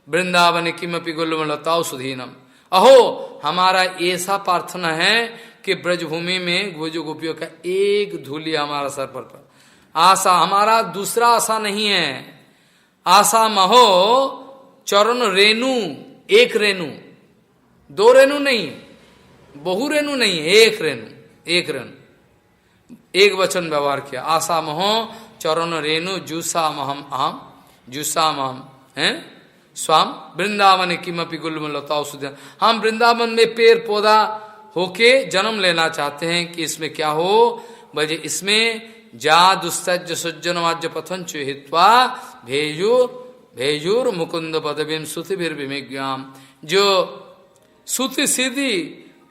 वृंदावन किमपि गुल्म लताओ सुधीनम। अहो हमारा ऐसा प्रार्थना है कि ब्रजभूमि में ब्रज गोपियों का एक धूलि हमारा सर पर आशा, हमारा दूसरा आशा नहीं है। आशा महो चरण रेणु, एक रेणु, 2 रेणु नहीं, बहु रेणु नहीं, एक रेणु, एक रेणु, एक वचन व्यवहार किया। आशा महो चरण रेणु जूसा महम आम, जूसा महम है स्वाम वृंदावन किमपि गुल्म लताओ सुधीन। हम वृंदावन में पेड़ पौधा होके जन्म लेना चाहते हैं कि इसमें क्या हो, बजे इसमें जा दुस्तज सज्जन वाज्य पथन हित्वा भेजो भेजोर मुकुंद पदवीम श्रुतिभिर विमिज्ञाम, जो श्रुति सीधी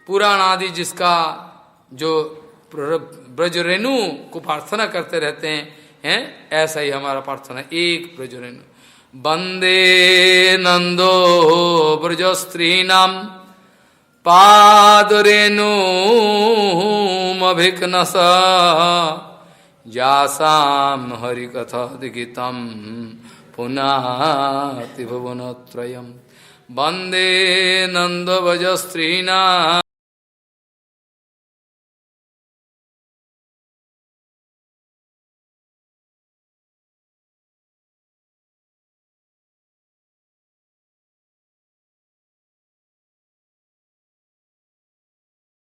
पुराण आदि जिसका जो ब्रजरेणु को प्रार्थना करते रहते हैं, ऐसा ही हमारा प्रार्थना, एक ब्रजरेणु। वंदे नंदो ब्रज स्त्रीणाम पादरेणुमभिघ्नस, यासाम हरिकथा दिगितम पुनाति भुवनत्रयम्। वंदे नंद ब्रज स्त्रीणाम